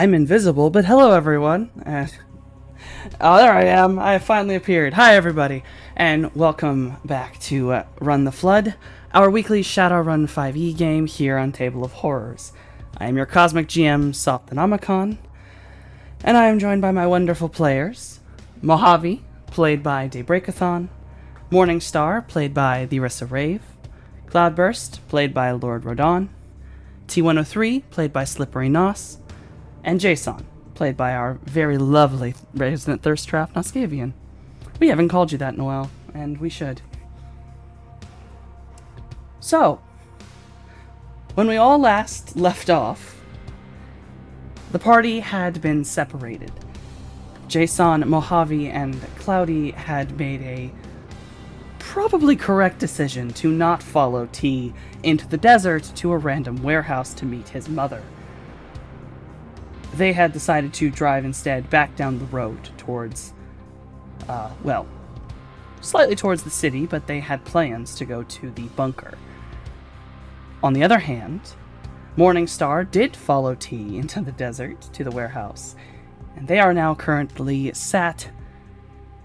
I'm invisible, but hello everyone. Oh, there I am. I finally appeared. Hi everybody, and welcome back to Run the Flood, our weekly Shadowrun 5e game here on Table of Horrors. I am your Cosmic GM, Sophthanomicon, and I am joined by my wonderful players, Mojave, played by Daybreakathon, Morningstar, played by the Orisa Rave, Cloudburst, played by Lord Rodon, T103, played by Slippery Nos, and Jason, played by our very lovely resident thirst trap, Noscavian. We haven't called you that in a while, and we should. So, when we all last left off, the party had been separated. Jason, Mojave, and Cloudy had made a probably correct decision to not follow T into the desert to a random warehouse to meet his mother. They had decided to drive instead back down the road towards, slightly towards the city, but they had plans to go to the bunker. On the other hand, Morningstar did follow T into the desert to the warehouse, and they are now currently sat,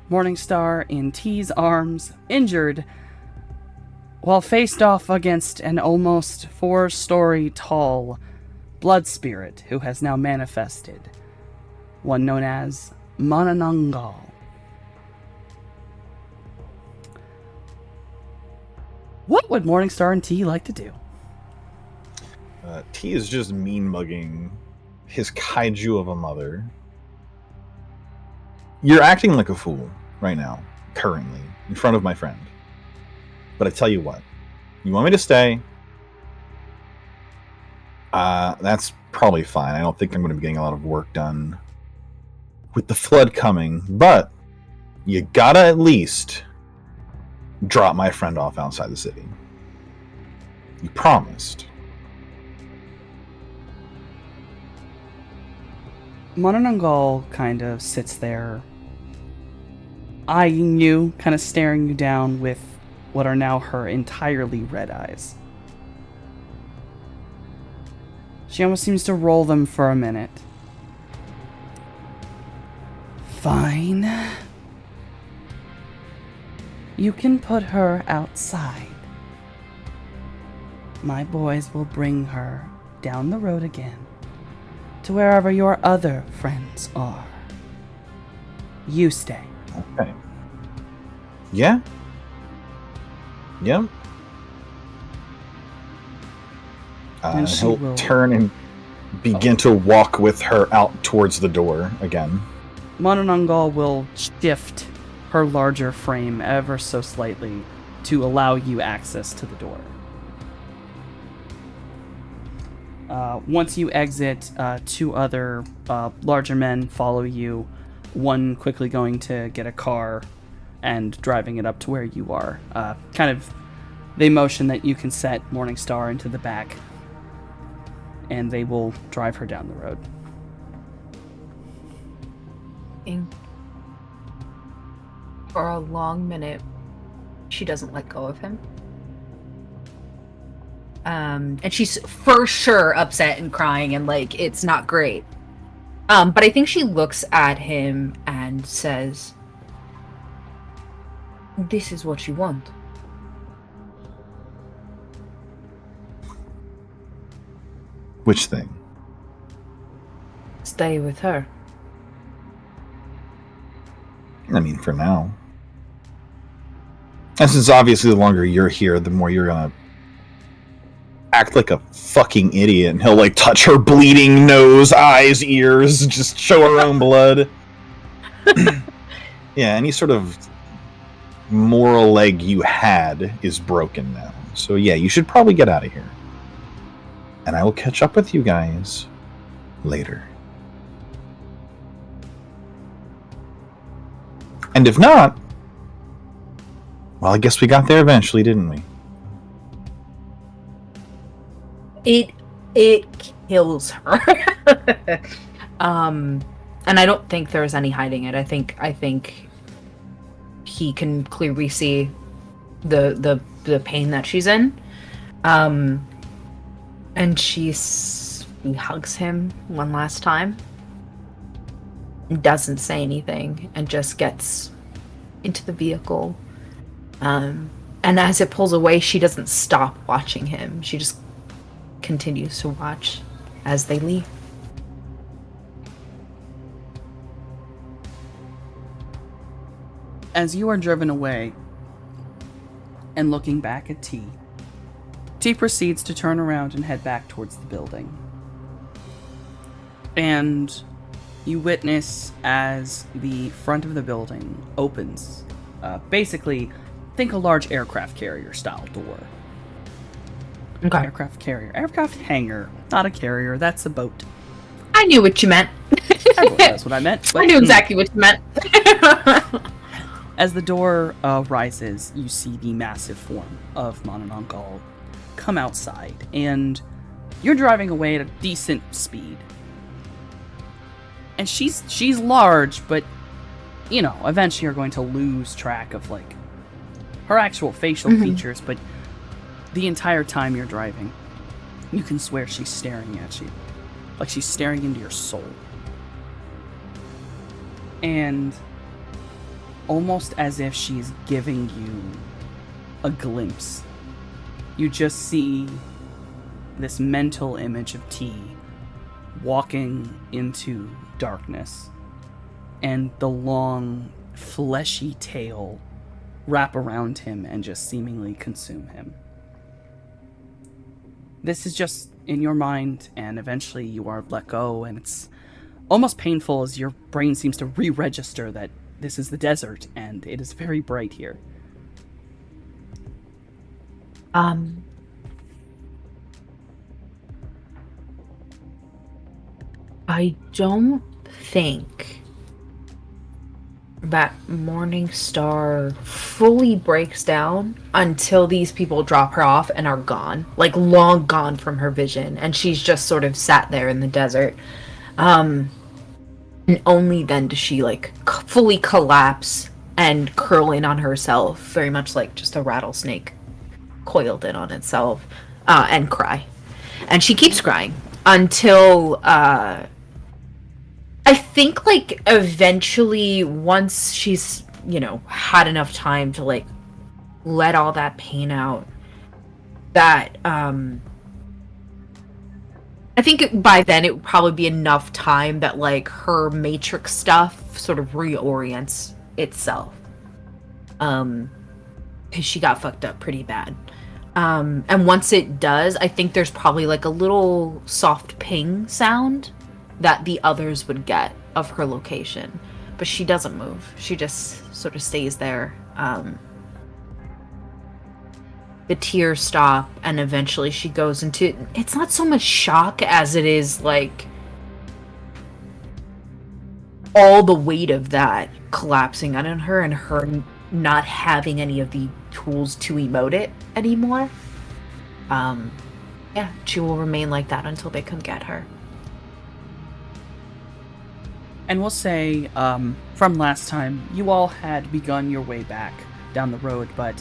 Morningstar in T's arms, injured, while faced off against an almost 4-story tall blood spirit who has now manifested, one known as Manananggal. What would Morningstar and T like to do? T is just mean mugging his kaiju of a mother. You're acting like a fool right now, currently, in front of my friend. But I tell you what, you want me to stay? That's probably fine. I don't think I'm going to be getting a lot of work done with the flood coming, but you gotta at least drop my friend off outside the city. You promised. Manananggal kind of sits there, eyeing you, kind of staring you down with what are now her entirely red eyes. She almost seems to roll them for a minute. Fine. You can put her outside. My boys will bring her down the road again to wherever your other friends are. You stay. Okay. Yeah? Yeah? He'll turn and begin to walk with her out towards the door again. Manananggal will shift her larger frame ever so slightly to allow you access to the door. Once you exit, two other larger men follow you, one quickly going to get a car and driving it up to where you are. They motion that you can set Morningstar into the back, and they will drive her down the road. For a long minute, she doesn't let go of him. And she's for sure upset and crying and like, it's not great. But I think she looks at him and says, "This is what you want." Which thing? Stay with her. I mean, for now. And since obviously the longer you're here, the more you're gonna act like a fucking idiot, and he'll like touch her bleeding nose, eyes, ears, just show her own blood. Yeah, any sort of moral leg you had is broken now. So yeah, you should probably get out of here. And I will catch up with you guys later. And if not, well, I guess we got there eventually, didn't we? It kills her. And I don't think there's any hiding it. I think he can clearly see the pain that she's in. And she He hugs him one last time. Doesn't say anything and just gets into the vehicle. And as it pulls away, she doesn't stop watching him. She just continues to watch as they leave. As you are driven away and looking back at T, T proceeds to turn around and head back towards the building. And you witness as the front of the building opens. Basically, think a large aircraft carrier style door. Okay. Aircraft carrier. Aircraft hangar. Not a carrier, that's a boat. I knew what you meant. That's what I meant. But, I knew exactly what you meant. As the door rises, you see the massive form of Manananggal come outside, and you're driving away at a decent speed. And she's large, but, you know, eventually you're going to lose track of, like, her actual facial features, but the entire time you're driving, you can swear she's staring at you. Like she's staring into your soul. And almost as if she's giving you a glimpse, you just see this mental image of T walking into darkness, and the long, fleshy tail wrap around him and just seemingly consume him. This is just in your mind, and eventually you are let go, and it's almost painful as your brain seems to re-register that this is the desert, and it is very bright here. I don't think that Morningstar fully breaks down until these people drop her off and are gone, like long gone from her vision, and she's just sort of sat there in the desert. And only then does she like fully collapse and curl in on herself, very much like just a rattlesnake coiled in on itself, and cry. And she keeps crying until I think, like, eventually, once she's, you know, had enough time to, like, let all that pain out, that, I think by then it would probably be enough time that, like, her Matrix stuff sort of reorients itself. Because she got fucked up pretty bad. And once it does, I think there's probably, like, a little soft ping sound that the others would get of her location, but she doesn't move. She just sort of stays there. The tears stop, and eventually she goes into, it's not so much shock as it is like all the weight of that collapsing on her, and her not having any of the tools to emote it anymore. Yeah, she will remain like that until they come get her. And we'll say, from last time, you all had begun your way back down the road, but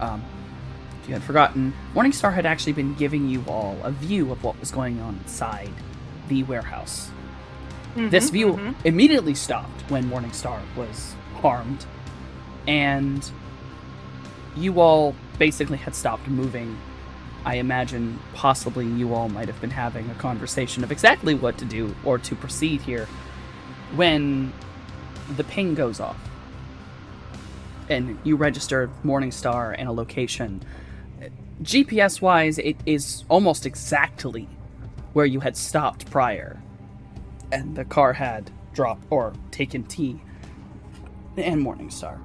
if you had forgotten, Morningstar had actually been giving you all a view of what was going on inside the warehouse. This view immediately stopped when Morningstar was harmed, and you all basically had stopped moving. I imagine possibly you all might have been having a conversation of exactly what to do or to proceed here, when the ping goes off and you register Morningstar and a location. GPS-wise, it is almost exactly where you had stopped prior, and the car had dropped or taken T and Morningstar.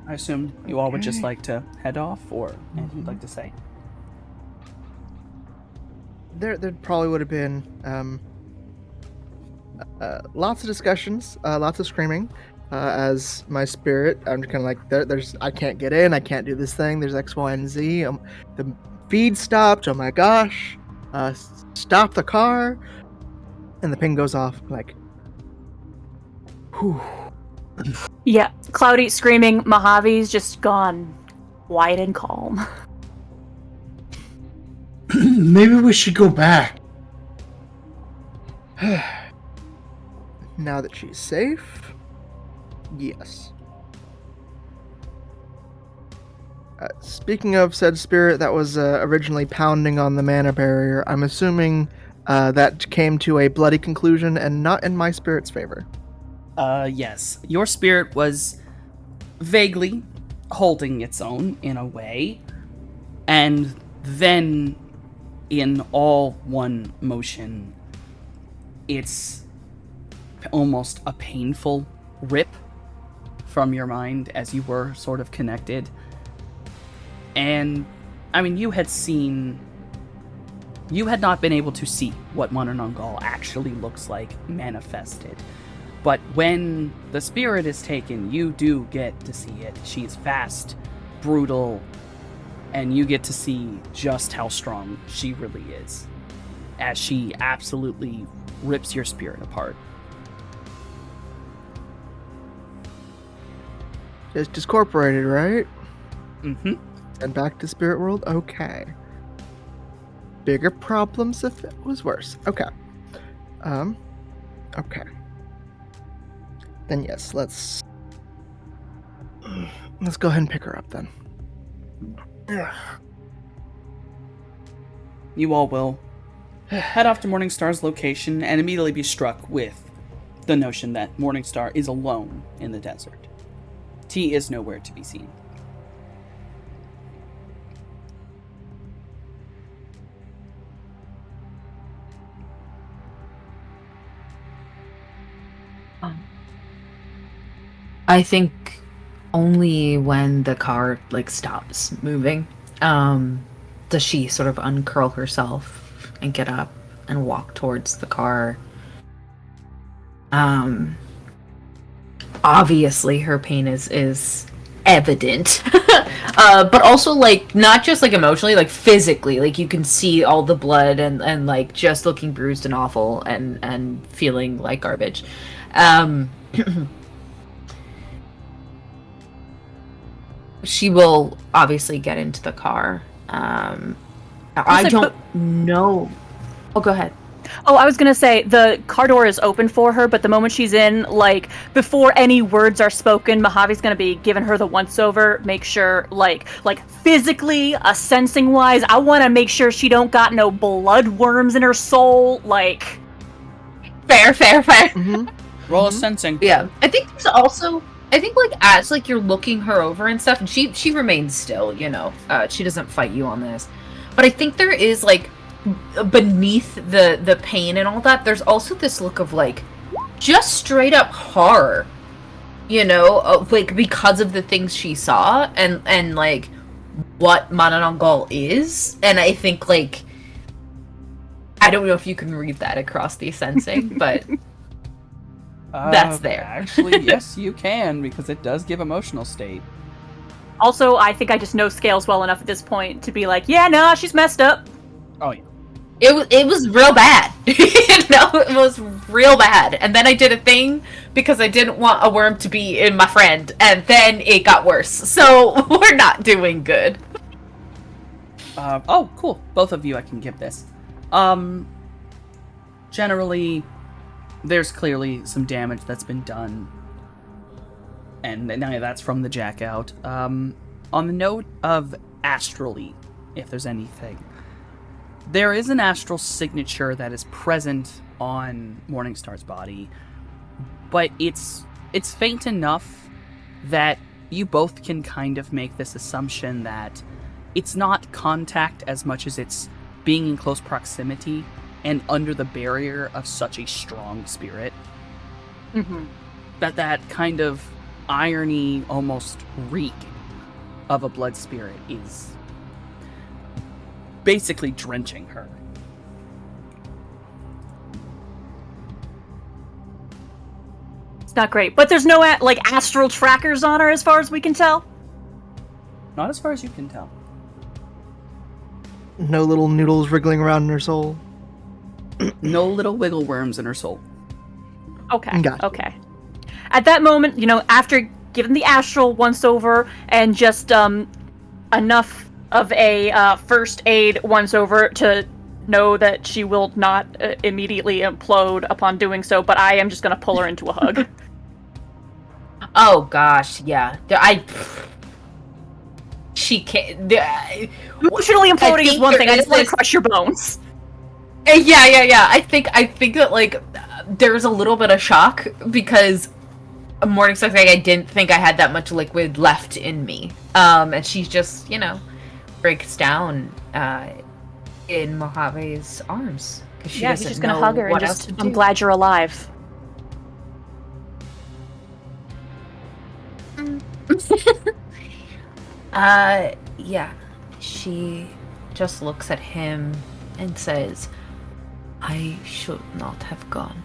I assume you all would just like to head off, or anything you'd like to say? There probably would have been lots of discussions, lots of screaming. As my spirit, I'm just kind of like, there's, I can't get in, I can't do this thing. There's X, Y, and Z. The feed stopped. Oh my gosh! Stop the car! And the ping goes off. Like, whew. Yeah, Cloudy screaming. Mojave's just gone quiet and calm. Maybe we should go back. Now that she's safe, yes. Speaking of said spirit that was originally pounding on the mana barrier, I'm assuming that came to a bloody conclusion and not in my spirit's favor. Yes. Your spirit was vaguely holding its own in a way, and then in all one motion, it's almost a painful rip from your mind as you were sort of connected. And, I mean, you had not been able to see what Manananggal actually looks like manifested. But when the spirit is taken, you do get to see it. She's fast, brutal, and you get to see just how strong she really is, as she absolutely rips your spirit apart. Just discorporated, right? Mm-hmm. And back to spirit world? Okay. Bigger problems if it was worse. Okay. Okay. Then yes, let's go ahead and pick her up then. You all will head off to Morningstar's location and immediately be struck with the notion that Morningstar is alone in the desert. T is nowhere to be seen. I think only when the car stops moving, does she sort of uncurl herself and get up and walk towards the car. Obviously her pain is evident. But also not just emotionally, physically, you can see all the blood and just looking bruised and awful and feeling like garbage. She will obviously get into the car. I don't know. Oh, go ahead. Oh, I was gonna say, the car door is open for her, but the moment she's in, before any words are spoken, Mojave's gonna be giving her the once-over, make sure, physically, sensing-wise, I want to make sure she don't got no blood worms in her soul, Fair. Mm-hmm. Roll a sensing. Yeah. I think there's also... as, you're looking her over and stuff, and she remains still, she doesn't fight you on this. But I think there is, beneath the pain and all that, there's also this look of, just straight up horror, because of the things she saw, and what Manananggal is. And I think, I don't know if you can read that across the sensing, but... that's there. Actually, yes, you can, because it does give emotional state. Also, I think I just know Scales well enough at this point to be yeah, no, she's messed up. Oh, yeah. It was real bad. It was real bad. And then I did a thing because I didn't want a worm to be in my friend, and then it got worse. So we're not doing good. Oh, cool. Both of you I can give this. Generally, there's clearly some damage that's been done. And now that's from the jackout. On the note of astrally, if there's anything, there is an astral signature that is present on Morningstar's body, but it's faint enough that you both can kind of make this assumption that it's not contact as much as it's being in close proximity and under the barrier of such a strong spirit. Mm-hmm. That kind of irony, almost reek of a blood spirit is basically drenching her. It's not great, but there's no astral trackers on her as far as we can tell. Not as far as you can tell. No little noodles wriggling around in her soul. No little wiggle worms in her soul. Okay. Got it. Okay. At that moment, after giving the astral once over and just enough of a first aid once over to know that she will not immediately implode upon doing so, but I am just going to pull her into a hug. Oh gosh, yeah. She can't. Emotionally imploding is one thing. I just want to this- crush your bones. Yeah. I think that like there's a little bit of shock because Morningstar's like, I didn't think I had that much liquid left in me. And she's just, breaks down in Mojave's arms. She Yeah, he's doesn't just gonna know hug her and what else just, to I'm do. glad you're alive. Yeah. She just looks at him and says, I should not have gone.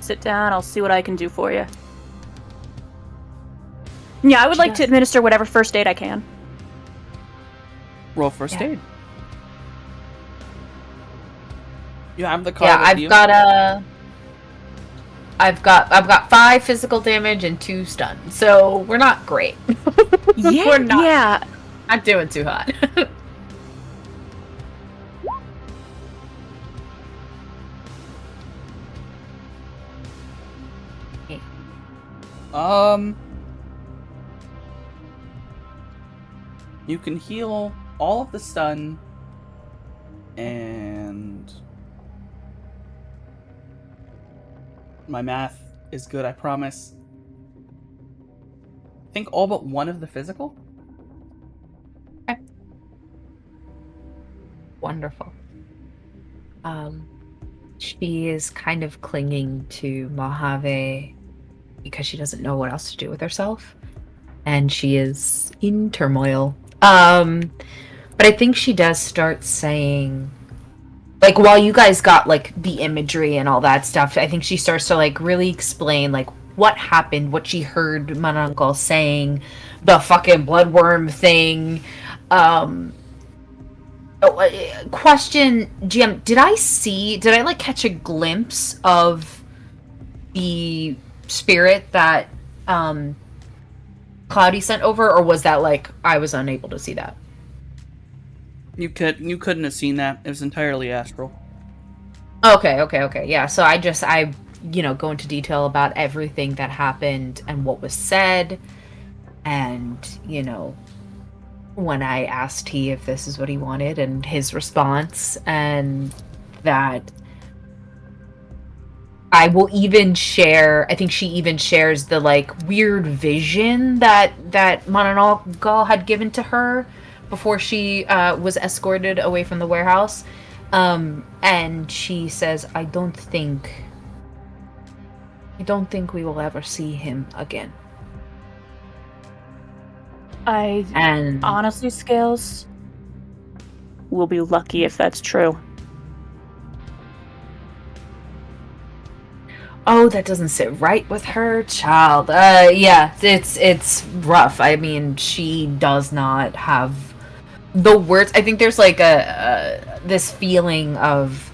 Sit down, I'll see what I can do for you. Yeah, I would like to administer whatever first aid I can. Roll first Yeah. aid. You have the card Yeah, with I've you. got 5 physical damage and 2 stun. So we're not great. We're not. Yeah. Not doing too hot. You can heal all of the stun and my math is good, I promise. I think all but one of the physical? Wonderful. She is kind of clinging to Mojave because she doesn't know what else to do with herself. And she is in turmoil. But I think she does start saying, like, while you guys got, like, the imagery and all that stuff, I think she starts to, like, really explain, like, what happened, what she heard Manuncle saying, the fucking bloodworm thing. Question, GM, did I like catch a glimpse of the spirit that Cloudy sent over, or was that like I was unable to see that? You couldn't have seen that. It was entirely astral. Okay. Yeah, so I go into detail about everything that happened and what was said, and when I asked he if this is what he wanted and his response, and that I will even share, I think she even shares the like weird vision that Mananal had given to her before she was escorted away from the warehouse. And she says, I don't think we will ever see him again. And Honestly, Scales, we'll be lucky if that's true. oh, that doesn't sit right with her, child. Yeah, it's rough. I mean, she does not have the words. I think there's like this feeling of,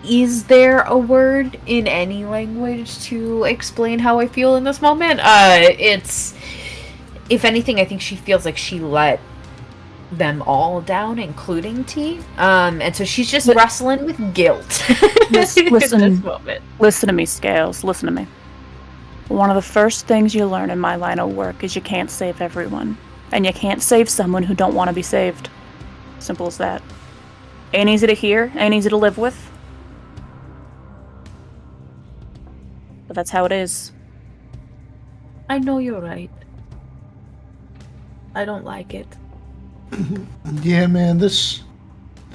is there a word in any language to explain how I feel in this moment? It's, if anything, I think she feels like she let them all down, including T. And so she's just wrestling with guilt. Listen, in this moment. Listen to me, Scales. Listen to me. One of the first things you learn in my line of work is you can't save everyone. And you can't save someone who don't want to be saved. Simple as that. Ain't easy to hear, ain't easy to live with. But that's how it is. I know you're right. I don't like it. Yeah, man, this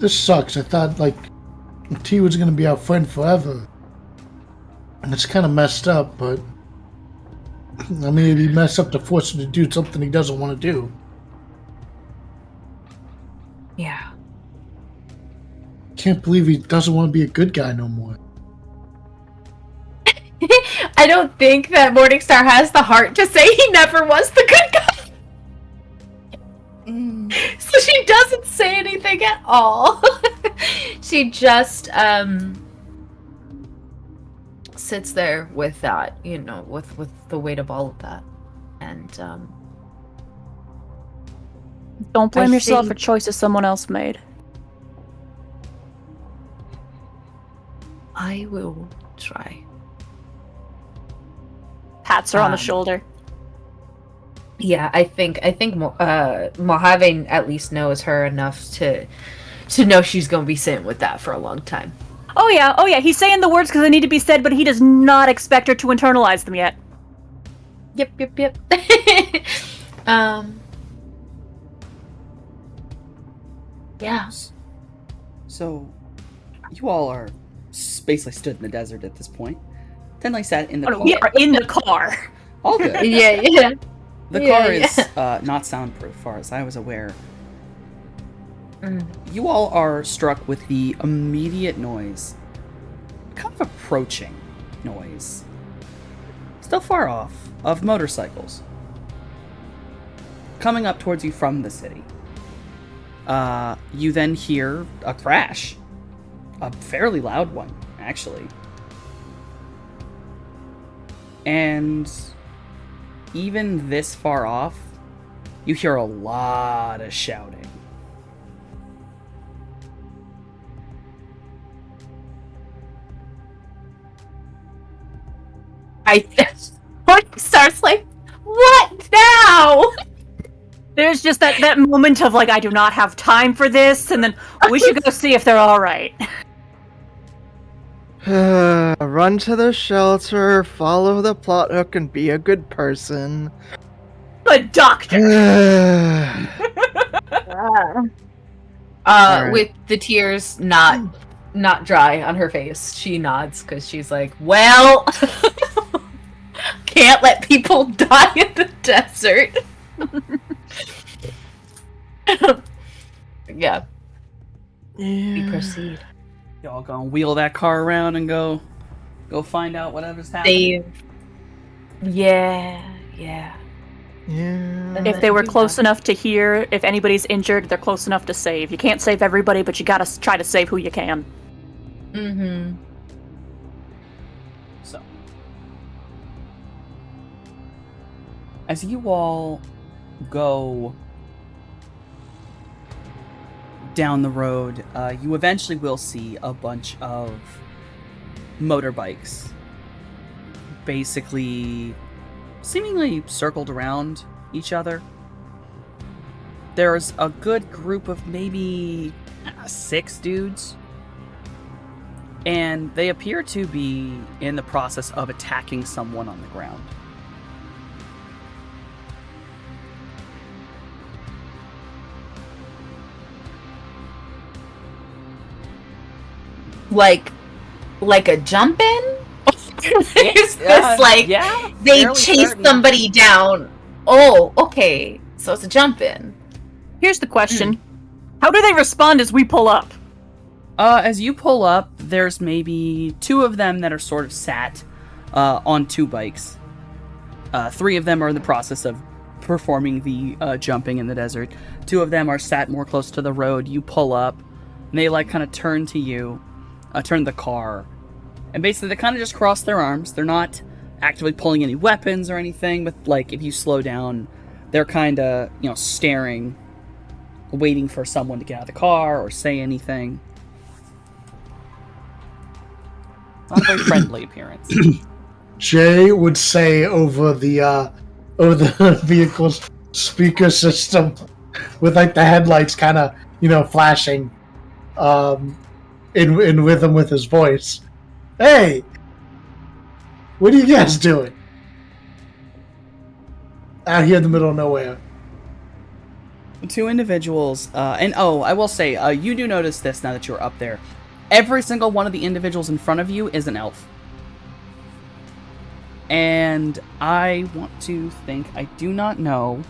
sucks. I thought like T was gonna be our friend forever, and it's kind of messed up. But I mean, it'd be messed up to force him to do something he doesn't want to do. Yeah. Can't believe he doesn't want to be a good guy no more. I don't think that Morningstar has the heart to say he never was the good guy. So she doesn't say anything at all. She just sits there with that, with the weight of all of that. And Don't blame I yourself see. for choices someone else made. I will try. Pats her on the Um, shoulder. Yeah, I think Mojave at least knows her enough to know she's gonna be sitting with that for a long time. Oh yeah. He's saying the words because they need to be said, but he does not expect her to internalize them yet. Yep. Yeah. So, you all are basically stood in the desert at this point. Then I sat in the Oh, no, car. we are in the car. All good. Yeah. The Yeah, car yeah. is not soundproof, far as I was aware. Mm. You all are struck with the immediate noise, kind of approaching noise, still far off, of motorcycles coming up towards you from the city. You then hear a crash, a fairly loud one, actually. And even this far off, you hear a lot of shouting. Starts like, what now? There's just that moment of like, I do not have time for this, and then we should go see if they're all right. Run to the shelter, follow the plot hook, and be a good person. The doctor. Alright. With the tears not dry on her face, she nods because she's like, well, can't let people die in the desert. Yeah, we proceed. Y'all gonna wheel that car around and go find out whatever's happening. Yeah. Yeah. If they were close enough to hear, if anybody's injured, they're close enough to save. You can't save everybody, but you gotta try to save who you can. Mm-hmm. So, as you all go down the road, you eventually will see a bunch of motorbikes basically seemingly circled around each other. There's a good group of maybe 6 dudes, and they appear to be in the process of attacking someone on the ground. Like a jump in? Is this like yeah, they fairly chase certain. somebody down? Oh, okay. So it's a jump in. Here's the question. How do they respond as we pull up? As you pull up, there's maybe 2 of them that are sort of sat on 2 bikes. 3 of them are in the process of performing the jumping in the desert. 2 of them are sat more close to the road. You pull up, and they like kind of turn to you, turn the car, and basically they kind of just cross their arms. They're not actively pulling any weapons or anything, but like if you slow down, they're kind of staring, waiting for someone to get out of the car or say anything. Not a very friendly appearance. Jay would say over the vehicle's speaker system, with like the headlights kind of flashing, in rhythm with his voice. Hey, what are you guys doing out here in the middle of nowhere? 2 individuals, and I will say, you do notice this now that you're up there. Every single one of the individuals in front of you is an elf. And I want to think, I do not know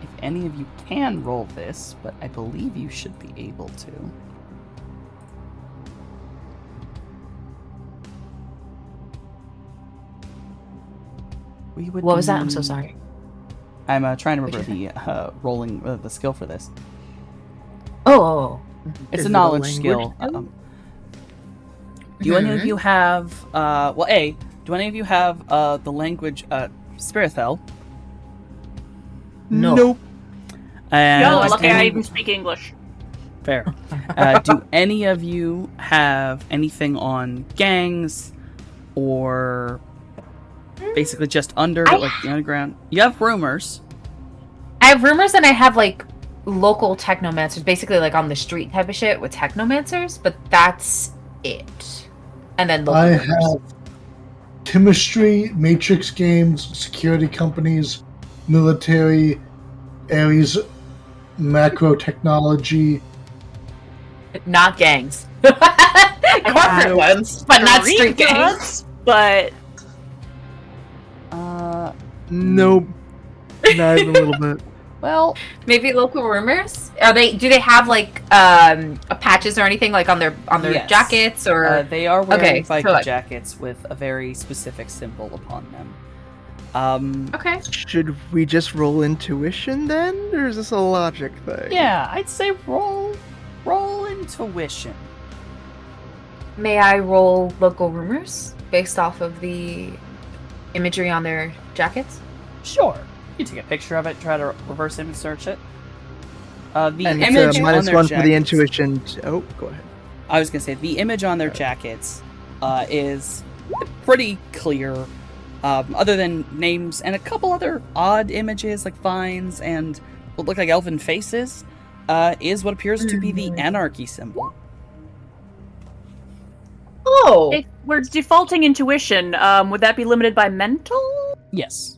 if any of you can roll this, but I believe you should be able to. What was that? I'm so sorry. I'm trying to remember the rolling the skill for this. Oh. It's Is a it a knowledge language skill. skill? Do any of you have do any of you have the language Spirithel? No. Nope. And No, does lucky I any- even speak English. Fair. Do any of you have anything on gangs or basically just under like the underground? You have rumors. I have rumors and I have like local technomancers, basically like on the street type of shit with technomancers, but that's it. And then local I rumors. have chemistry, matrix games, security companies, military, Ares, macro technology. Not gangs. Corporate ones, but not street gangs. But Nope. Not even a little bit. Well, Maybe local rumors. Do they have like patches or anything like on their Yes. jackets or? they are wearing Okay, biker so, like- jackets with a very specific symbol upon them. Okay. Should we just roll intuition then, or is this a logic thing? Yeah, I'd say roll intuition. May I roll local rumors based off of the imagery on their jackets? Sure. You take a picture of it, try to reverse image search it. The And image it's a on minus their one for the jackets- intuition. Oh, go ahead. I was gonna say the image on their jackets is pretty clear. Other than names and a couple other odd images like vines and what look like elven faces, is what appears to be the anarchy symbol. Oh, if we're defaulting intuition, would that be limited by mental? Yes.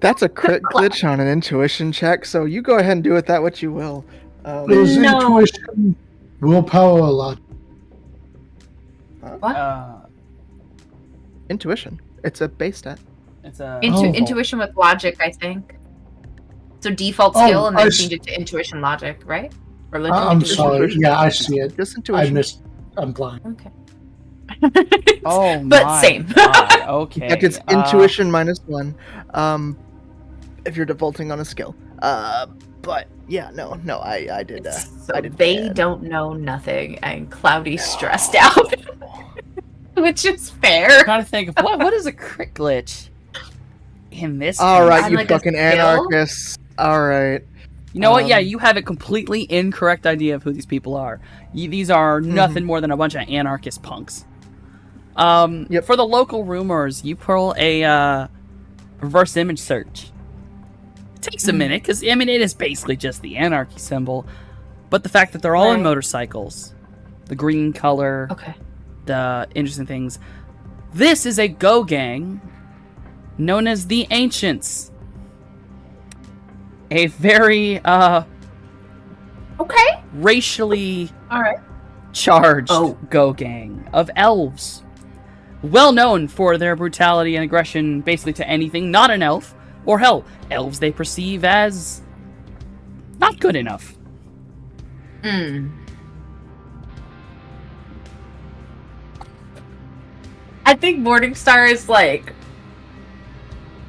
That's a crit glitch on an intuition check, so you go ahead and do with that what you will. Is No. intuition, willpower, or logic? Intuition. It's a base stat. It's a Oh. Intuition with logic, I think. So default Oh, skill, and I then s- change it to intuition logic, right? Religion. I'm intuition. sorry. Yeah, I see it. Just I intuition. missed. I'm blind. Okay. oh But my same. God, okay. That gets intuition minus one. If you're defaulting on a skill. But yeah, no, I did. So I did they bad. don't know nothing, and Cloudy's stressed out, which is fair. Trying to think of what is a crit glitch in this. All case? right, On you like a fucking skill? anarchists. All right. You know what? Yeah, Um, you have a completely incorrect idea of who these people are. These are nothing more than a bunch of anarchist punks. Yep. For the local rumors, you pull a reverse image search. It takes a minute, because, I mean, it is basically just the anarchy symbol. But the fact that they're all in Right. motorcycles, the green color, Okay. the interesting things. This is a Go gang known as the Ancients. A very, Okay. racially All right. charged Oh. Go gang of elves. Well known for their brutality and aggression basically to anything not an elf, or hell, elves they perceive as not good enough. I think Morningstar is like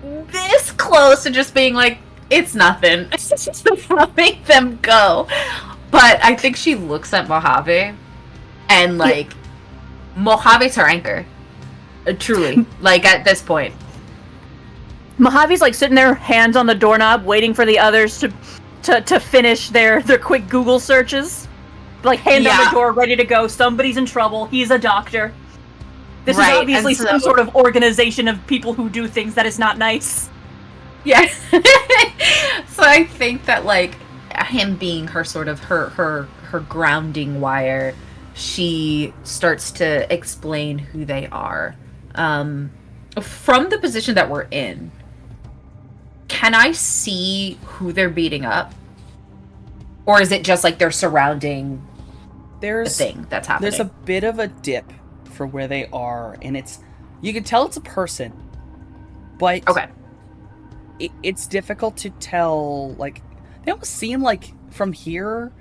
this close to just being like, it's nothing. I'll make them go. But I think she looks at Mojave and like Mojave's her anchor. Truly. Like at this point. Mojave's like sitting there, hands on the doorknob, waiting for the others to finish their quick Google searches. Like hand on Yeah. the door, ready to go. Somebody's in trouble. He's a doctor. This Right, is obviously and so- some sort of organization of people who do things that is not nice. Yeah. So I think that like him being her sort of her grounding wire, she starts to explain who they are. From the position that we're in, can I see who they're beating up? Or is it just like they're surrounding the There's thing that's happening? There's a bit of a dip for where they are, and you can tell it's a person, but Okay. it's difficult to tell. Like, they almost seem like from here,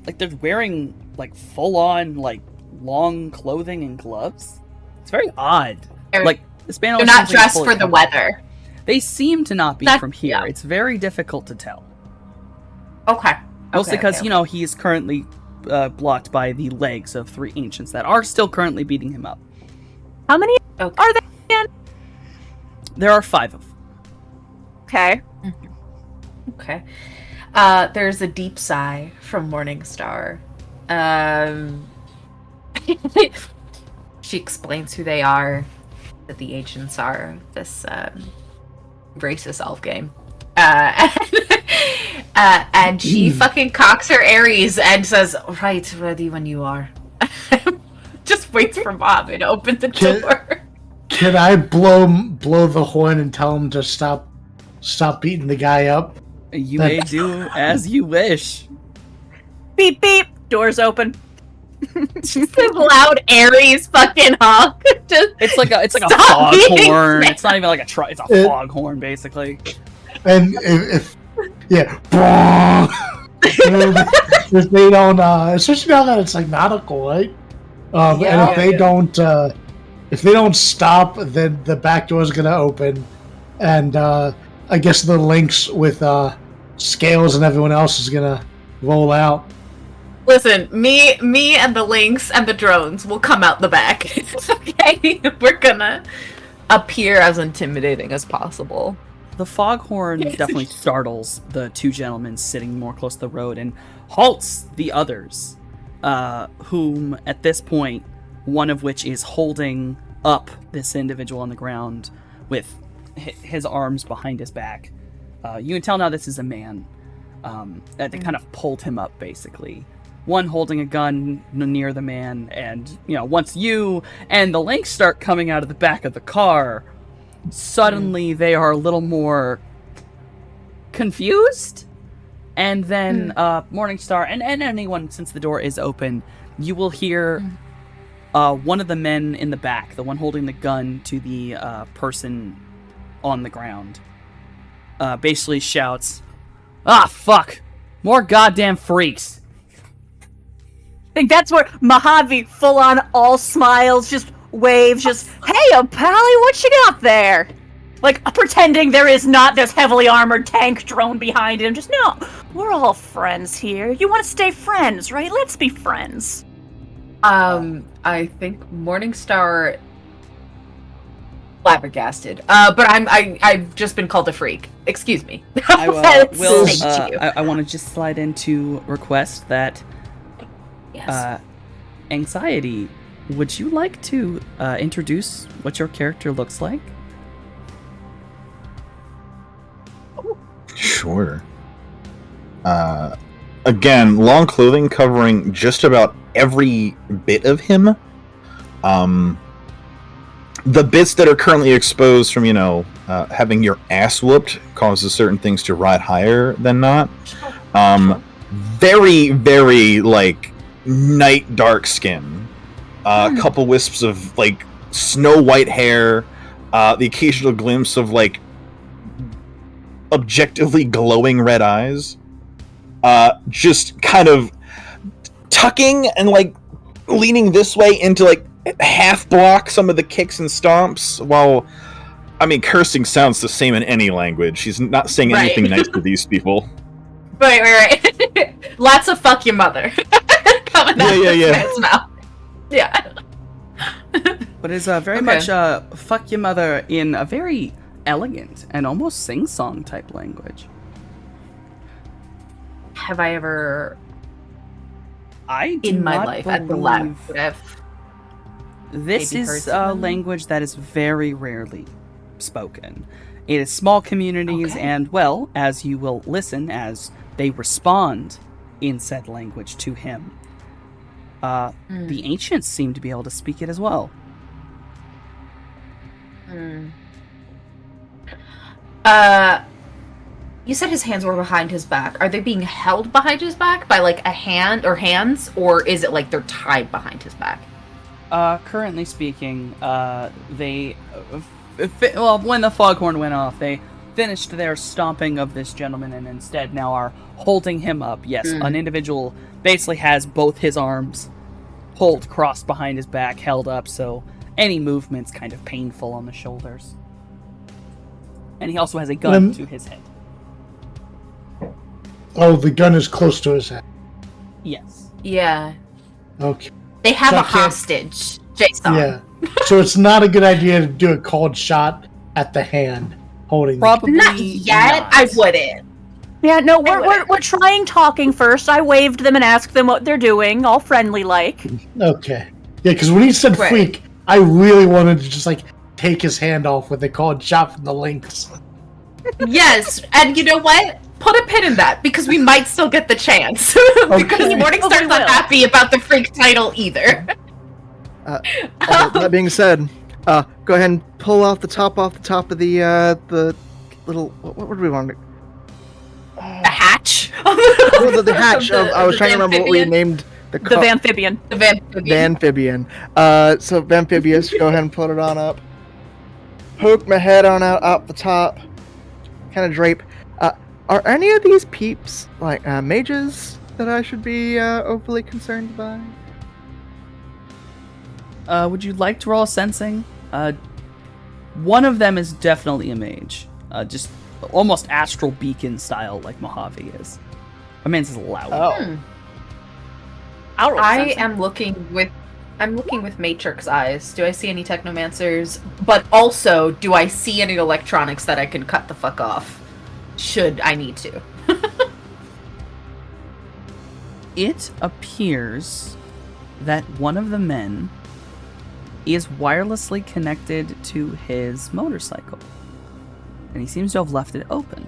like they're wearing like full on like long clothing and gloves. It's very odd. They're- Like this band They're always not seems like dressed fully for the covered. weather. They seem to not be That- from here. yeah. It's very difficult to tell. Okay. Mostly because, okay. you know, he is currently blocked by the legs of 3 ancients that are still currently beating him up. How many Okay. are there? There are 5 of them. Okay. Okay. There's a deep sigh from Morningstar. She explains who they are, that the ancients are this racist elf game. And she fucking cocks her Aries and says, "Right, ready when you are." Just waits for Bobby to open the door. Can I blow the horn and tell him to stop beating the guy up? You may do as you wish. Beep beep. Doors open. Just this loud Aries fucking honk. Just It's like a Stop foghorn. being It's not even like a it's a foghorn basically. And if if they don't, especially now that it's like nautical, right? And if they don't stop, then the back door is gonna open, and I guess the Lynx with Scales and everyone else is gonna roll out. Listen, me and the Lynx and the drones will come out the back. Okay? We're gonna appear as intimidating as possible. The foghorn definitely startles the two gentlemen sitting more close to the road and halts the others, whom at this point, one of which is holding up this individual on the ground with his arms behind his back. You can tell now this is a man. They kind of pulled him up, basically. One holding a gun near the man, and once you and the Lynx start coming out of the back of the car, suddenly they are a little more confused. And then Morningstar and anyone, since the door is open, you will hear one of the men in the back, the one holding the gun to the person on the ground, basically shouts, "Ah, fuck! More goddamn freaks!" I think that's where Mojave, full on all smiles, just waves, just, "Hey, Pally, what you got there?" Like, pretending there is not this heavily armored tank drone behind him. Just, no, we're all friends here. You want to stay friends, right? Let's be friends. I think Morningstar flabbergasted. But I've just been called a freak. Excuse me. I I want to just slide into request that Yes. Anxiety, would you like to introduce what your character looks like? Sure. Again, long clothing covering just about every bit of him. The bits that are currently exposed from, having your ass whooped causes certain things to ride higher than not. Very, very, night dark skin. A couple wisps of, snow white hair. The occasional glimpse of, objectively glowing red eyes. Just kind of tucking and, leaning this way into, half block some of the kicks and stomps, while, cursing sounds the same in any language. She's not saying anything nice to these people. Right. Lots of fuck your mother. Coming out of this man's mouth. Yeah. But it's very much fuck your mother in a very elegant and almost sing-song type language. Have I ever I in my life at the lab would have this maybe heard is a someone? language that is very rarely spoken. It is small communities, and, well, as you will listen as they respond in said language to him, the ancients seem to be able to speak it as well. You said his hands were behind his back. Are they being held behind his back by a hand or hands, or is it they're tied behind his back? Currently speaking, they... when the foghorn went off, they finished their stomping of this gentleman and instead now are holding him up. Yes, an individual basically has both his arms crossed behind his back, held up, so any movement's kind of painful on the shoulders. And he also has a gun to his head. Oh, the gun is close to his head. Yes. Yeah. Okay. They have So a I can't- hostage, Jason. Yeah. So it's not a good idea to do a cold shot at the hand holding. Probably Not yet. not. I wouldn't. Yeah, no, Anyway. we're trying talking first. I waved them and asked them what they're doing, all friendly like. Okay. Yeah, because when he said Right. freak, I really wanted to just like take his hand off what they call it, chop from the links. Yes, and you know what? Put a pin in that because we might still get the chance. Because Okay. Morningstar's We not will. happy about the freak title either. That being said, go ahead and pull off the top of the little. What do we want? The hatch. The hatch. I was trying to remember what we amphibian. named the The amphibian. The amphibian. The amphibian. So amphibious. Go ahead and put it on up. Poke my head on out the top. Kind of drape. Are any of these peeps like mages that I should be overly concerned by? Would you like to roll a sensing? One of them is definitely a mage. Just almost astral beacon style, like Mojave is. My man's is loud. Oh. I'll roll I sensing. am looking with Matrix eyes. Do I see any technomancers? But also, do I see any electronics that I can cut the fuck off? Should I need to? It appears that one of the men is wirelessly connected to his motorcycle. And he seems to have left it open.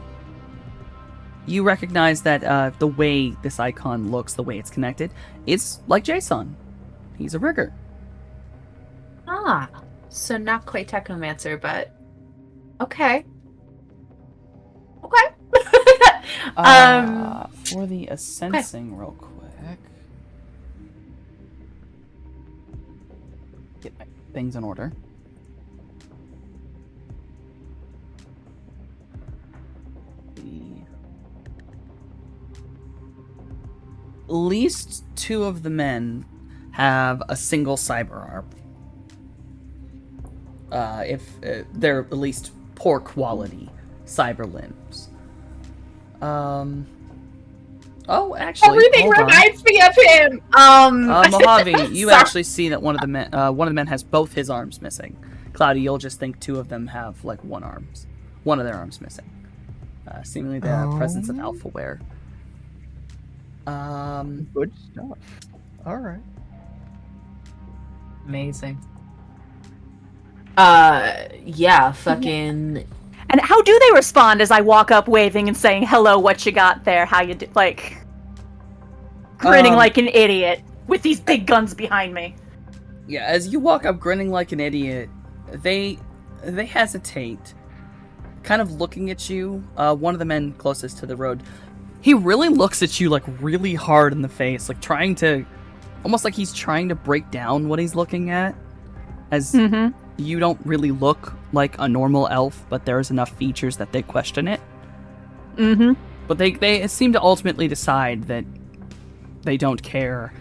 You recognize that the way this icon looks, the way it's connected, it's like Jason. He's a rigger. Ah, so not quite technomancer, but okay. Okay. For the sensing, real quick. Get my things in order. At least two of the men have a single cyber arm. If they're at least poor quality cyber limbs. Oh, actually, Everything hold on. reminds me of him. Mojave, you sorry. actually see that one of the men has both his arms missing. Cloudy, you'll just think two of them have like one of their arms missing. Seemingly the presence of Alphaware. Good stuff. All right. Amazing. Yeah, fucking. And how do they respond as I walk up waving and saying, hello, what you got there? How you do? Like, grinning like an idiot with these big guns behind me. Yeah, as you walk up grinning like an idiot, they hesitate, kind of looking at you. One of the men closest to the road, he really looks at you like really hard in the face, like trying to, almost like he's trying to break down what he's looking at, as you don't really look like a normal elf, but there's enough features that they question it. But they seem to ultimately decide that they don't care.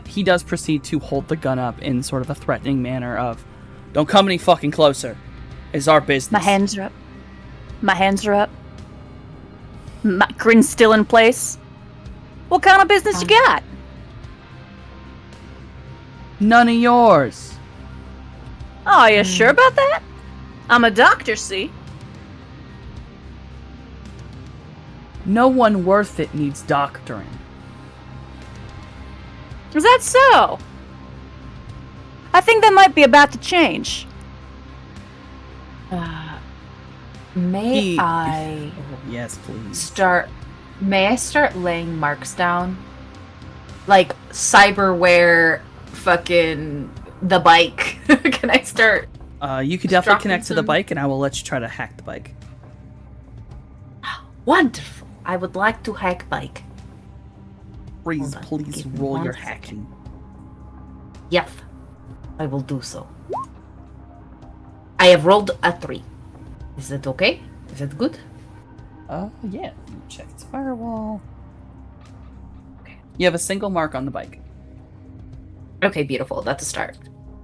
He does proceed to hold the gun up in sort of a threatening manner of, don't come any fucking closer. It's our business. My hands are up. My hands are up. My grin's still in place. What kind of business you got? None of yours. Oh, you sure about that? I'm a doctor, see? No one worth it needs doctoring. Is that so? I think that might be about to change. May He- I Yes, please. start? May I start laying marks down, like cyberware, fucking the bike? Can I start? You could definitely dropping connect to the some- bike, and I will let you try to hack the bike. Wonderful. I would like to hack bike. Please, Hold on, please give me roll 1 your second. hacking. Yes, I will do so. I have rolled a 3. Is that okay? Is that good? Yeah. You check its firewall. Okay. You have a single mark on the bike. Okay, beautiful. That's a start.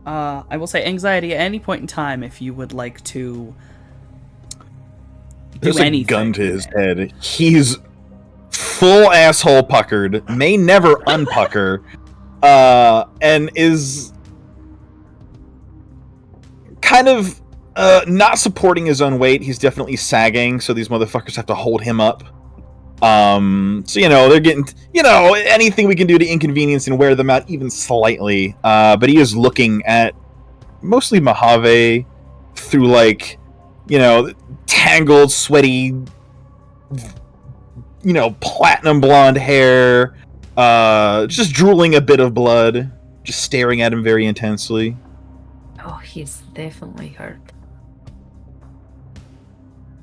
I will say anxiety at any point in time if you would like to There's do a anything. gun to his head. He's full asshole puckered, may never unpucker, and is kind of not supporting his own weight. He's definitely sagging, so these motherfuckers have to hold him up. So they're getting anything we can do to inconvenience and wear them out even slightly. But he is looking at mostly Mojave through tangled, sweaty, platinum blonde hair, just drooling a bit of blood, just staring at him very intensely. Oh, he's definitely hurt.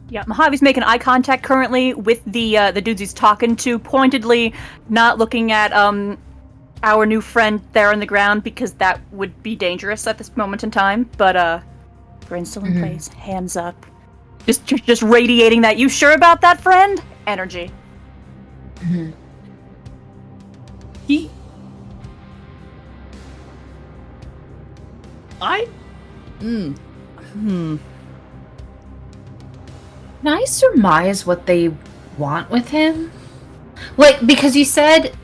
Yeah, Mojave's making eye contact currently with the dudes he's talking to, pointedly not looking at our new friend there on the ground because that would be dangerous at this moment in time. But Grin's still in place, hands up, just radiating that. You sure about that, friend? Energy. He. Can I surmise what they want with him? Because you said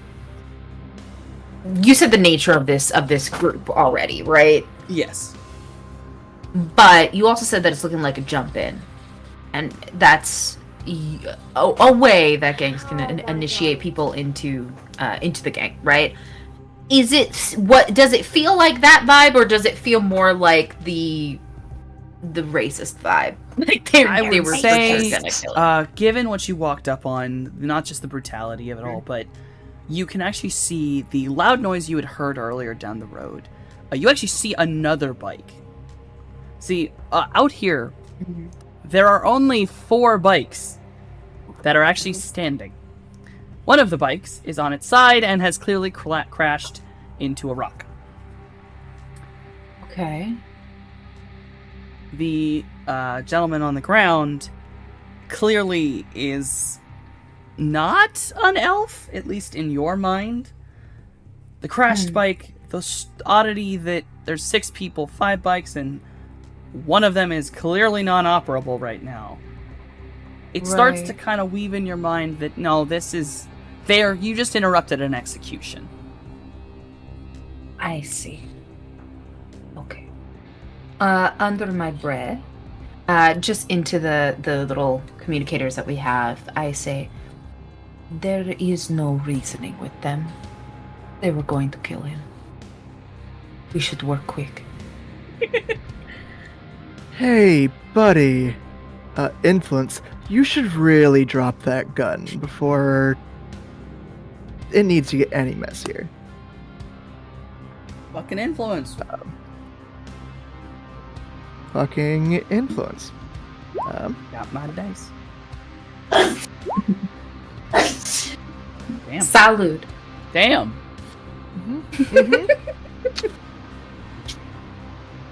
the nature of this group already, right? Yes. But you also said that it's looking like a jump in, and that's a way that gangs can initiate people into the gang, right? Does it feel like that vibe, or does it feel more like the racist vibe? I would say, given what you walked up on, not just the brutality of it all, but you can actually see the loud noise you had heard earlier down the road. You actually see another bike. See, out here, there are only 4 bikes that are actually standing. One of the bikes is on its side and has clearly crashed into a rock. Okay. The gentleman on the ground clearly is not an elf, at least in your mind. The crashed bike, the oddity that there's 6 people, 5 bikes, and one of them is clearly non-operable right now. It starts to kind of weave in your mind that, no, this is... you just interrupted an execution. I see. Okay. Under my breath, just into the little communicators that we have, I say, there is no reasoning with them. They were going to kill him. We should work quick. Hey, buddy. Influence, you should really drop that gun before it needs to get any messier. Fucking influence. Fucking influence. Got my dice. Damn. Salud. Damn.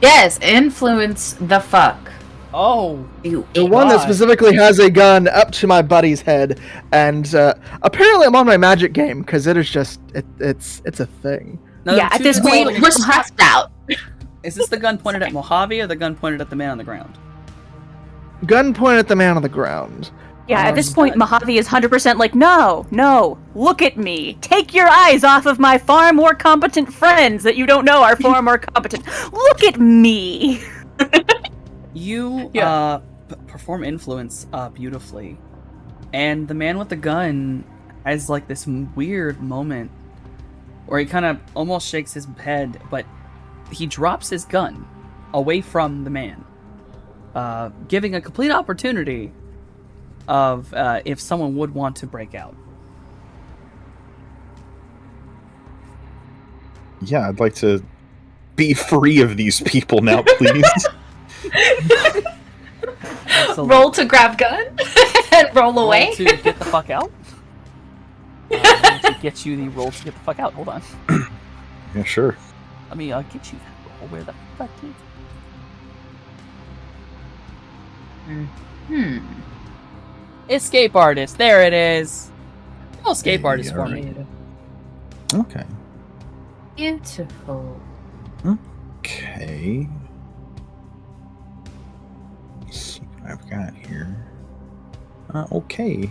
Yes, influence the fuck. Oh. You The one that specifically has a gun up to my buddy's head, and apparently I'm on my magic game because it is just it's a thing. No, Yeah, at this point, we're stressed out. Is this the gun pointed at Mojave or the gun pointed at the man on the ground? Gun pointed at the man on the ground. Yeah, at this point, Mojave is 100% like, no, look at me. Take your eyes off of my far more competent friends that you don't know are far more competent. Look at me. You perform influence beautifully, and the man with the gun has like this weird moment where he kind of almost shakes his head, but he drops his gun away from the man, giving a complete opportunity of if someone would want to break out. Yeah, I'd like to be free of these people now, please. Roll to grab gun and roll away. Roll to get the fuck out. To get you the roll to get the fuck out. Hold on. Yeah, sure. Let me get you that roll. Where the fuck is Escape artist. There it is. Oh, escape artist for me. Okay. Beautiful. Okay. Let's see what I've got here. Okay.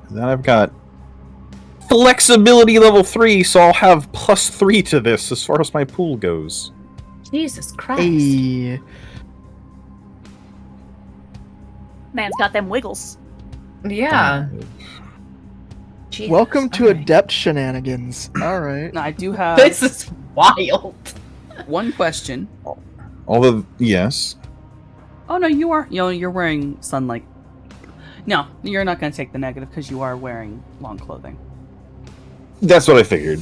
Then I've got flexibility level 3, so I'll have +3 to this as far as my pool goes. Jesus Christ. Hey. Man's got them wiggles. Yeah. Jesus, Welcome to alright. adept shenanigans. All right. I do have This is wild. one question. Although, yes. Oh no, you're wearing sunlight. No, you're not going to take the negative because you are wearing long clothing. That's what I figured.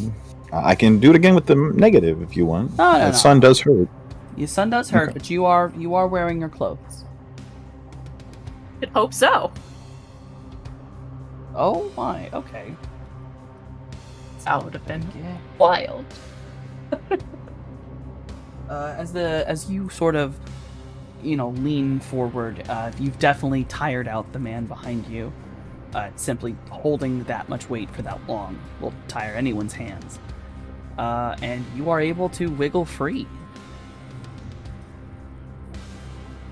I can do it again with the negative if you want. No, That sun does hurt. Your sun does hurt, Okay. but you are wearing your clothes. I'd hope so. Oh my, okay. That would have been Yeah. wild. As you sort of, lean forward, you've definitely tired out the man behind you. Simply holding that much weight for that long will tire anyone's hands. And you are able to wiggle free.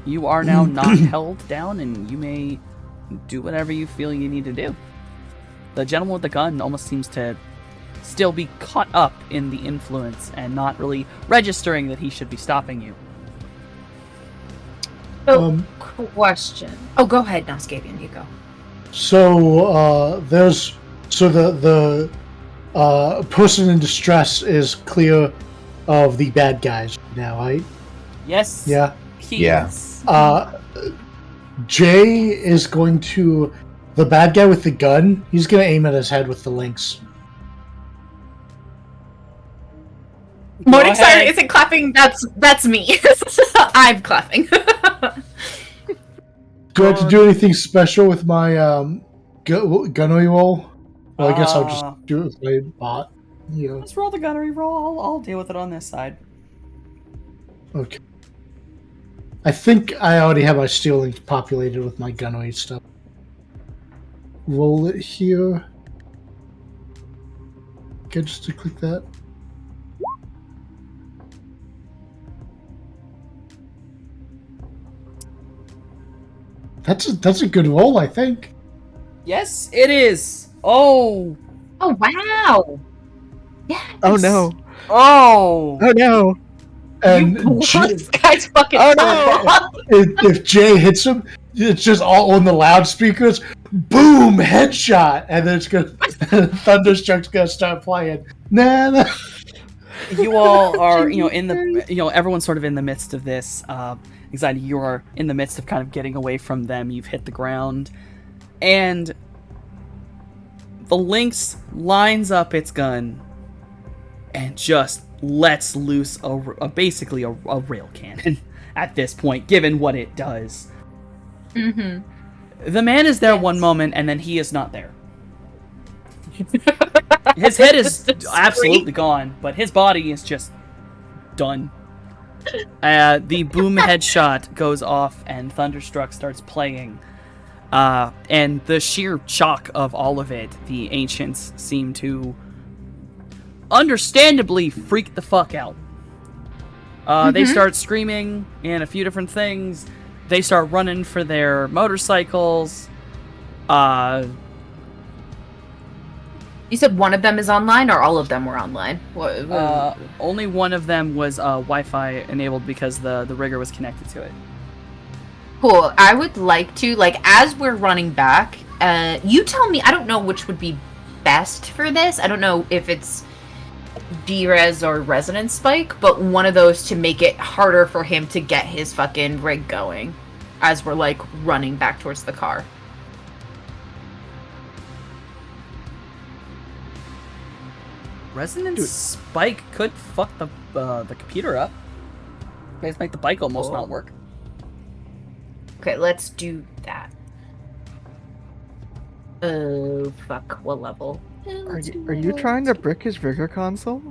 You are now not held down, and you may do whatever you feel you need to do. The gentleman with the gun almost seems to still be caught up in the influence and not really registering that he should be stopping you. So, question. Oh, go ahead, Nascavian, you go. So the person in distress is clear of the bad guys now, right? Yes. Yeah. He Yeah. is. Jay is going to the bad guy with the gun. He's going to aim at his head with the lynx. Morningstar ahead. isn't clapping. That's me. I'm clapping. Do I have to do anything special with my gunnery roll? Well, I guess I'll just do it with my bot. Yeah. Let's roll the gunnery roll. I'll deal with it on this side. Okay. I think I already have my steel links populated with my gunnery stuff. Roll it here. Okay, just to click that. That's a good roll, I think. Yes, it is. Oh. Oh wow. Yes. Oh no. Oh. Oh no. And This guy's fucking. Oh, no. if Jay hits him, it's just all on the loudspeakers. Boom! Headshot, and then it's gonna Thunderstruck's gonna start playing. Nah. You all are, in the, everyone's sort of in the midst of this. Anxiety, you are in the midst of kind of getting away from them. You've hit the ground, and the lynx lines up its gun and just lets loose basically a rail cannon at this point, given what it does. Mm-hmm. The man is there one moment, and then he is not there. His head is absolutely gone, but his body is just done. The boom headshot goes off, and Thunderstruck starts playing. And the sheer shock of all of it, the ancients seem to understandably freak the fuck out. They start screaming and a few different things. They start running for their motorcycles. You said one of them is online, or all of them were online? What? Only one of them was Wi-Fi enabled because the rigger was connected to it. Cool. I would like to, as we're running back, you tell me. I don't know which would be best for this. I don't know if it's D-Res or Resonance Spike, but one of those to make it harder for him to get his fucking rig going as we're, running back towards the car. Resonance Spike could fuck the computer up. Make the bike almost not work. Okay, let's do that. Oh, fuck. What level? Are you trying to brick his rigger console?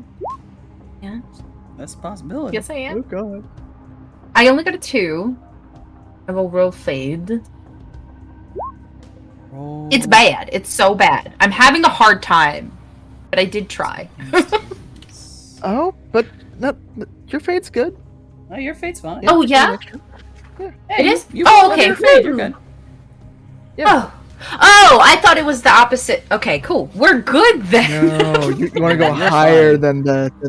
Yeah. That's a possibility. Yes, I am. Oh god. I only got a 2. I will roll fade. Roll. It's bad. It's so bad. I'm having a hard time, but I did try. Oh, but no, your fade's good. Oh, your fate's fine. Oh, yeah? Hey, It is? You Oh, rolled okay. your fate, you're good. Oh. Oh, I thought it was the opposite. Okay, cool. We're good then. No, you want to go You're higher fine. than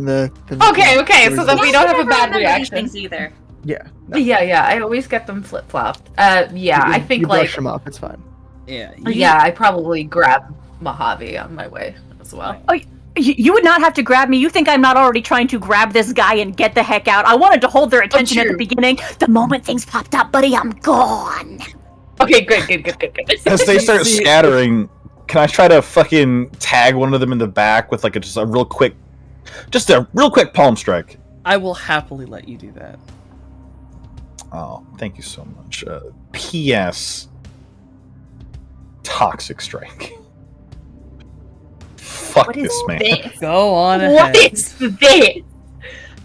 the. Okay, so then we don't have a bad These reaction. things either. Yeah. No, Yeah, I always get them flip-flopped. Yeah, I think you brush them off. It's fine. Yeah. Yeah, I probably grab Mojave on my way as well. Oh, you would not have to grab me. You think I'm not already trying to grab this guy and get the heck out? I wanted to hold their attention at the true. beginning. The moment things popped up, buddy, I'm gone. Okay, good. As they start scattering, can I try to fucking tag one of them in the back with like just a real quick palm strike? I will happily let you do that. Oh, thank you so much. P.S. Toxic strike. Fuck What is this man. this? Go on ahead. What is this?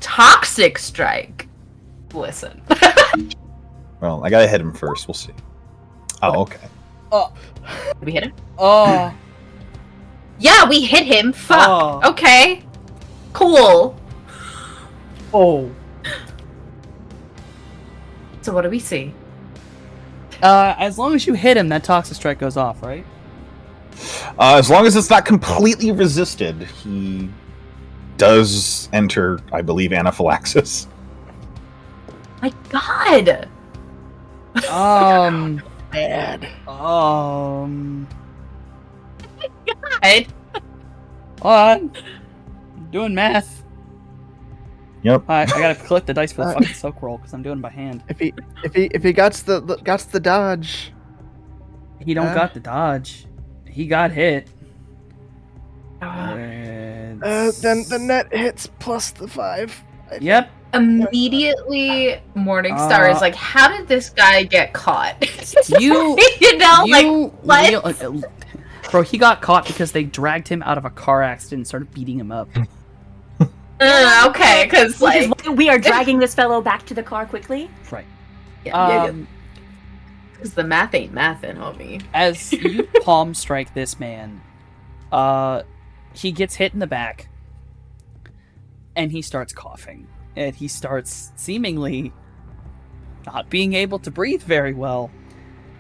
Toxic strike. Listen. Well, I gotta hit him first. We'll see. Oh, okay. Did we hit him? Oh, Yeah, we hit him. Fuck. Oh. Okay. Cool. oh. So what do we see? As long as you hit him, that toxic strike goes off, right? As long as it's not completely resisted, he does enter, I believe, anaphylaxis. My God. Bad. God. Hold on. I'm doing math. Yep. I gotta collect the dice for the fucking soak roll because I'm doing it by hand. If he got the dodge. He don't got the dodge. He got hit. Then the net hits plus the 5. Yep. Immediately, Morningstar is like, "How did this guy get caught?" You, bro, he got caught because they dragged him out of a car accident and started beating him up. Okay, because Which is like, why we are dragging this fellow back to the car quickly. Right. yeah, because the math ain't mathin', homie. As you palm strike this man, he gets hit in the back, and he starts coughing, and he starts seemingly not being able to breathe very well,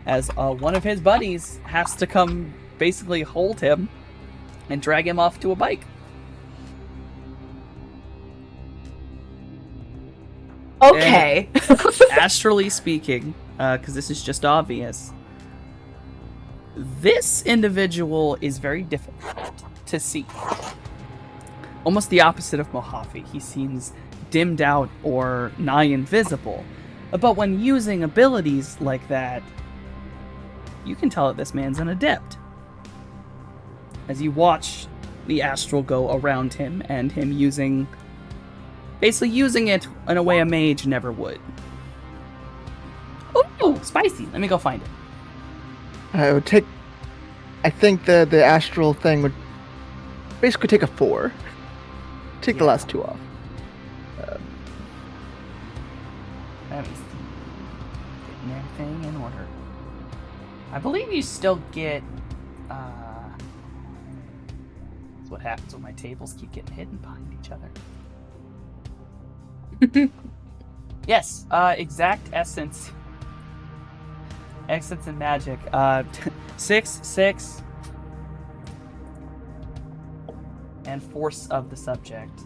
as one of his buddies has to come basically hold him and drag him off to a bike. Okay. Astrally speaking, because this is just obvious, this individual is very difficult to see. Almost the opposite of Mojave. He seems dimmed out or nigh invisible. But when using abilities like that, you can tell that this man's an adept. As you watch the astral go around him and him basically using it in a way a mage never would. Oh, spicy. Let me go find it. I think the astral thing would basically take a 4. Take the last 2 off. That is getting everything in order. I believe you still get. That's what happens when my tables keep getting hidden behind each other. Yes, exact essence. Essence and magic. 6, and force of the subject.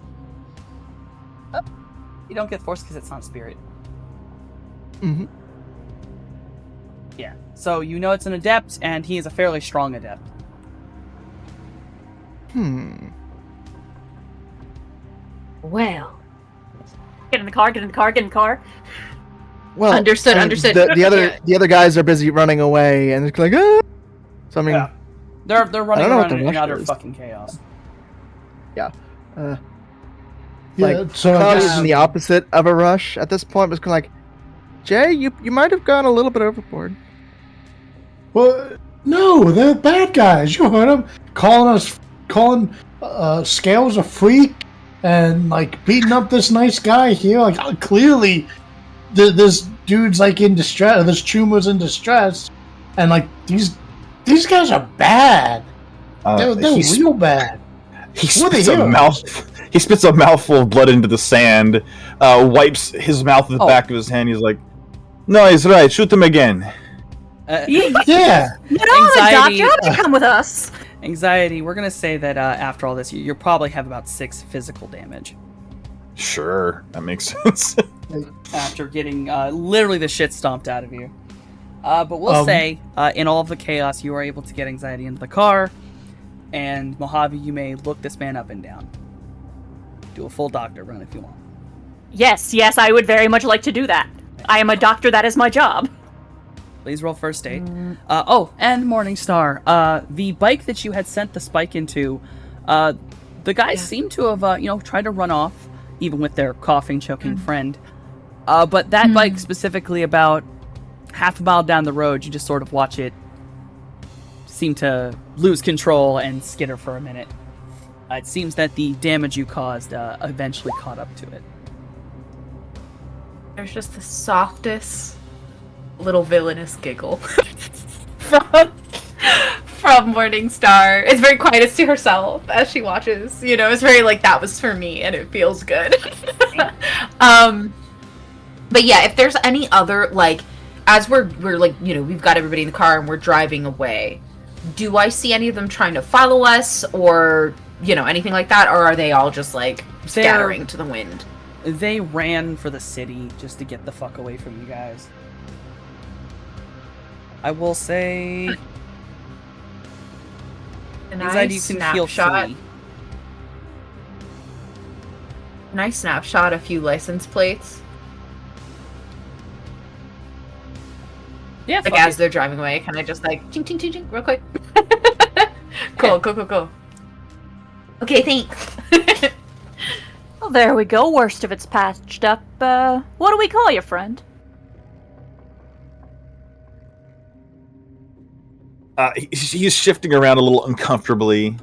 Oh, you don't get force because it's not spirit. Mm-hmm. Yeah, so you know it's an adept, and he is a fairly strong adept. Well, Get in the car. Well, Understood, I mean, understood. The other guys are busy running away, and it's like, ah! So I mean, Yeah. They're running know what around the in rush utter is. fucking chaos. yeah. Yeah, so I Cloud guess is in the opposite of a rush at this point. But it's kind of like, Jay, you might have gone a little bit overboard. well, no, they're bad guys. You heard them calling Scales a freak and like beating up this nice guy here. Like clearly, this dude's like in distress. This Chuma's in distress, and like these guys are bad. They're real bad. He What are spits they a doing? He spits a mouthful of blood into the sand. Wipes his mouth with the Oh. back of his hand. He's like, "No, he's right. Shoot him again." Yeah, You don't have a doctor. Anxiety. You have to come with us. Anxiety, we're gonna say that after all this, you'll probably have about 6 physical damage. Sure, that makes sense. After getting literally the shit stomped out of you. But we'll say, in all of the chaos, you are able to get Anxiety into the car. And Mojave, you may look this man up and down. Do a full doctor run if you want. Yes, I would very much like to do that. I am a doctor, that is my job. Please roll first aid. And Morningstar. The bike that you had sent the spike into, the guys seem to have, tried to run off, even with their coughing, choking friend. But that bike specifically, about half a mile down the road, you just sort of watch it seem to lose control and skitter for a minute. It seems that the damage you caused eventually caught up to it. There's just the softest little villainous giggle from Morningstar. It's very quiet. It's to herself as she watches. It's very like, that was for me, and it feels good. But yeah, if there's any other, like, as we're like, we've got everybody in the car and we're driving away, do I see any of them trying to follow us or, anything like that? Or are they all just, like, scattering to the wind? They ran for the city just to get the fuck away from you guys. I will say... Can you can feel free. Can I snapshot a few license plates? Yeah, like as they're driving away, can I just like ching ching ching ching real quick? Cool. Okay, thanks. Well, there we go. Worst of it's patched up. What do we call you, friend? He's shifting around a little uncomfortably.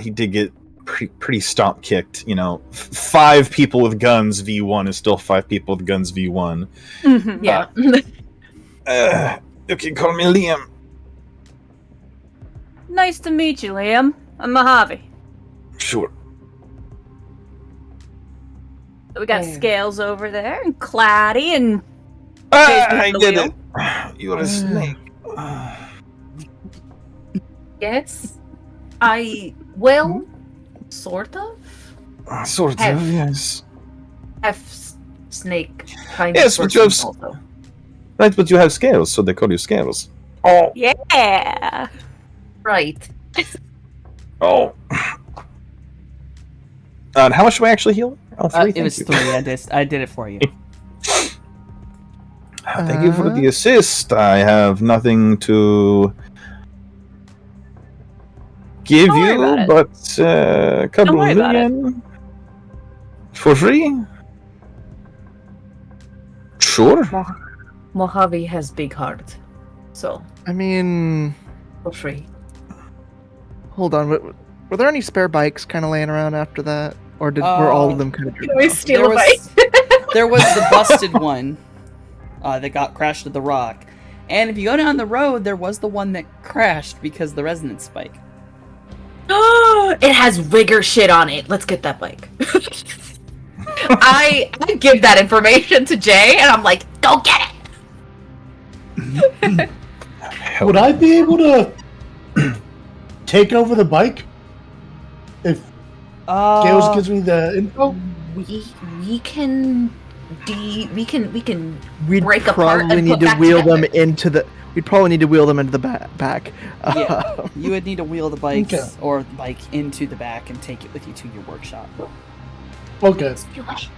He did get pretty stomp kicked. 5 people with guns v1 is still 5 people with guns v1. Mm-hmm. Yeah. You can call me Liam. Nice to meet you, Liam. I'm Mojave. Sure. So we got Scales over there, and Claddy, and... I get it. You're a snake. Yes. Sort of? Sort of, yes. Have snake kind yes, of but you have... also. Right, but you have scales, so they call you Scales. Oh. Yeah. Right. Oh. And how much do I actually heal? Oh, 3. It was 3. I did it for you. Thank you for the assist. I have nothing to give you, but a couple of million for free. Sure. Mojave has big heart, so I mean, for free. Hold on. Were there any spare bikes kind of laying around after that, or were all of them kind of? Can we steal a bike? There was the busted one that got crashed at the rock, and if you go down the road, there was the one that crashed because of the resonance spike. It has rigger shit on it. Let's get that bike. I give that information to Jay, and I'm like, go get it. Would I be able to take over the bike if Gales gives me the info? We can We'd break apart probably and need put to back wheel together. them into the. We'd probably need to wheel them into the back. Yeah, you would need to wheel the bikes Okay. or the bike into the back and take it with you to your workshop. Okay. Steal it.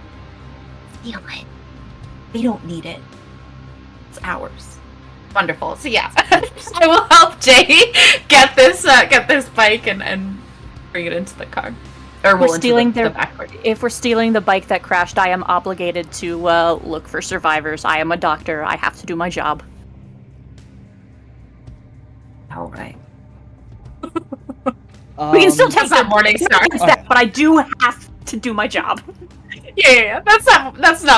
We don't need it. It's ours. Wonderful. So yeah, I will help Jay get this bike and bring it into the car. Or We're stealing the their. backward. If we're stealing the bike that crashed, I am obligated to look for survivors. I am a doctor. I have to do my job. All right. We can still take that Morningstar. but I do have to do my job. Yeah. That's not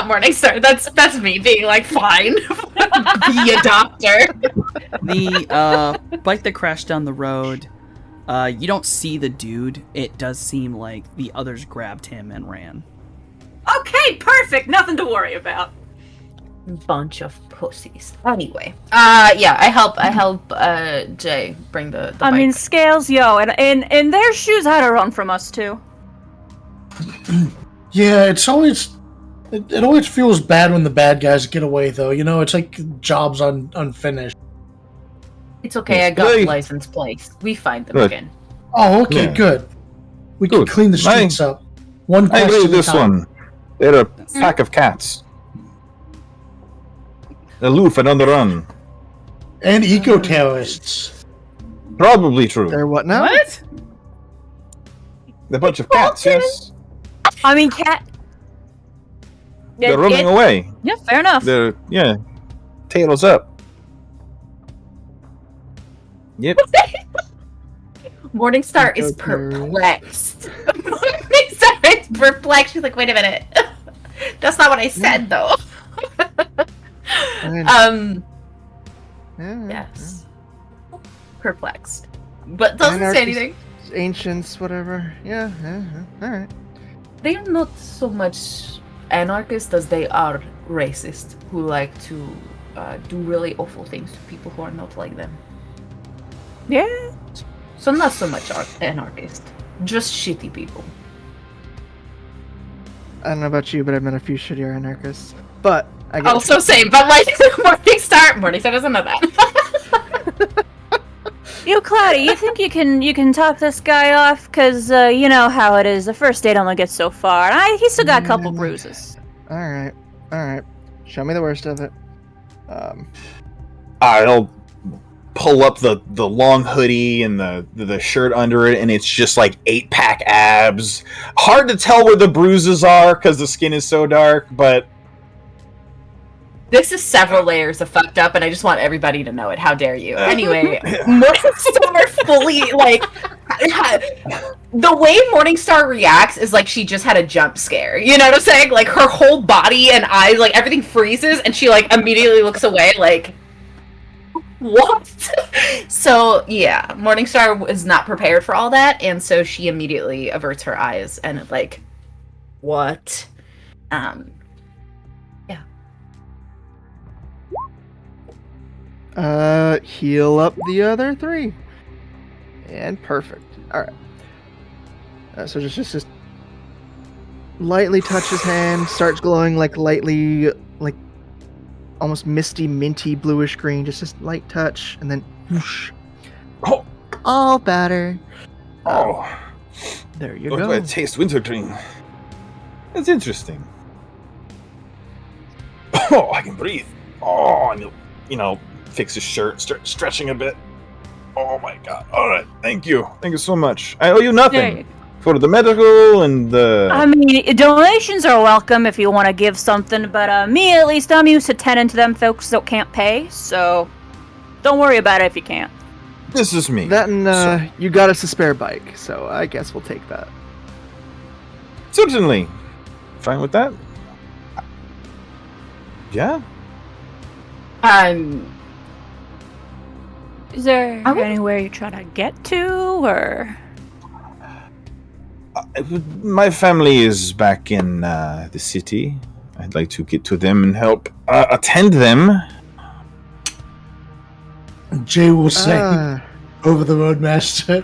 Morningstar. That's me being like, fine. Be a doctor. The bike that crashed down the road, you don't see the dude. It does seem like the others grabbed him and ran. Okay, perfect. Nothing to worry about. Bunch of pussies. Anyway, yeah, I help Jay bring the I bike. mean, Scales, and their shoes had to run from us too. Yeah, it always feels bad when the bad guys get away, though. It's like jobs unfinished. It's okay. I got the license plates. We find them Good. again. Oh, okay, Yeah. good. We can Good. clean the streets up. One I question agree at with a this time. one. They're a pack of cats. Aloof and on the run. And eco-terrorists. Probably true. They're what now? What? They're a bunch of cats, yes. I mean, cat. They're running away. Yeah, fair enough. They're, tails up. Yep. Morningstar is perplexed. Morningstar is perplexed. She's like, wait a minute. That's not what I said, though. Yes. Perplexed. But doesn't say Anarchists. anything. Ancients, whatever. Yeah. All right. They are not so much anarchists as they are racist, who like to do really awful things to people who are not like them. Yeah. So not so much anarchist, just shitty people. I don't know about you, but I've met a few shittier anarchists. But I guess Also same, but like Morningstar doesn't know that. You, Cloudy, you think you can talk this guy off? Cause you know how it is. The first date only gets so far, and he's still got a couple bruises. All right. Show me the worst of it. I'll pull up the long hoodie and the shirt under it, and it's just like 8-pack abs. Hard to tell where the bruises are because the skin is so dark, but This is several layers of fucked up, and I just want everybody to know it. How dare you? Anyway, Morningstar fully, like, the way Morningstar reacts is like she just had a jump scare. You know what I'm saying? Like, her whole body and eyes, like, everything freezes, and she, like, immediately looks away, like, what? So, yeah, Morningstar is not prepared for all that, and so she immediately averts her eyes and, like, what? Heal up the other 3. And perfect. Alright. So just lightly touch his hand, starts glowing like lightly, like almost misty, minty, bluish green. Just light touch, and then whoosh. Oh. All better. oh, There you what go. do I taste wintergreen? That's interesting. Oh, I can breathe. Oh, and he'll, fix his shirt, start stretching a bit. Oh my god. All right, thank you so much. I owe you nothing for the medical and the. I mean, donations are welcome if you want to give something, but me at least, I'm used to tending to them folks that can't pay, so don't worry about it if you can't. This is me. That and you got us a spare bike, so I guess we'll take that. Certainly. Fine with that. Yeah. Is there I would- anywhere you're trying to get to, or? My family is back in the city. I'd like to get to them and help attend them. Jay will say Ah, over the roadmaster,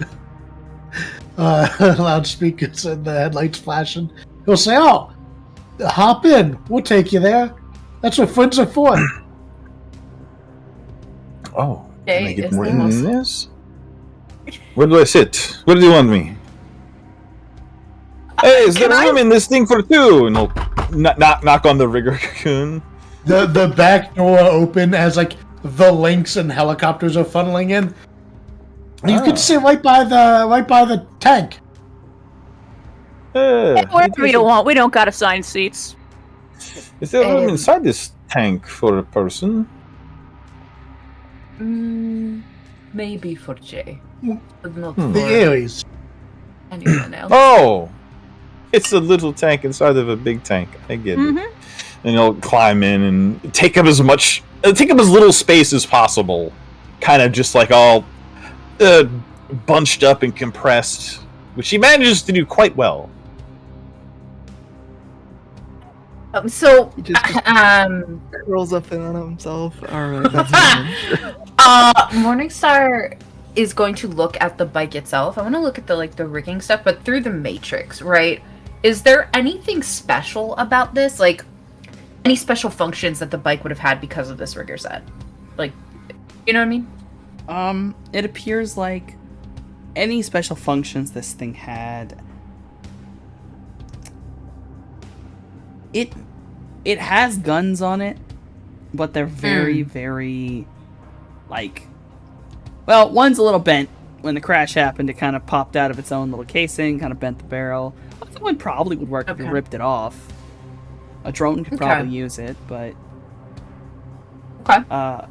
loudspeakers and the headlights flashing. He'll say, "Oh, hop in. We'll take you there. That's what friends are for." Oh, Jay can I get is more the than most- this? Where do I sit? Where do you want me? Hey, is there Can I- room in this thing for 2? And he'll knock on the rigger cocoon. The back door open as like the links and helicopters are funneling in. You Ah. can sit right by the tank. Wherever you want. We don't got assigned seats. Is there room Um, inside this tank for a person? Maybe for Jay, but not Hmm. The for Aries. anyone else. Oh! It's a little tank inside of a big tank. I get it. Mhm. And he'll climb in and take up as little space as possible. Kind of just like all bunched up and compressed, which he manages to do quite well. So, he just curls up in on himself. Alright, that's Morningstar is going to look at the bike itself. I want to look at the rigging stuff, but through the matrix, right? Is there anything special about this? Like, any special functions that the bike would have had because of this rigger set? Like, you know what I mean? It appears like any special functions this thing had, it has guns on it, but they're very, very, like, well, one's a little bent. When the crash happened, it kind of popped out of its own little casing, kind of bent the barrel. The other one probably would work if you ripped it off. A drone could probably use it, but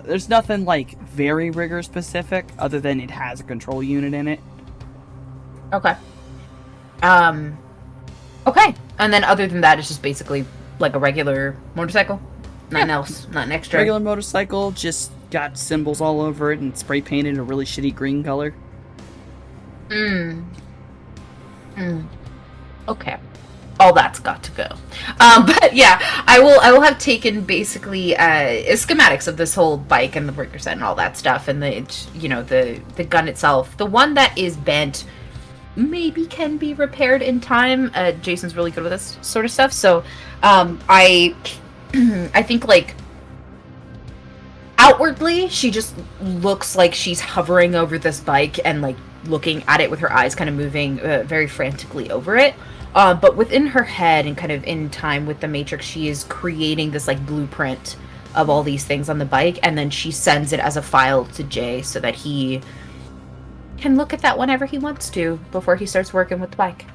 there's nothing like very rigger specific other than it has a control unit in it. Okay. Okay. And then other than that, it's just basically like a regular motorcycle? Nothing else? Nothing extra? Regular motorcycle, just got symbols all over it and spray painted a really shitty green color. Okay. All that's got to go. But yeah, I will have taken basically schematics of this whole bike and the breaker set and all that stuff, and the gun itself. The one that is bent maybe can be repaired in time. Jason's really good with this sort of stuff, so I think like outwardly she just looks like she's hovering over this bike and like looking at it with her eyes kind of moving very frantically over it. But within her head and kind of in time with the Matrix, she is creating this like blueprint of all these things on the bike, and then she sends it as a file to Jay so that he can look at that whenever he wants to before he starts working with the bike.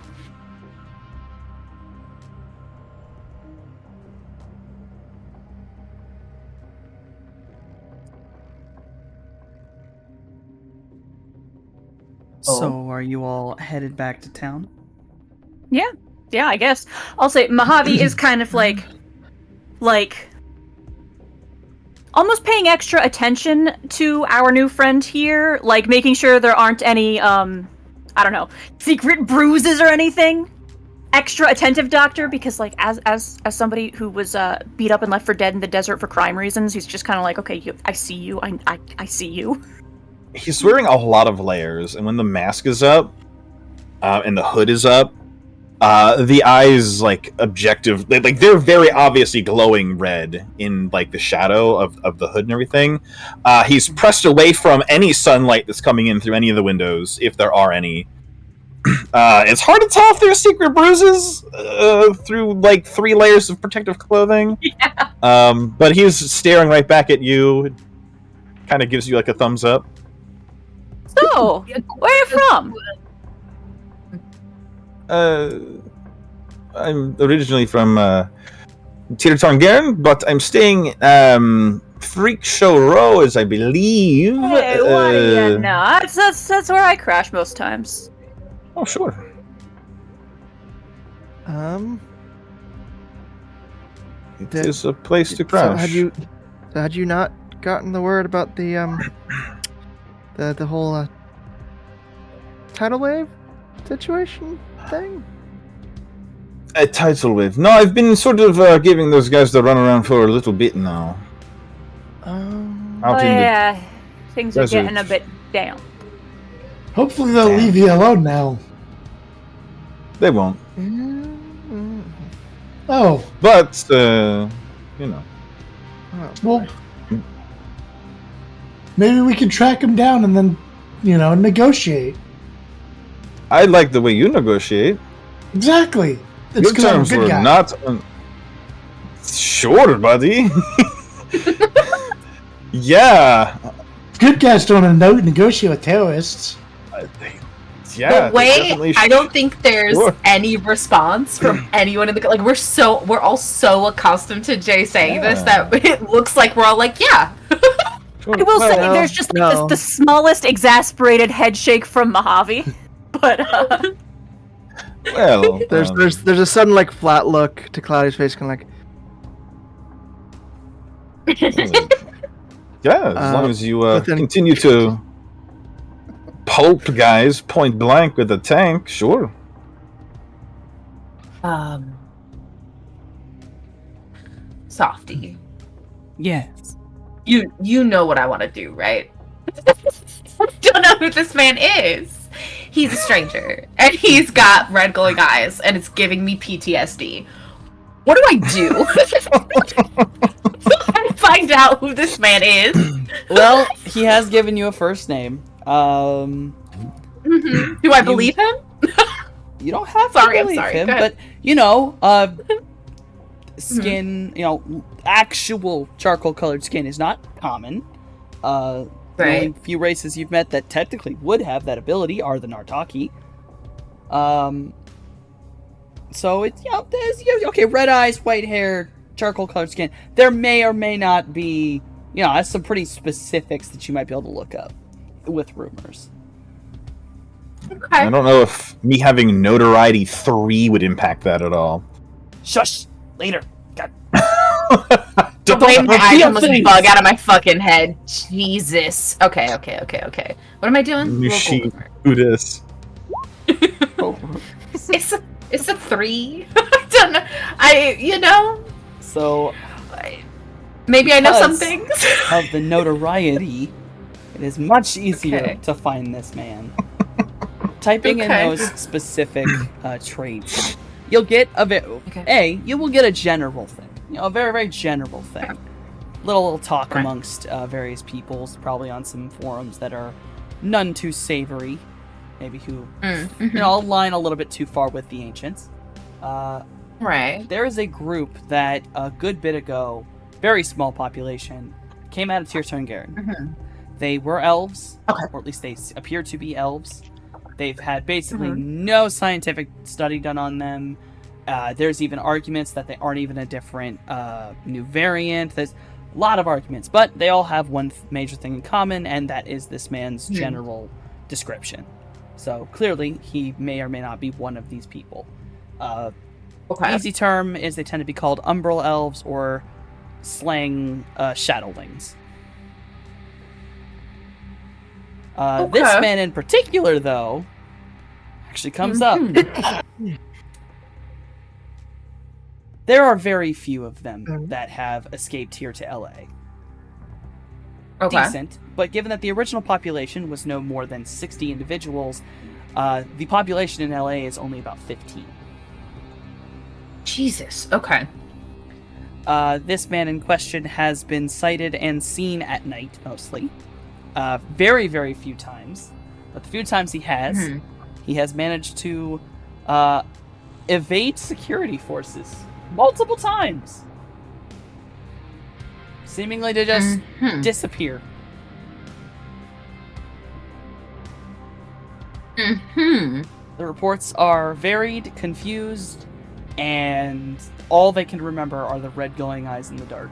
So are you all headed back to town? Yeah, I guess. I'll say Mojave is kind of like almost paying extra attention to our new friend here, like making sure there aren't any secret bruises or anything. Extra attentive doctor, because like as somebody who was beat up and left for dead in the desert for crime reasons, he's just kind of like, okay, I see you, I see you. He's wearing a lot of layers, and when the mask is up and the hood is up, the eyes, like, objective, they're very obviously glowing red in, like, the shadow of the hood and everything. He's pressed away from any sunlight that's coming in through any of the windows, if there are any. It's hard to tell if there's secret bruises through, like, 3 layers of protective clothing. Yeah. But he's staring right back at you. Kind of gives you, like, a thumbs up. So, where are you from? I'm originally from Tirtongern, but I'm staying Freak Show Row, as I believe. Hey, what do you know? That's where I crash most times. Oh, sure. It is a place to crash. So had you not gotten the word about the whole tidal wave situation thing? A tidal wave? No, I've been sort of giving those guys the runaround for a little bit now. Yeah, things are getting a bit down. Hopefully they'll leave you alone now. They won't. Oh. But, you know. Well, maybe we can track him down and then, negotiate. I like the way you negotiate. Exactly. It's Your terms I'm a good were guy. not... Sure, buddy. Yeah. Good guys don't negotiate with terrorists. Yeah. The way I don't think there's Sure. any response from anyone in the like we're all so accustomed to Jay saying this that it looks like we're all like, yeah. Sure. I will say Well, there's just like no. the smallest exasperated head shake from Mojave. But Well, There's a sudden like flat look to Cloudy's face, kind of like, yeah, as long as you within- continue to pulp guys point blank with a tank, sure. Softy. Yes. You know what I want to do, right? I don't know who this man is. He's a stranger, and he's got red glowing eyes, and it's giving me PTSD. What do I do? I find out who this man is. Well, he has given you a first name. Do I believe him? You don't have Sorry, to I'm believe sorry. him, Go ahead. but skin, actual charcoal-colored skin is not common. The Right. only few races you've met that technically would have that ability are the Nartaki. So it's there's red eyes, white hair, charcoal-colored skin. There may or may not be, that's some pretty specifics that you might be able to look up with rumors. Okay. I don't know if me having notoriety 3 would impact that at all. Shush! Later. God. Don't blame my eyes reveal almost things. bug out of my fucking head. Jesus. Okay. What am I doing? She who this? It's a 3. I don't know. So, Maybe I know some Because- things. of the notoriety, it is much easier Okay. to find this man. Typing in Okay. those specific traits, you'll get you will get a general thing, a very, very general thing. Little talk Right. amongst various peoples, probably on some forums that are none too savory, maybe who align a little bit too far with the ancients. Right. There is a group that a good bit ago, very small population, came out of Tir Tungaren. They were elves, or at least they appear to be elves. They've had basically no scientific study done on them. There's even arguments that they aren't even a different new variant. There's a lot of arguments, but they all have one major thing in common, and that is this man's general description. So clearly, he may or may not be one of these people. Okay. Easy term is they tend to be called umbral elves or slang shadowlings. This man in particular, though, actually comes up. There are very few of them that have escaped here to LA. Okay. Decent, but given that the original population was no more than 60 individuals, the population in LA is only about 15. Jesus. Okay. This man in question has been sighted and seen at night, mostly. Very, very few times. But the few times he has managed to evade security forces multiple times. Seemingly to just disappear. The reports are varied, confused, and all they can remember are the red glowing eyes in the dark.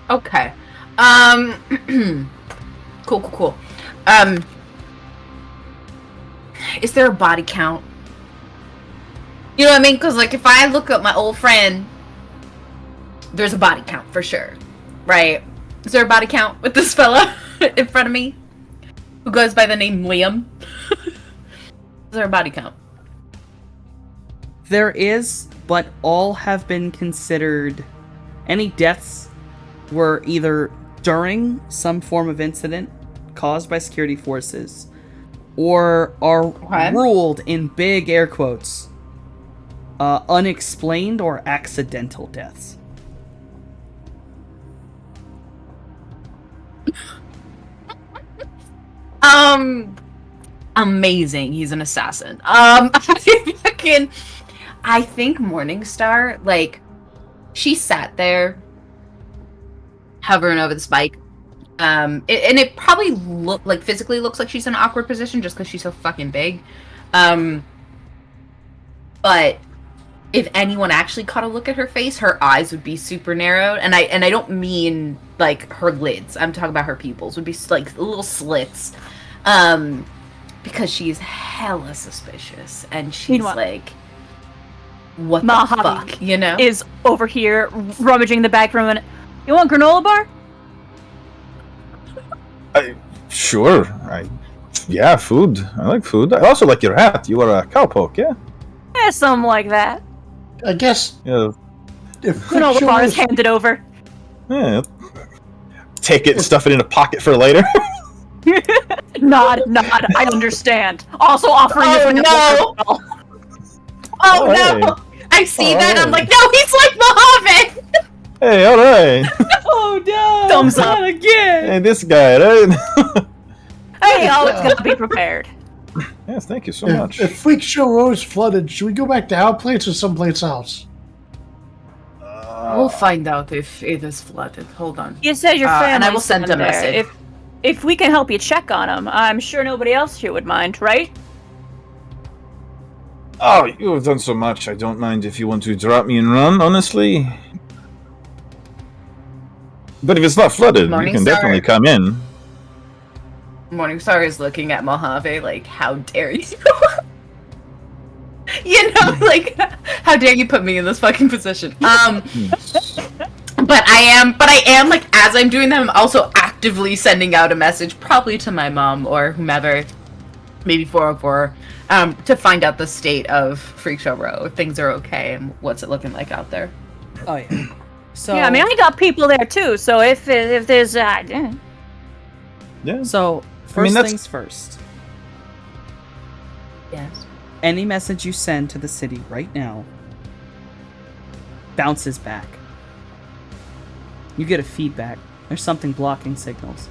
Okay. Cool. Is there a body count? You know what I mean? Because, like, if I look up my old friend, there's a body count for sure. Right? Is there a body count with this fella in front of me? Who goes by the name Liam? Is there a body count? There is, but all have been considered. Any deaths were either during some form of incident caused by security forces or are ruled in big air quotes unexplained or accidental deaths. Amazing. He's an assassin. I think Morningstar, like, she sat there hovering over the spike. And it probably physically looks like she's in an awkward position just because she's so fucking big. But if anyone actually caught a look at her face, her eyes would be super narrowed. And I don't mean like her lids. I'm talking about her pupils would be like little slits. Because she's hella suspicious and she's Meanwhile, like, what the Mojave fuck, you know? is over here rummaging the back room and, you want granola bar? Sure. Yeah, food. I like food. I also like your hat. You are a cowpoke, yeah? Yeah, something like that. I guess Yeah. if Granola bar is fictionalist- handed over. Yeah. Take it and stuff it in a pocket for later. Nod, I understand. Also offering Oh, this no. no! Oh Hey. no! I see Oh, that. hey. I'm like, no, he's like Mojave. Hey, alright. Oh Oh no! Thumbs up. Not again! Hey, this guy, right? Hey, always gotta be prepared. Yes, thank you so much. If Freak Show Row is flooded, should we go back to our place or someplace else? We'll find out if it is flooded. Hold on. You said your family. And I will send a message. If we can help you check on them, I'm sure nobody else here would mind, right? Oh, you have done so much. I don't mind if you want to drop me and run, honestly. But if it's not flooded, you can definitely come in. Morningstar is looking at Mojave like, how dare you? You know, like, how dare you put me in this fucking position? But I am like, as I'm doing that, I'm also actively sending out a message, probably to my mom or whomever, maybe 404, to find out the state of Freak Show Row, if things are okay, and what's it looking like out there. Oh yeah. So Yeah, I mean, I got people there too. So if there's Yeah. So first that's- things first. Yes. Any message you send to the city right now bounces back. You get a feedback. There's something blocking signals.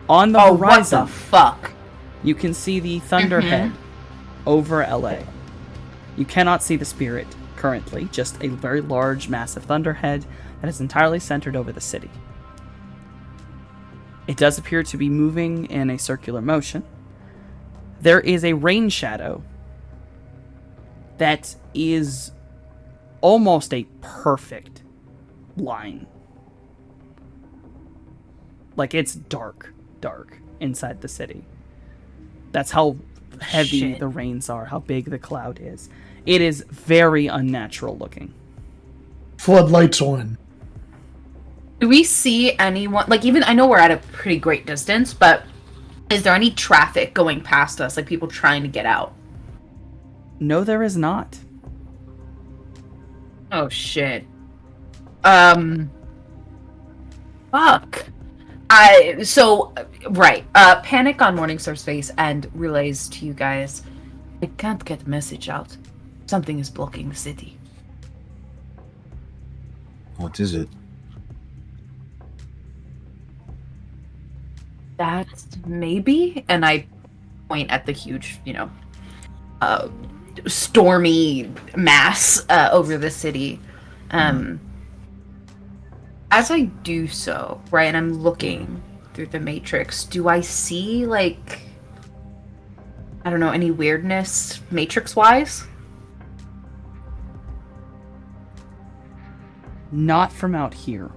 On the Oh, what horizon, the fuck? you can see the Thunderhead over LA. You cannot see the spirit currently, just a very large, massive Thunderhead that is entirely centered over the city. It does appear to be moving in a circular motion. There is a rain shadow that is almost a perfect line. Like, it's dark inside the city. That's how heavy Shit. the rains are, how big the cloud is. It is very unnatural looking. Floodlights on. Do we see anyone, like, even, I know we're at a pretty great distance, but is there any traffic going past us, like people trying to get out? No, there is not. Oh shit. Fuck. Panic on Morningstar's face and relays to you guys. I can't get the message out. Something is blocking the city. What is it? That's maybe, and I point at the huge, stormy mass over the city. As I do so, right, and I'm looking through the matrix, do I see, like, I don't know, any weirdness matrix-wise? Not from out here.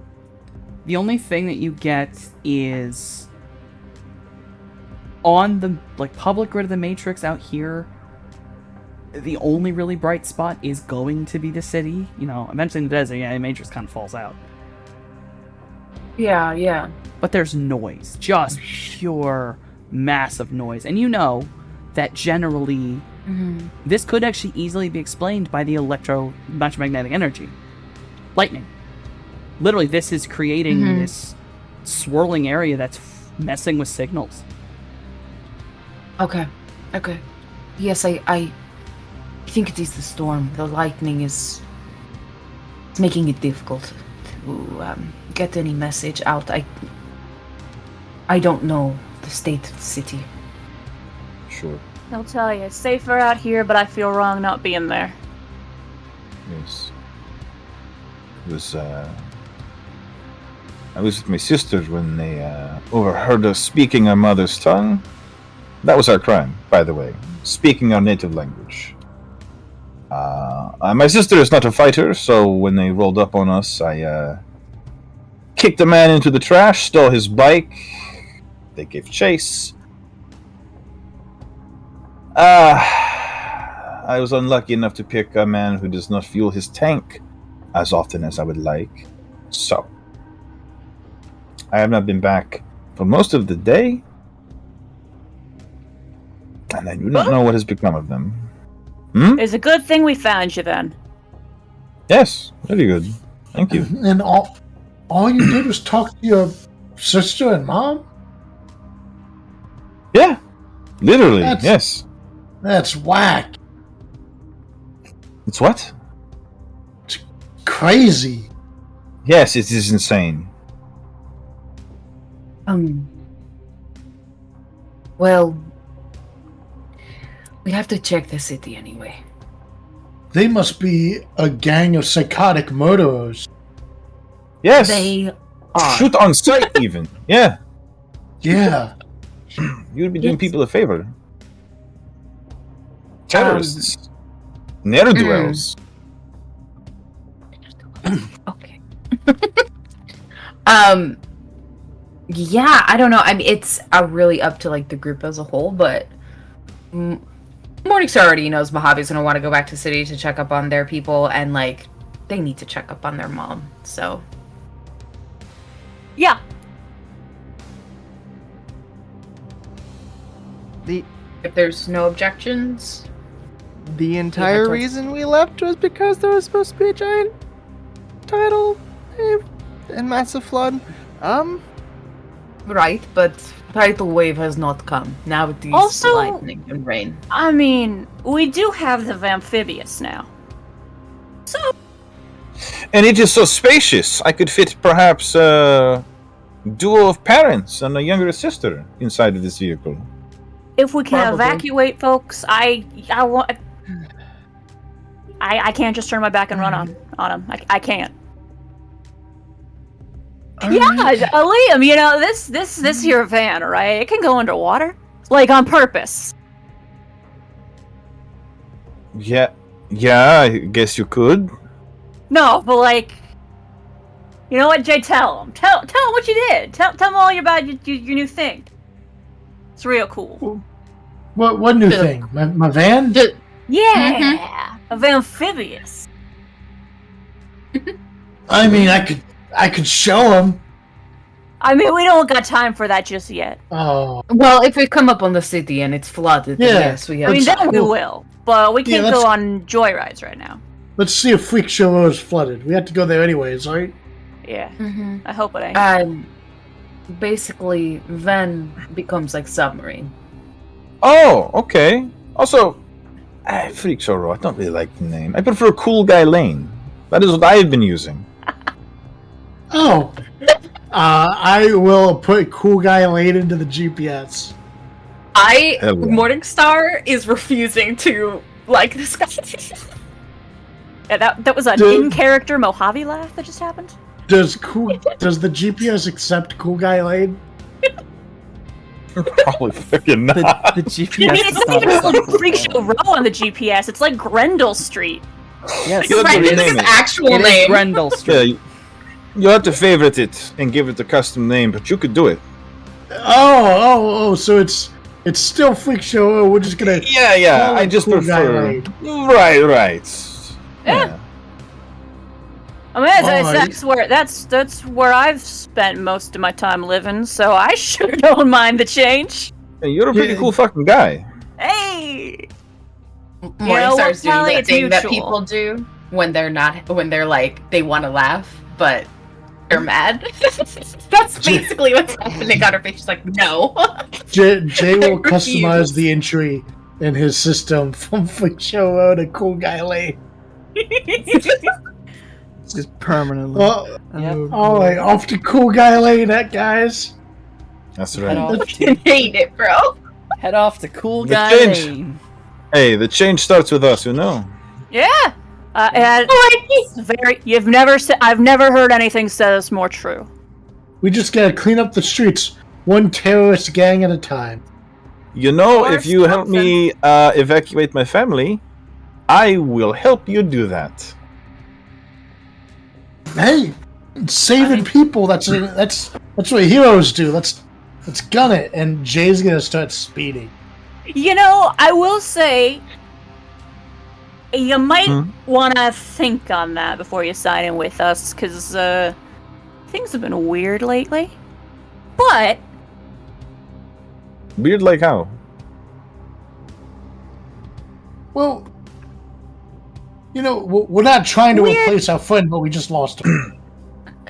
The only thing that you get is on the public grid of the Matrix out here. The only really bright spot is going to be the city. Eventually in the desert, the Matrix kind of falls out. Yeah. But there's noise, just pure massive noise, and that generally this could actually easily be explained by the electromagnetic energy. Lightning. Literally, this is creating this swirling area that's messing with signals. Okay. Yes, I think it is the storm. The lightning is making it difficult to get any message out. I don't know the state of the city. Sure. I'll tell you, it's safer out here, but I feel wrong not being there. Yes. I was with my sisters when they overheard us speaking our mother's tongue. That was our crime, by the way. Speaking our native language. My sister is not a fighter, so when they rolled up on us, I kicked a man into the trash, stole his bike. They gave chase. I was unlucky enough to pick a man who does not fuel his tank as often as I would like. So, I have not been back for most of the day, and I do not know what has become of them. It's a good thing we found you then. Yes, very good. Thank you. And all you did was talk to your sister and mom? Yeah, literally, That's- yes. That's whack. It's what? Crazy. Yes, it is insane. Well, we have to check the city anyway. They must be a gang of psychotic murderers. Yes. They are. Shoot on sight, even. Yeah. Yeah. You'd be doing Yes. people a favor. Terrorists. Ne'er-do-wells. Okay. Yeah, I don't know. I mean, it's really up to like the group as a whole, but Morningstar already knows Mojave's gonna want to go back to the city to check up on their people, and like they need to check up on their mom. So Yeah. if there's no objections, The entire towards- reason we left was because there was supposed to be a giant tidal wave and massive flood. right? But tidal wave has not come. Now it is Also- lightning and rain. I mean, we do have the amphibious now. So, And it is so spacious. I could fit perhaps a duo of parents and a younger sister inside of this vehicle. if we can Probably. evacuate folks, I want. I can't just turn my back and run on them. I can't. Yeah, Liam, you know this here van, right? It can go underwater, like on purpose. Yeah, I guess you could. No, but like, you know what, Jay? Tell him what you did. Tell him all about your new thing. It's real cool. What new Sure. thing? My van? Yeah, of amphibious. I mean, I could show him. I mean, we don't got time for that just yet. Oh, Well, if we come up on the city and it's flooded, then Yeah. yes, we have. I mean, Let's- then we will, but we can't let's- go on joyrides right now. let's see if Freak Show Row is flooded. We have to go there anyways, right? Yeah, Mhm. I hope it ain't. Basically, van becomes like submarine. Oh, okay. Also, Freak Sorrow, I don't really like the name. I prefer Cool Guy Lane. That is what I've been using. Oh, I will put Cool Guy Lane into the GPS. Hell yeah. Morningstar is refusing to like this guy. Yeah, that was an Dude. in-character Mojave laugh that just happened. Does the GPS accept Cool Guy Lane? Probably fucking not. The I GPS. mean, it's not even like Freak Show Row on the GPS. It's like Grendel Street. Yes, You have to Right, this is rename his it. actual it is name. Grendel Yeah, Street. you have to favorite it and give it a custom name, but you could do it. Oh, so it's still Freak Show Row. We're just gonna Yeah. call I it just Cool Guy prefer. Lane. Right. Yeah. I mean, Alright. that's where I've spent most of my time living, so I sure don't mind the change. Hey, you're a pretty Yeah. cool fucking guy. Hey, Morningstar's doing Kelly, that it's thing that mutual. people do when they're like they want to laugh, but they're mad. That's basically what's happening on her face. She's like, no. Jay will I refuse. customize the entry in his system from Freak Show Row to Cool Guy Lane. Just permanently. Well, Yep. all right, off to Cool Guy Lane, guys. That's Head right. off I to, hate it, bro. head off to Cool The Guy change. Lane. Hey, the change starts with us, you know. yeah. And it's I've never heard anything said that's more true. We just gotta clean up the streets, one terrorist gang at a time. You know, Or if you help me evacuate my family, I will help you do that. Hey, saving people, that's what heroes do. Let's gun it. And Jay's gonna start speeding. You know, I will say, you might Hmm? want to think on that before you sign in with us, because things have been weird lately. But Weird like how? Well, you know, we're not trying to Weird. replace our friend, but we just lost him.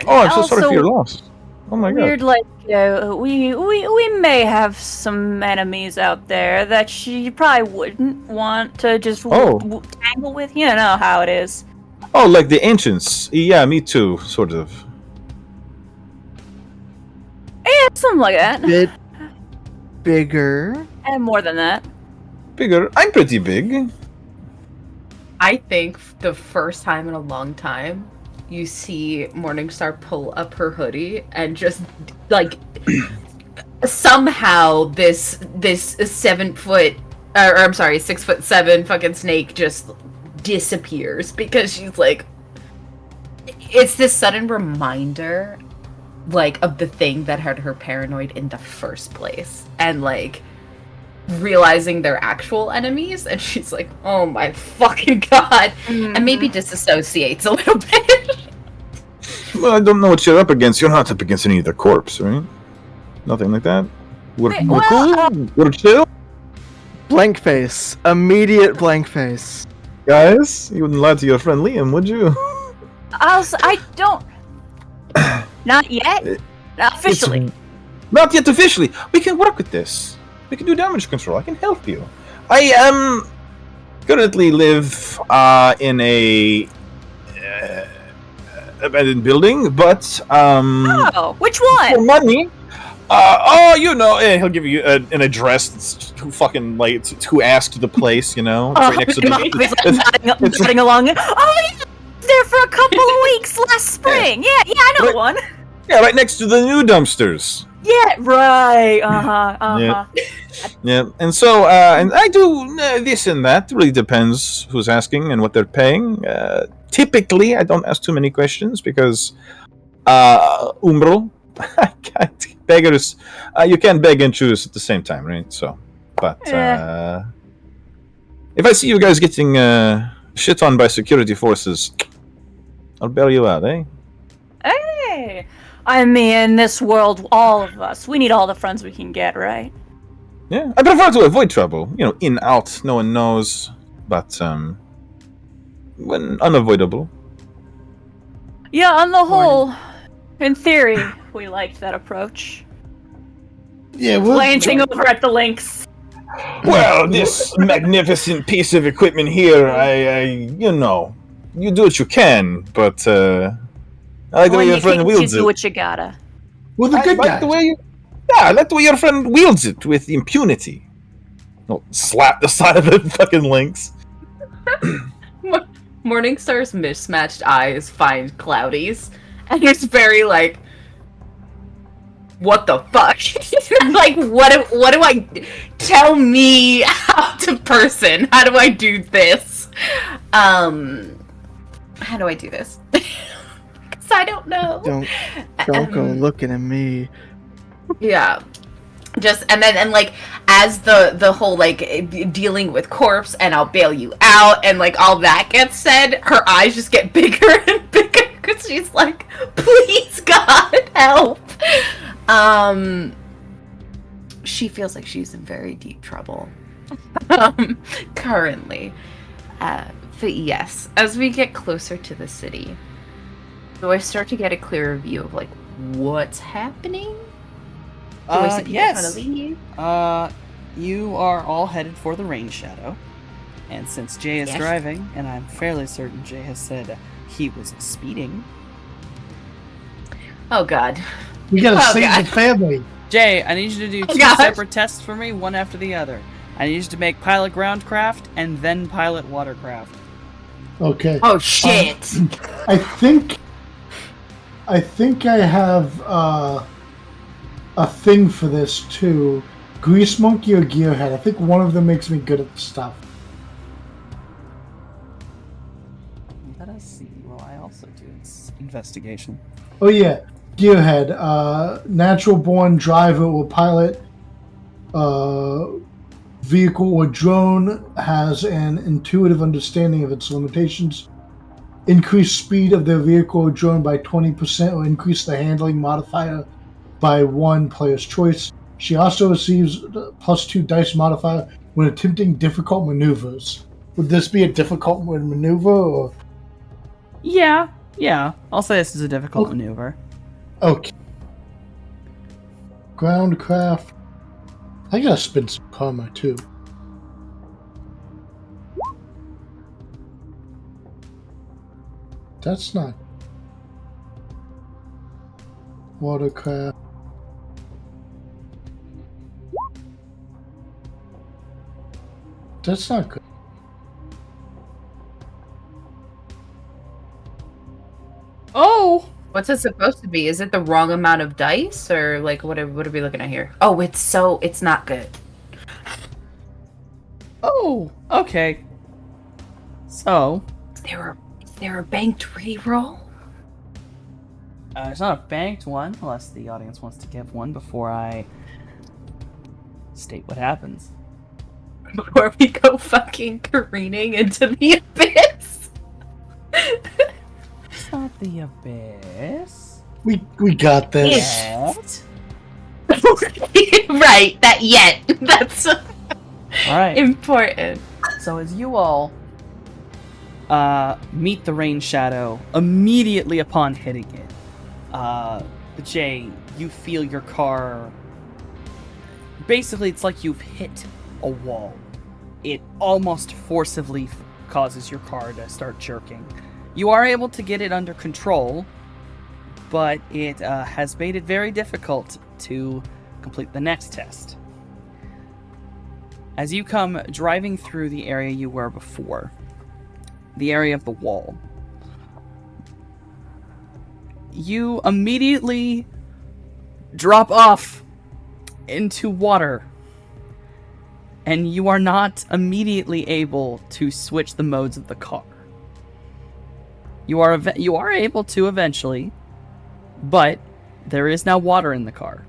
Oh, I'm so sorry Also- for your loss. Oh my god. weird, like we may have some enemies out there that you probably wouldn't want to just Oh. tangle with. You know how it is. Oh, like the ancients. Yeah, me too, sort of. Yeah, something like that. Bit bigger. And more than that. Bigger. I'm pretty big. I think the first time in a long time, you see Morningstar pull up her hoodie and just like somehow this 7 foot, or I'm sorry, 6'7" fucking snake just disappears because she's like, it's this sudden reminder, like, of the thing that had her paranoid in the first place, and like realizing they're actual enemies, and she's like, oh my fucking god, and maybe disassociates a little bit. Well, I don't know what you're up against. You're not up against any of the corpse, right? Nothing like that. We're cool. We're chill, Blank face. Immediate blank face. guys. You wouldn't lie to your friend Liam, would you? I don't. Not yet. Not officially. Not yet officially. We can work with this. We can do damage control. I can help you. I currently live in a abandoned building, but Oh, which one? for money. He'll give you an address that's who asked the place, It's right next to the. Nodding along. Oh, yeah, there for a couple of weeks last spring. Yeah, I know the one. Yeah, right next to the new dumpsters. Yeah, right. Uh-huh. Yeah, and so and I do this and that. It really depends who's asking and what they're paying. Typically, I don't ask too many questions because Umbral, beggars, you can't beg and choose at the same time, right? So, but if I see you guys getting shit on by security forces, I'll bail you out, eh? Hey, I mean, in this world, all of us, we need all the friends we can get, right? Yeah, I prefer to avoid trouble. In, out, no one knows. But, when unavoidable. Yeah, on the whole, in theory, we liked that approach. Yeah, we'll, Glancing over at the links. Well, this magnificent piece of equipment here, you do what you can, but, I like the way your friend wields You do it. what you gotta. we're the good I like guys. the way I like the way your friend wields it with impunity. Oh, slap the side of the fucking links. Morningstar's mismatched eyes find Cloudy's, and it's very like, what the fuck? Like, what do I tell me how to person? How do I do this? How do I do this? Because I don't know. Don't go looking at me. Yeah. And like as the whole like dealing with corpse and I'll bail you out and like all that gets said, her eyes just get bigger and bigger because she's like, please God help. She feels like she's in very deep trouble currently. But yes, as we get closer to the city, do I start to get a clearer view of like what's happening? Yes. You are all headed for the rain shadow. And since Jay is driving, and I'm fairly certain Jay has said he was speeding. Oh god. We gotta Oh, save God. the family. Jay, I need you to do two God. separate tests for me, one after the other. I need you to make pilot groundcraft and then pilot watercraft. Okay. Oh shit. I think I have a thing for this too. Grease Monkey or Gearhead. I think one of them makes me good at stuff. Let us see. Well, I also do investigation. Oh yeah, Gearhead. Natural born driver or pilot. Vehicle or drone has an intuitive understanding of its limitations. Increase speed of their vehicle or drone by 20% or increase the handling modifier by 1 player's choice. She also receives +2 dice modifier when attempting difficult maneuvers. Would this be a difficult maneuver or? Yeah. I'll say this is a difficult maneuver. Okay. Groundcraft. I gotta spend some karma too. That's not watercraft. That's not good. Oh! What's it supposed to be? Is it the wrong amount of dice, or like what are we looking at here? Oh, it's not good. Oh! Okay. So, Is there a banked reroll? it's not a banked one, unless the audience wants to give one before I state what happens. Before we go fucking careening into the abyss. It's not the abyss. We got this. Yet. Right, that yet. That's Alright. important. So as you all meet the rain shadow immediately upon hitting it, Jay, you feel your car. Basically, it's like you've hit a wall. It almost forcibly causes your car to start jerking. You are able to get it under control, but it has made it very difficult to complete the next test. As you come driving through the area you were before, the area of the wall, you immediately drop off into water, and you are not immediately able to switch the modes of the car. You are able to eventually, but there is now water in the car,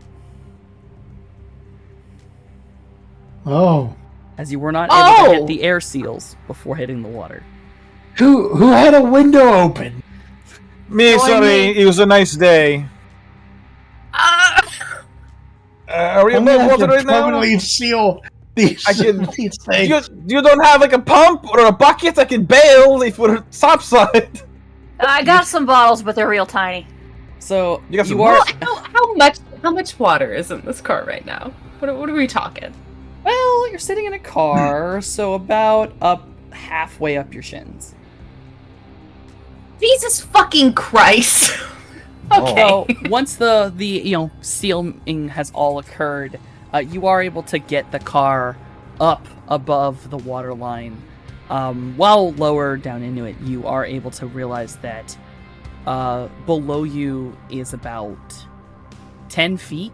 Oh. as you were not able to hit the air seals before hitting the water. Who had a window open? Me, sorry, it was a nice day. Are we I'm above gonna have water to right now? permanently seal these, I can- these things. You don't have like a pump or a bucket I can bail if we're topside? I got some bottles, but they're real tiny. You So got you some are How much water is in this car right now? What are we talking? well. You're sitting in a car, so about up halfway up your shins. Jesus fucking Christ. Okay. So once the sealing has all occurred, you are able to get the car up above the water line. While lower down into it, you are able to realize that below you is about 10 feet.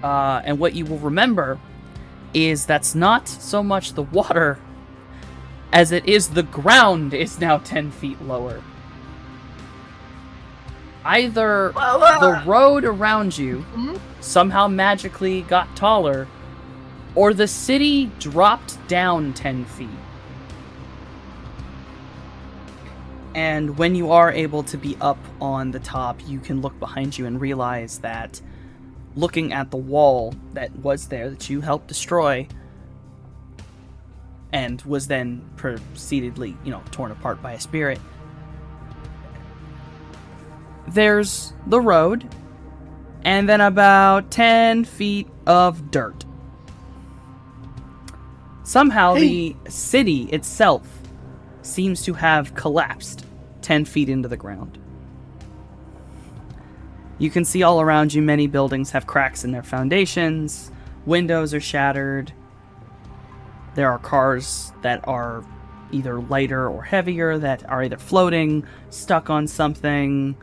And what you will remember is that's not so much the water as it is the ground is now 10 feet lower. Either the road around you somehow magically got taller, or the city dropped down 10 feet. And when you are able to be up on the top, you can look behind you and realize that looking at the wall that was there that you helped destroy and was then proceededly, torn apart by a spirit, there's the road, and then about 10 feet of dirt. Somehow the city itself seems to have collapsed 10 feet into the ground. You can see all around you many buildings have cracks in their foundations, windows are shattered, there are cars that are either lighter or heavier that are either floating, stuck on something,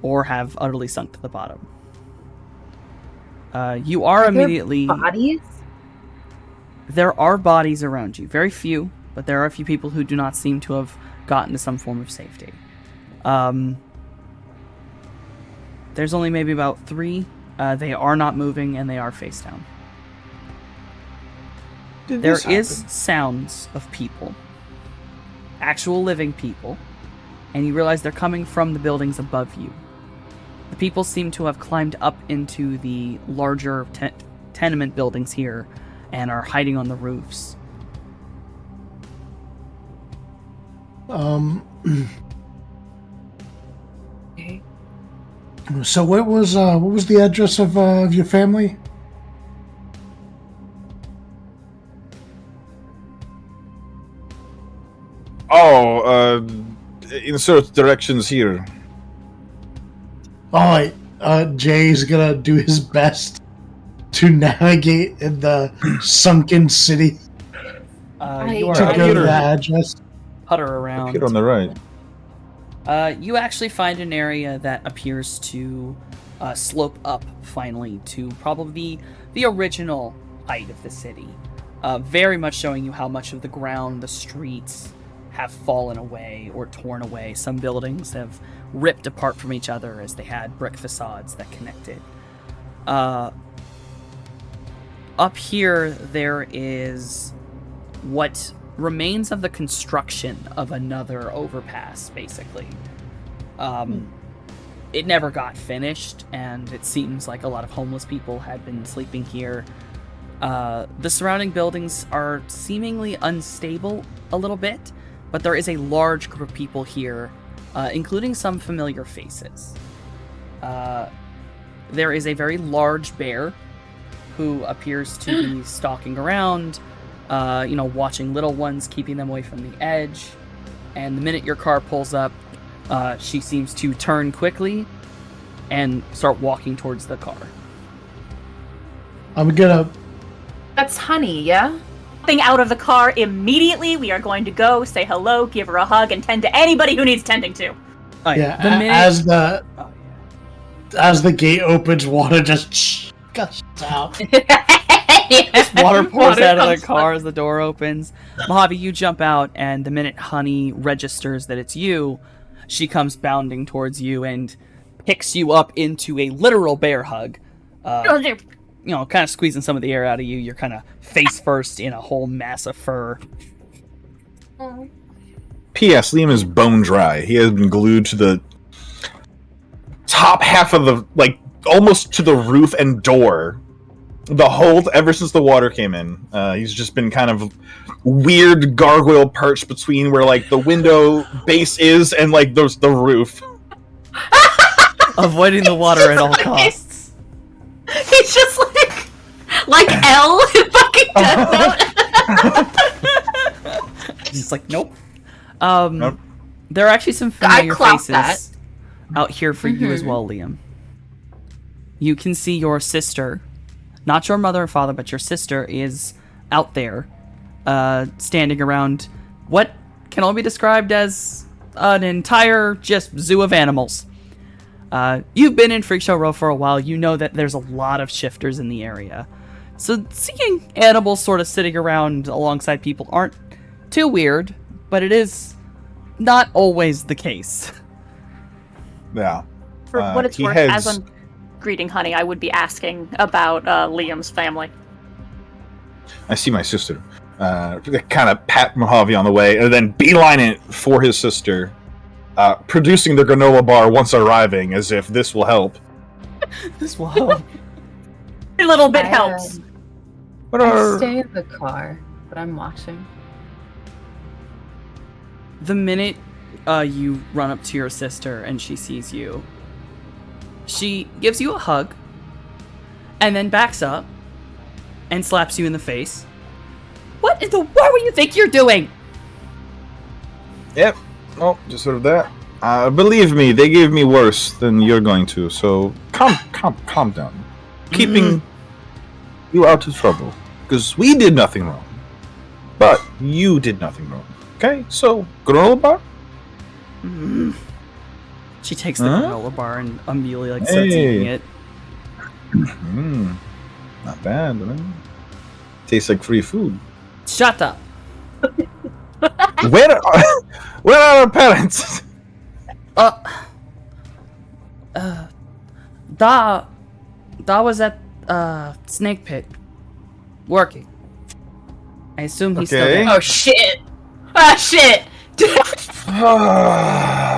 or have utterly sunk to the bottom. You are immediately... Bodies? There are bodies around you. Very few, but there are a few people who do not seem to have gotten to some form of safety. There's only maybe about 3. They are not moving, and they are face down. There is sounds of people. Actual living people. And you realize they're coming from the buildings above you. The people seem to have climbed up into the larger tenement buildings here and are hiding on the roofs. Okay. So what was the address of your family? Insert directions here. Alright, Jay's gonna do his best to navigate in the sunken city You are to go to able the address. putter around. Here on the right. You actually find an area that appears to slope up finally to probably the original height of the city. Very much showing you how much of the ground, the streets, have fallen away or torn away. Some buildings have ripped apart from each other as they had brick facades that connected. Up here, there is what remains of the construction of another overpass, basically. It never got finished, and it seems like a lot of homeless people had been sleeping here. The surrounding buildings are seemingly unstable a little bit, but there is a large group of people here, including some familiar faces. There is a very large bear who appears to be stalking around, watching little ones, keeping them away from the edge. And the minute your car pulls up, she seems to turn quickly and start walking towards the car. I'm gonna. That's Honey, yeah? Hopping out of the car immediately. We are going to go say hello, give her a hug, and tend to anybody who needs tending to. Oh, Yeah, the minute... as the gate opens, water just gushes out. Water pours out of comes the car as the door opens. Mojave, you jump out, and the minute Honey registers that it's you, she comes bounding towards you and picks you up into a literal bear hug. Kind of squeezing some of the air out of you. You're kind of face first in a whole mass of fur. P.S. Liam is bone dry. He has been glued to the top half of the, almost to the roof and door. The whole, ever since the water came in. He's just been kind of weird gargoyle perched between where, the window base is and, there's the roof. Avoiding the water at all costs. He's just like L in fucking Death Note. Just nope. Nope. There are actually some familiar clocked faces out here for you as well, Liam. You can see your sister, not your mother or father, but your sister is out there, standing around what can only be described as an entire just zoo of animals. You've been in Freak Show Row for a while. You know that there's a lot of shifters in the area. So seeing animals sort of sitting around alongside people aren't too weird, but it is not always the case. Yeah. For what it's he worth, has- as I'm greeting Honey, I would be asking about Liam's family. I see my sister. Kind of pat Mojave on the way, and then beeline it for his sister. Producing the granola bar once arriving, as if this will help. This will help. A little bit helps. I stay in the car, but I'm watching. The minute you run up to your sister and she sees you, she gives you a hug and then backs up and slaps you in the face. What in the world do you think you're doing? Yep. Oh, just sort of that. Believe me, they gave me worse than you're going to, so calm down. Keeping you out of trouble. Because we did nothing wrong. But you did nothing wrong. Okay, so, granola bar? She takes the granola bar and immediately starts eating it. Not bad, man. Tastes like free food. Shut up. Where are our parents? Da was at Snake Pit working. I assume he's still Okay. there. Oh shit! Ah shit!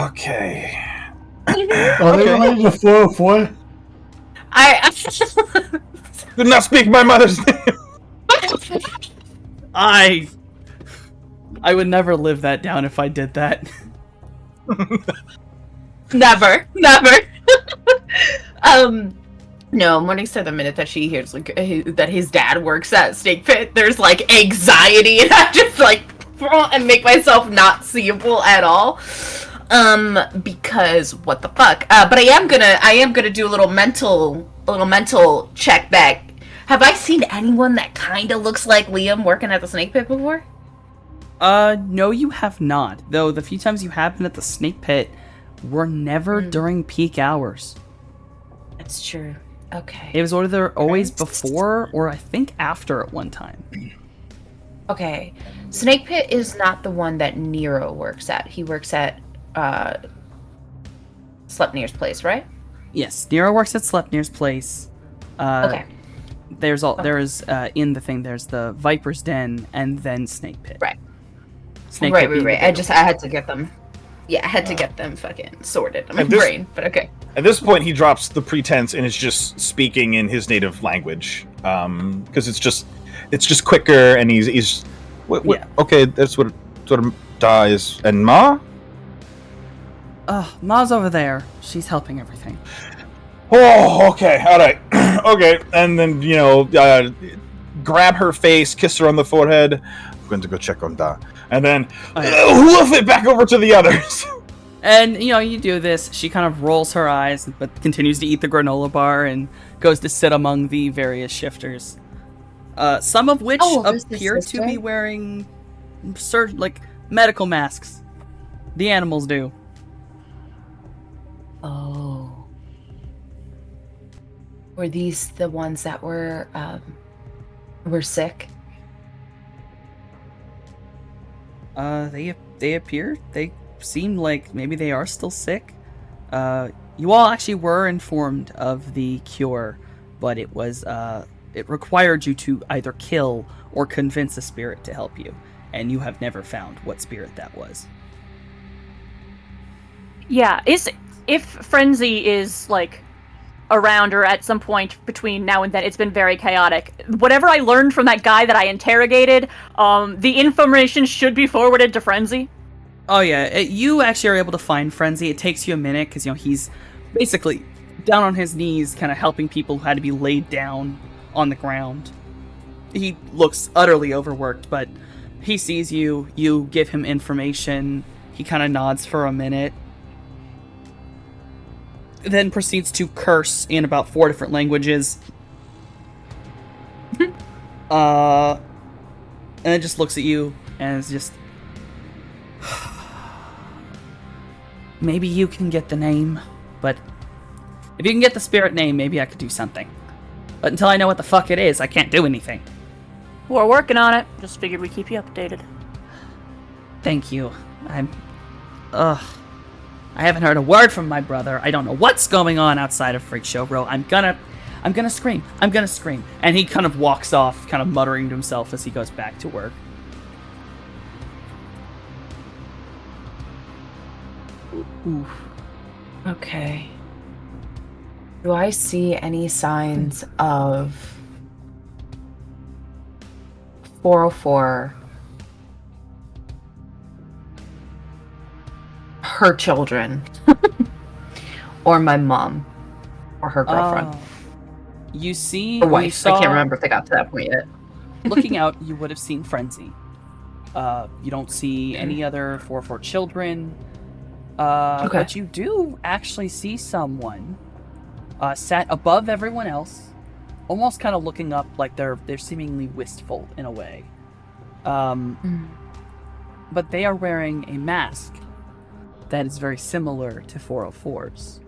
Okay. Are they related to 404? I Do not speak my mother's name. I would never live that down if I did that. never. No, Morningstar, the minute that she hears that his dad works at Snake Pit, there's anxiety, and I'm just front and make myself not seeable at all. Because what the fuck? But I am gonna do a little mental check back. Have I seen anyone that kind of looks like Liam working at the snake pit before? No, you have not. Though the few times you have been at the snake pit were never during peak hours. That's true. Okay. It was either always before or I think after at one time. Okay. Snake pit is not the one that Nero works at. He works at Sleipnir's place, right? Yes, Nero works at Sleipnir's place. Okay. There's in the thing. There's the Viper's Den and then Snake Pit. Right. Snake Right. Pit being I the had to get them. Yeah, I had to get them fucking sorted in my brain. But okay. At this point, he drops the pretense and is just speaking in his native language, because it's just quicker, and he's Yeah. okay. That's what sort of dies. And Ma? Ma's over there. She's helping everything. Oh, okay, all right, okay. And then grab her face, kiss her on the forehead. I'm going to go check on Da, and then hoof it back over to the others. And, you do this. She kind of rolls her eyes, but continues to eat the granola bar and goes to sit among the various shifters. Some of which appear to be wearing medical masks. The animals do. Oh. Were these the ones that were sick? They appear. They seem like maybe they are still sick. You all actually were informed of the cure, but it was it required you to either kill or convince a spirit to help you, and you have never found what spirit that was. Yeah, if Frenzy is around or at some point between now and then, it's been very chaotic. Whatever I learned from that guy that I interrogated, the information should be forwarded to Frenzy. Oh yeah, you actually are able to find Frenzy. It takes you a minute because he's basically down on his knees, kind of helping people who had to be laid down on the ground. He looks utterly overworked, but he sees you. You give him information. He kind of nods for a minute, then proceeds to curse in about 4 different languages. And then just looks at you and is just... Maybe you can get the name, but if you can get the spirit name, maybe I could do something. But until I know what the fuck it is, I can't do anything. We're working on it. Just figured we'd keep you updated. Thank you. I haven't heard a word from my brother. I don't know what's going on outside of Freak Show, bro. I'm gonna scream. I'm gonna scream. And he kind of walks off, kind of muttering to himself as he goes back to work. Oof. Okay. Do I see any signs of 404, her children, or my mom, or her girlfriend? You see, or wife. you saw, I can't remember if they got to that point yet. Looking out, you would have seen Frenzy. You don't see any other 404 children. Okay. But you do actually see someone sat above everyone else, almost kind of looking up, like they're seemingly wistful in a way. But they are wearing a mask that is very similar to 404's.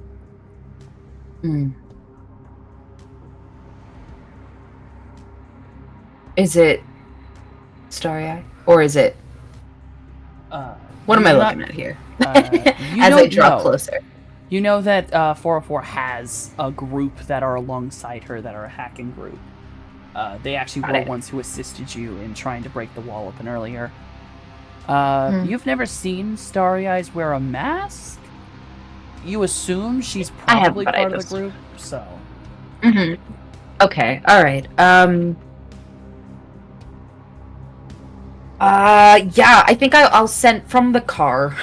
Is it Starry Eye? Or is it... what am I looking at here? As I draw closer. You know that 404 has a group that are alongside her that are a hacking group. They actually were ones who assisted you in trying to break the wall open earlier. You've never seen Starry Eyes wear a mask? You assume she's probably part of the group, so... Okay, alright. Yeah, I think I'll send from the car,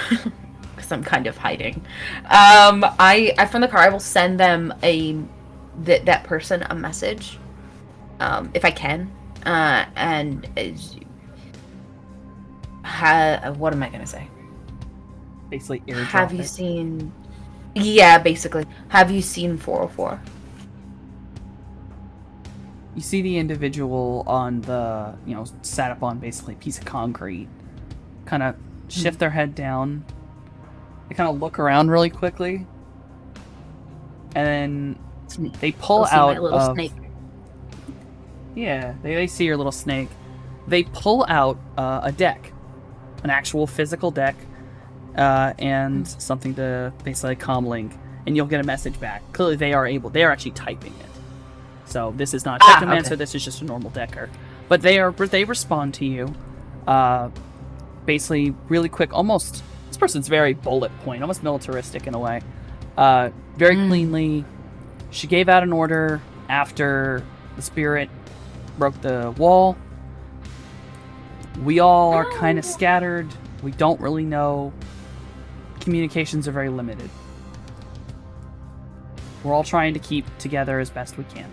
because I'm kind of hiding. I from the car, I will send them that person a message, if I can, and what am I gonna say? Basically, airdrop Have you it. seen? Yeah, basically. Have you seen 404? You see the individual on the, sat up on basically a piece of concrete, kind of shift their head down. They kind of look around really quickly, and then they pull Go see out my little of, snake. Yeah, they see your little snake. They pull out a deck, an actual physical deck, and something to basically comlink, and you'll get a message back. Clearly, they are actually typing it. So this is not a Technomancer. Okay. This is just a normal decker. But they respond to you, basically really quick. Almost, this person's very bullet point, almost militaristic in a way. Very cleanly. She gave out an order after the spirit broke the wall. We all are kind of scattered. We don't really know. Communications are very limited. We're all trying to keep together as best we can.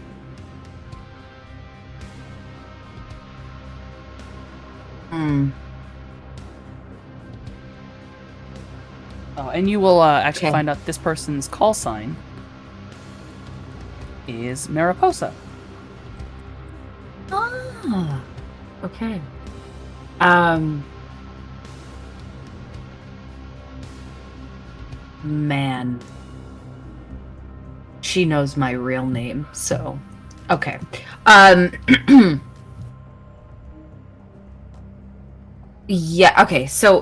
Oh, and you will actually find out this person's call sign is Mariposa. Ah, okay. Man. She knows my real name, so okay. Yeah, okay. So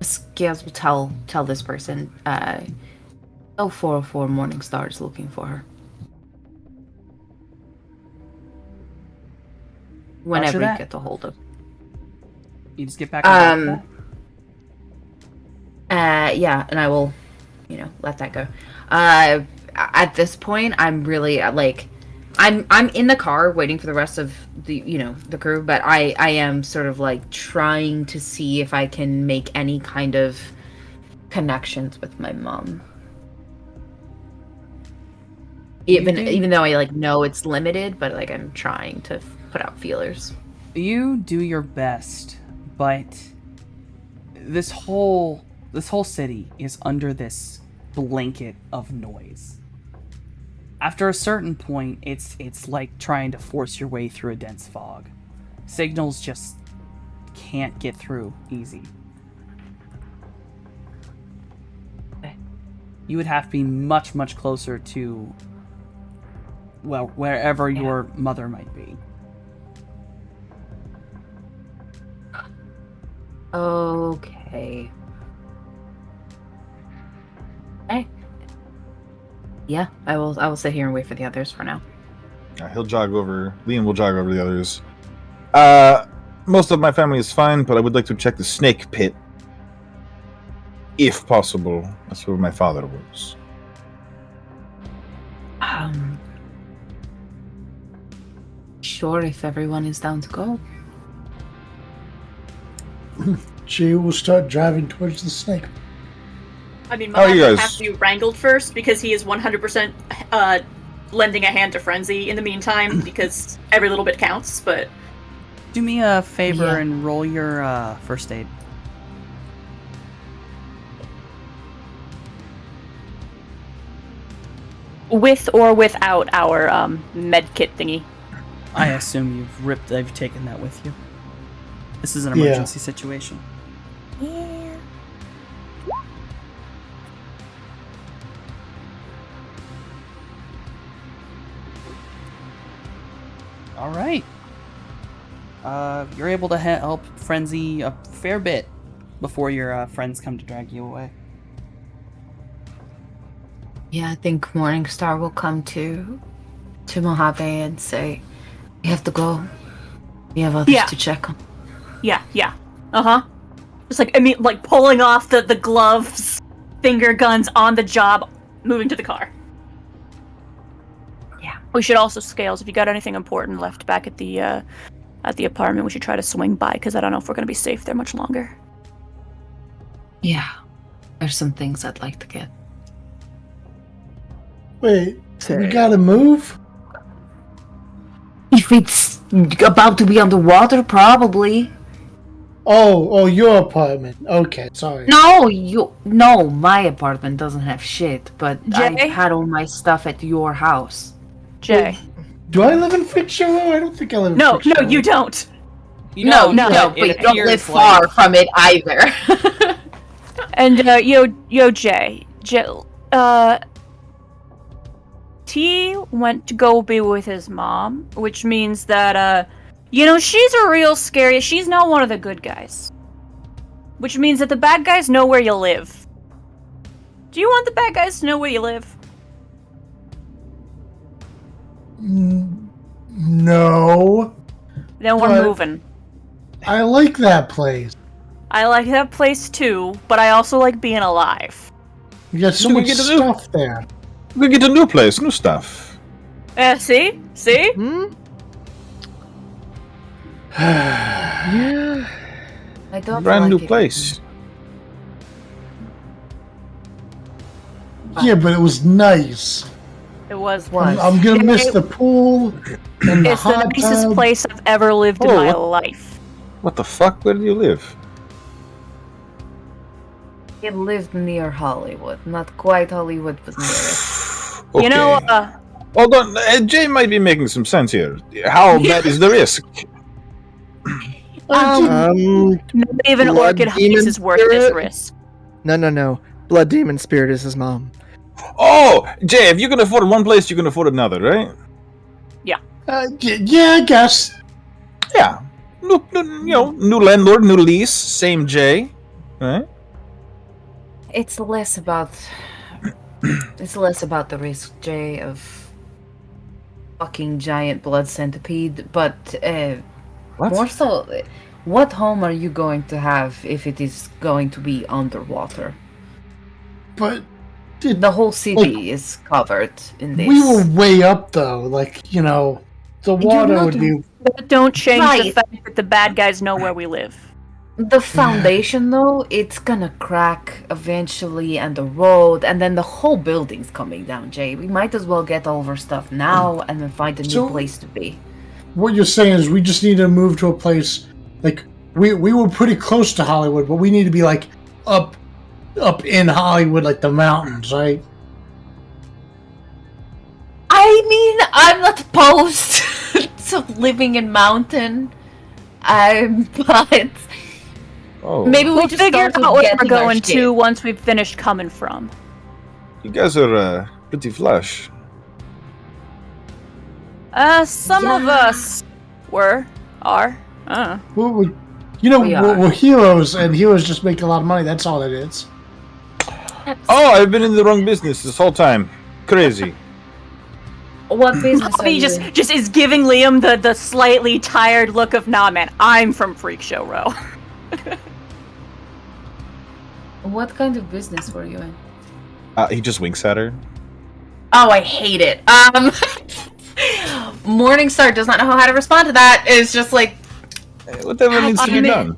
Scales will tell this person 404 Morningstar is looking for her. Whenever you that? get the hold of. You just get back on Yeah, and I will, let that go. At this point, I'm really I'm in the car waiting for the rest of the the crew, but I am sort of trying to see if I can make any kind of connections with my mom. Even though I know it's limited, but I'm trying to put out feelers. You do your best, but this whole city is under this blanket of noise. After a certain point, it's like trying to force your way through a dense fog. Signals just can't get through easy. You would have to be much, much closer to, well, wherever your mother might be. Okay. Hey. Yeah, I will sit here and wait for the others for now. He'll jog over. Liam will jog over the others. Most of my family is fine, but I would like to check the snake pit. If possible. That's where my father was. Sure, if everyone is down to go. She will start driving towards the snake. I mean, How are you Mojave guys? has to be wrangled first because he is 100% lending a hand to Frenzy in the meantime because every little bit counts, but... Do me a favor Yeah. and roll your first aid. With or without our med kit thingy. I assume they've taken that with you. This is an Yeah. emergency situation. Yeah. All right. You're able to help Frenzy a fair bit before your friends come to drag you away. Yeah, I think Morningstar will come to Mojave and say, "We have to go. We have others Yeah. to check on." Yeah. Uh-huh. Just pulling off the gloves, finger guns on the job, moving to the car. Yeah. We should also, Scales, if you got anything important left back at the apartment, we should try to swing by, because I don't know if we're going to be safe there much longer. Yeah. There's some things I'd like to get. Wait, we gotta move? If it's about to be underwater, probably. Oh, your apartment. Okay, sorry. No, my apartment doesn't have shit, but I Jay? had all my stuff at your house. Jay. Do I live in Freakshow Row? I don't think I live in No, Freakshow no, Row. you don't. No, but you don't live far from it either. And Jay, T went to go be with his mom, which means that she's a real scary. She's not one of the good guys, which means that the bad guys know where you live. Do you want the bad guys to know where you live? No. Then we're But- moving. I like that place. I like that place too, but I also like being alive. You got so Do we much get to do- stuff there. We get a new place, new stuff. See? Hmm? Yeah. I don't Brand like new it. place. Yeah, but it was nice. It was. I'm gonna miss the pool and the It's the hot nicest tub. place I've ever lived in Oh, my what- life. What the fuck? Where do you live? He lived near Hollywood. Not quite Hollywood, but near it. Okay. You know, Hold on, Jay might be making some sense here. How bad is the risk? not even Blood Orchid Heights demon is worth this spirit? risk. No. Blood Demon Spirit is his mom. Oh, Jay, if you can afford one place, you can afford another, right? Yeah, I guess. Yeah. New landlord, new lease, same Jay, right? It's less about the risk, Jay, of fucking giant blood centipede, but What? more so, what home are you going to have if it is going to be underwater? But The whole city is covered in this. we were way up though. Like, the water not- would be. But don't change the Right. fact that the bad guys know where we live. The foundation, though, it's gonna crack eventually, and the road, and then the whole building's coming down, Jay. We might as well get all of our stuff now and then find a new So- place to be. What you're saying is we just need to move to a place like we were pretty close to Hollywood, but we need to be like up in Hollywood, like the mountains, right? I mean, I'm not opposed to living in mountain, but Oh, maybe we We'll just figure start out with where we're getting our going shit. to once we've finished coming from. you guys are pretty flush. Some of us are. We're We are. we're heroes, and heroes just make a lot of money. That's all it is. Oh, I've been in the wrong business this whole time. Crazy. What business are He you in? just is giving Liam the slightly tired look of, nah, man, I'm from Freak Show Row. What kind of business were you in? He just winks at her. Oh, I hate it. Morningstar does not know how to respond to that. It's just like, Whatever needs to be done.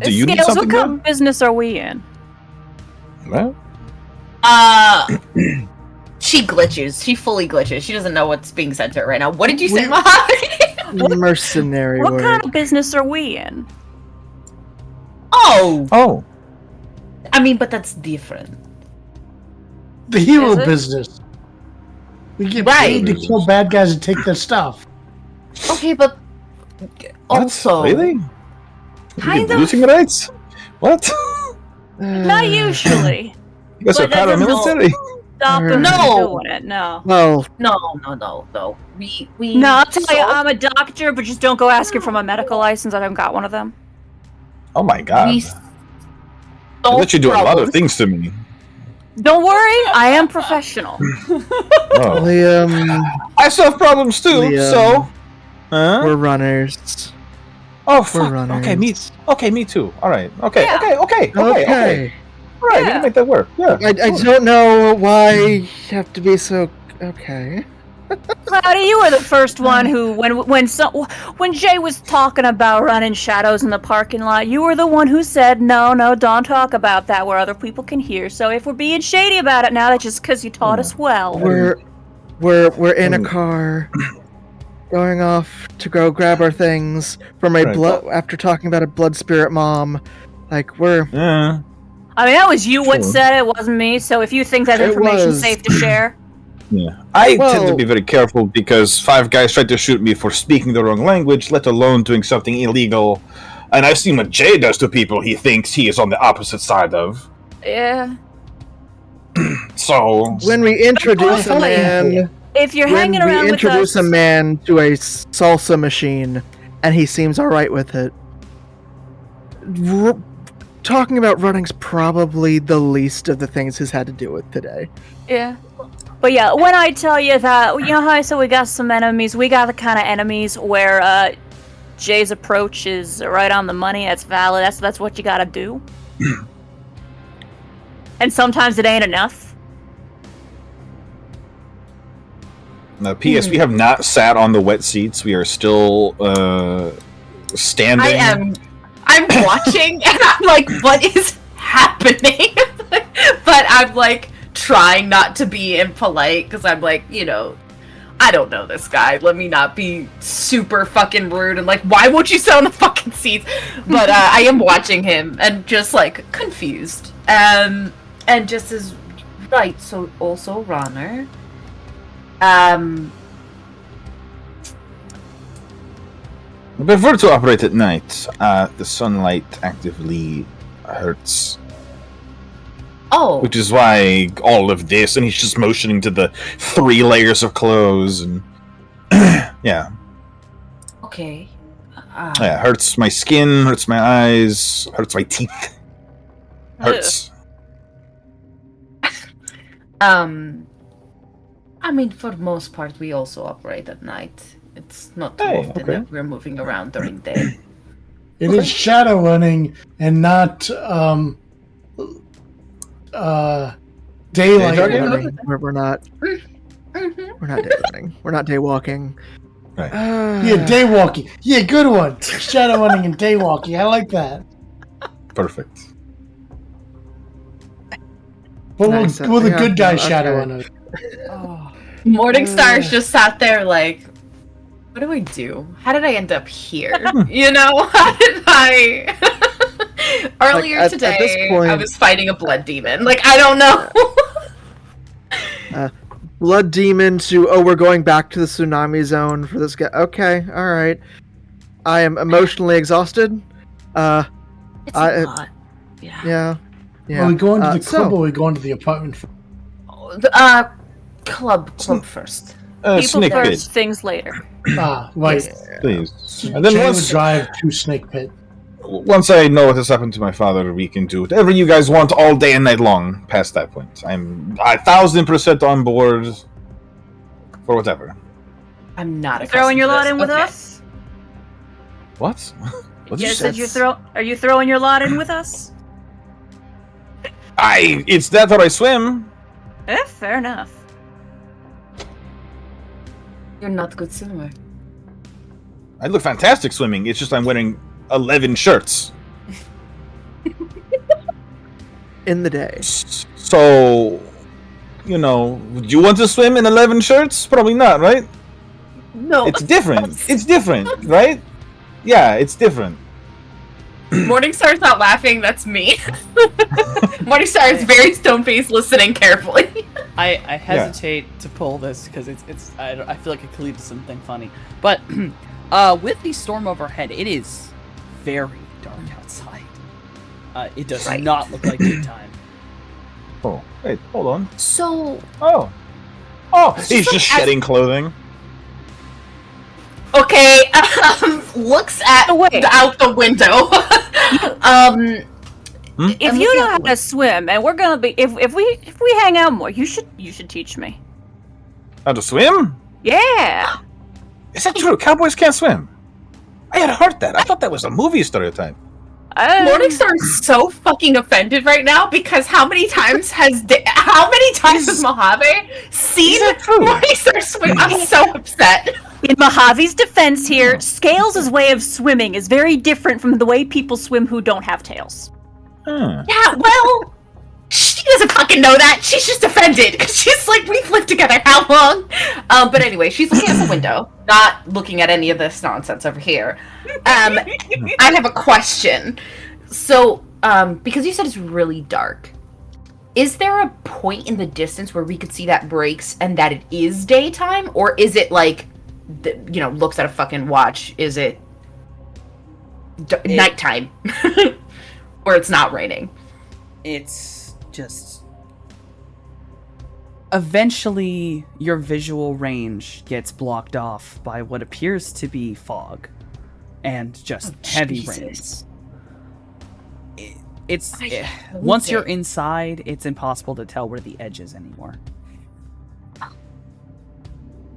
Do you need Scales, something what kind done? of business are we in? Well, she glitches. She fully glitches. She doesn't know what's being said to her right now. What did you say, We- Mojave? Mercenary What word. kind of business are we in? Oh, I mean, but that's different. The hero Is it? business. We get Right. paid to kill bad guys and take their stuff. Okay, but what? also, Really? kind of. Losing rights? What? Not usually. You guys are But that doesn't paramilitary? Stop them No. from doing it. No. Well, No. We. No, I'll tell you, solved- I'm a doctor, but just don't go asking for my medical license. I haven't got one of them. Oh my god. We You solved let you do a lot of problems. things to me. Don't worry, I am professional. Oh. Liam, I solve problems too, Liam. so. Huh? we're runners. Oh, We're fuck. runners. Okay, me too. Alright. Okay, Yeah. okay. Okay. Alright, we Yeah. can make that work. Yeah. I don't know why you have to be so. Okay. Cloudy, you were the first one who, when Jay was talking about running shadows in the parking lot, you were the one who said, no, don't talk about that where other people can hear. So if we're being shady about it now, that's just because you taught us well. We're in a car. going off to go grab our things from a Right. blood after talking about a blood spirit mom. Like we're Yeah. I mean, that was you what Sure. said it, wasn't me. So if you think that It information's was. safe to share, Yeah. I tend to Well- be very careful because 5 guys tried to shoot me for speaking the wrong language, let alone doing something illegal. And I've seen what Jay does to people he thinks he is on the opposite side of. yeah. So, when we introduce a man. If you're When hanging we around with introduce us, a man to a salsa machine, and he seems all right with it. Talking about running's probably the least of the things he's had to deal with today. yeah. But yeah, when I tell you that, you know how I said we got some enemies, we got the kind of enemies where Jay's approach is right on the money. That's valid. That's what you gotta do. And sometimes it ain't enough. P.S. We have not sat on the wet seats. We are still standing. I'm watching and I'm like, what is happening? But I'm like trying not to be impolite because I'm like, I don't know this guy. Let me not be super fucking rude and like, why won't you sit on the fucking seats? But I am watching him and just like confused. And just as right, so also runner. I prefer to operate at night. The sunlight actively hurts. Oh, Which is why all of this, and he's just motioning to the 3 layers of clothes, and yeah, okay. yeah, hurts my skin, hurts my eyes, hurts my teeth, hurts. I mean, for the most part, we also operate at night. It's not too Hey, often okay. that we're moving around during day. It is shadow running and not daylight Day running. running. We're not. Mhm. We're not day running. We're not day walking. Right. Yeah, day walking. Yeah, good one. Shadow running and day walking. I like that. Perfect. But Nice. we're the Yeah, good guy okay. shadow runner. Morningstar's just sat there like, what do I do? How did I end up here? How did I... Earlier at today, this point- I was fighting a blood demon. Like, I don't know. Blood demon to we're going back to the tsunami zone for this guy. Okay, all right. I am emotionally exhausted. It's I- a lot. Yeah. Yeah. Yeah. Are we going to the so- club or are we going to the apartment? Club first. People Snake first, Pit, things later. Ah, right. please. And then Jay would once, drive to Snake Pit. once I know what has happened to my father, we can do whatever you guys want all day and night long past that point. I'm 1,000% on board for whatever. I'm not Throwing your lot accustomed in to with this. us? What? What did You you said say? Are you throwing your lot in with us? It's that or I swim. Fair enough. You're not good swimmer. I look fantastic swimming. It's just I'm wearing 11 shirts. In the day. So, would you want to swim in 11 shirts? Probably not, right? No. It's different. It's different, right? Yeah, it's different. Morningstar's not laughing, that's me. Morningstar is very stone-faced, listening carefully. I hesitate to pull this because I feel like it could lead to something funny. But with the storm overhead, it is very dark outside. It does Right. not look like daytime. Oh, wait, hold on. So, Oh, he's just shedding clothing. okay, looks at Wait. out the window. If I'm you looking know out how the to swim, and we're gonna be if we hang out more, you should teach me. How to swim? Yeah. Is that true? Cowboys can't swim. I had heard that. I thought that was a movie stereotype. Morningstar is so fucking offended right now because how many times has Mojave seen that true? Morningstar swim? I'm so upset. In Mojave's defense here, Scales' way of swimming is very different from the way people swim who don't have tails. Huh. Yeah, well, she doesn't fucking know that. She's just offended because she's like, we've lived together how long? But anyway, she's looking out the window, not looking at any of this nonsense over here. I have a question. So, because you said it's really dark, is there a point in the distance where we could see that breaks and that it is daytime, or is it like, looks at a fucking watch? Is it nighttime, or it's not raining? It's just... Eventually, your visual range gets blocked off by what appears to be fog and just heavy Jesus. rain. Once you're inside, it's impossible to tell where the edge is anymore.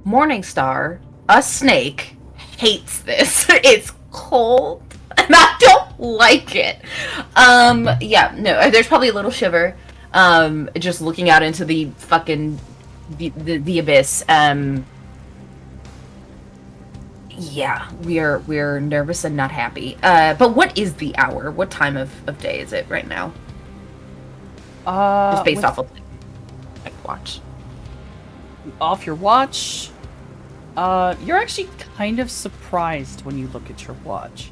Morningstar, a snake, hates this. It's cold, and I don't like it. There's probably a little shiver. Just looking out into the fucking the abyss. We're nervous and not happy. But what is the hour? What time of day is it right now? Just based off of watch. Off your watch, you're actually kind of surprised when you look at your watch,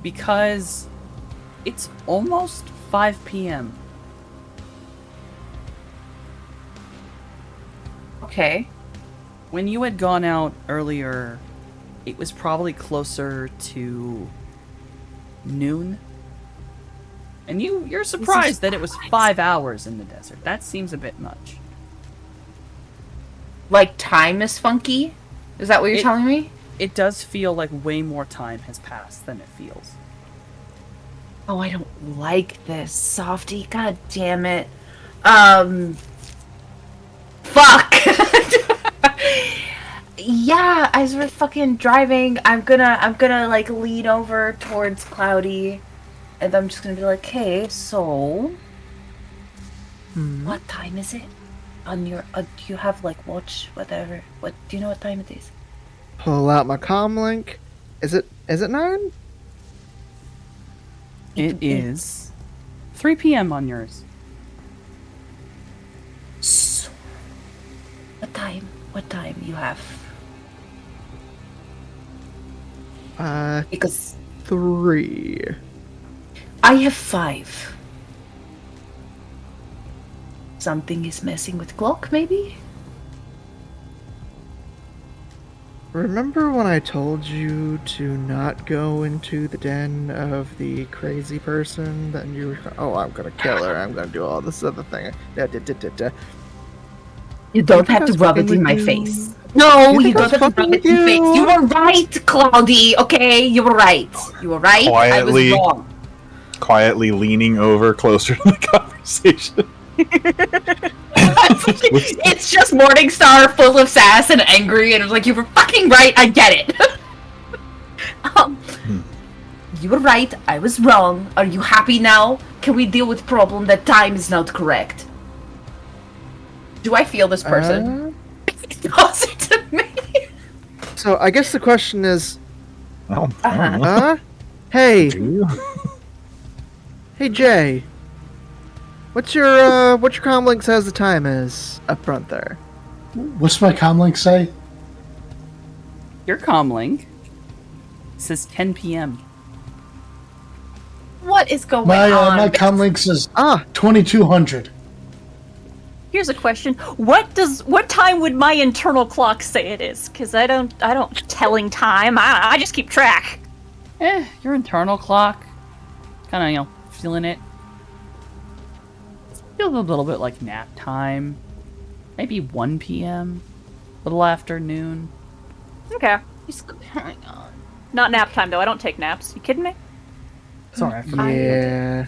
because it's almost 5 p.m. Okay. When you had gone out earlier, it was probably closer to noon. And you're surprised that it was 5 hours in the desert. That seems a bit much. Like, time is funky? Is that what you're telling me? It does feel like way more time has passed than it feels. Oh, I don't like this, Softy. God damn it. Fuck! Yeah, as we're fucking driving, I'm gonna like lean over towards Cloudy, and I'm just gonna be like, hey, so what time is it on your do you have like watch, whatever, what do you know what time it is? Pull out my comlink. Is it 9? It is 3 p.m. on yours. So, what time you have? Because 3. I have 5. Something is messing with clock, maybe? Remember when I told you to not go into the den of the crazy person? Then you were, I'm gonna kill her. I'm gonna do all this other thing. You don't have to rub it in my face. No, you don't have to rub it in my face. You were right, Cloudy. Okay, you were right. You were right. I was wrong. Quietly leaning over closer to the conversation. It's just Morningstar full of sass and angry, and it was like, you were fucking right, I get it. You were right, I was wrong. Are you happy now? Can we deal with problem that time is not correct? Do I feel this person? Closer to me. So I guess the question is, Oh, hey, do you? hey Jay, what's your comlink says the time is up front there? What's my comlink say? Your comlink says 10 p.m. What is going My on? my comlink says Ah, 2200. Here's a question: what time would my internal clock say it is? Because I don't telling time. I just keep track. Your internal clock, kind of feeling it. Feels a little bit like nap time, maybe 1 p.m., a little after noon. Okay, Hang on. not nap time though. I don't take naps. You kidding me? Sorry, I forgot. yeah.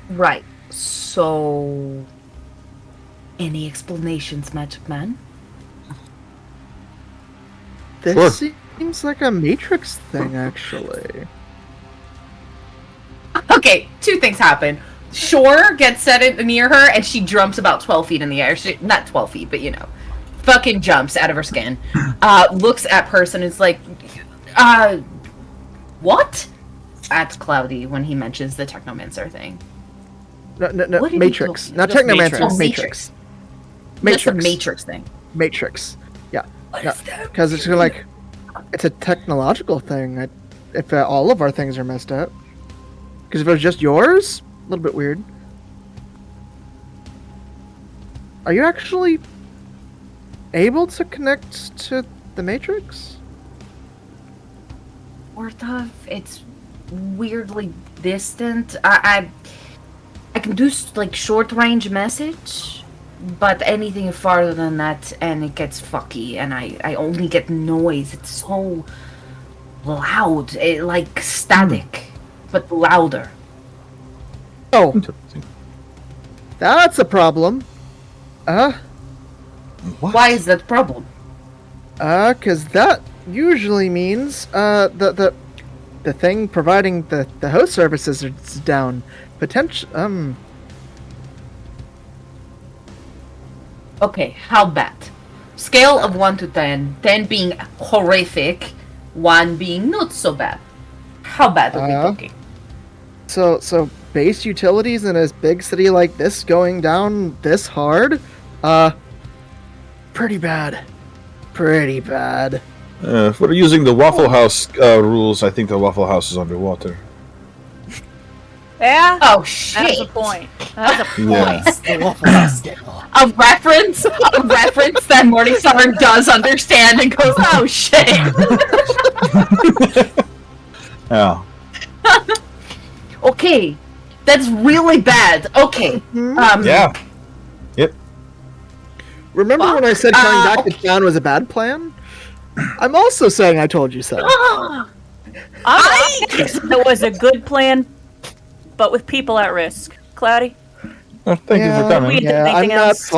Right. So, any explanations, Magic Man? This seems like a Matrix thing, actually. Okay, 2 things happen. Shore gets set near her, and she jumps about 12 feet in the air. Not 12 feet, but fucking jumps out of her skin. Looks at person and is like, what? At Cloudy when he mentions the Technomancer thing. No, What are you Matrix. talking Not about? Technomancer. Oh, Matrix. That's the Matrix thing. Matrix. Yeah. What is that? Because it's like, it's a technological thing. If all of our things are messed up. Because if it was just yours, a little bit weird. Are you actually able to connect to the Matrix? Sort of. It's weirdly distant. I can do like short range message, but anything farther than that, and it gets fucky, and I only get noise. It's so loud, like static, but louder. Oh, Interesting. that's a problem. What? Why is that a problem? Because that usually means, the thing providing the host services is down. Okay, how bad? Scale of 1 to 10. 10 being horrific, 1 being not so bad. How bad are we talking? So base utilities in a big city like this going down this hard? Pretty bad. Pretty bad. If we're using the Waffle House rules, I think the Waffle House is underwater. Yeah. Oh That's shit! a point. That's a point. Yeah. The Waffle House scale. A reference that Morningstar does understand and goes, oh shit! Yeah. Okay, that's really bad. Okay, Yeah. Remember when I said coming back okay. to town was a bad plan? I'm also saying I told you so. I think it was a good plan, but with people at risk. Cloudy? Well, thank you for Yeah, coming. We- Yeah, I'm Anything not. else?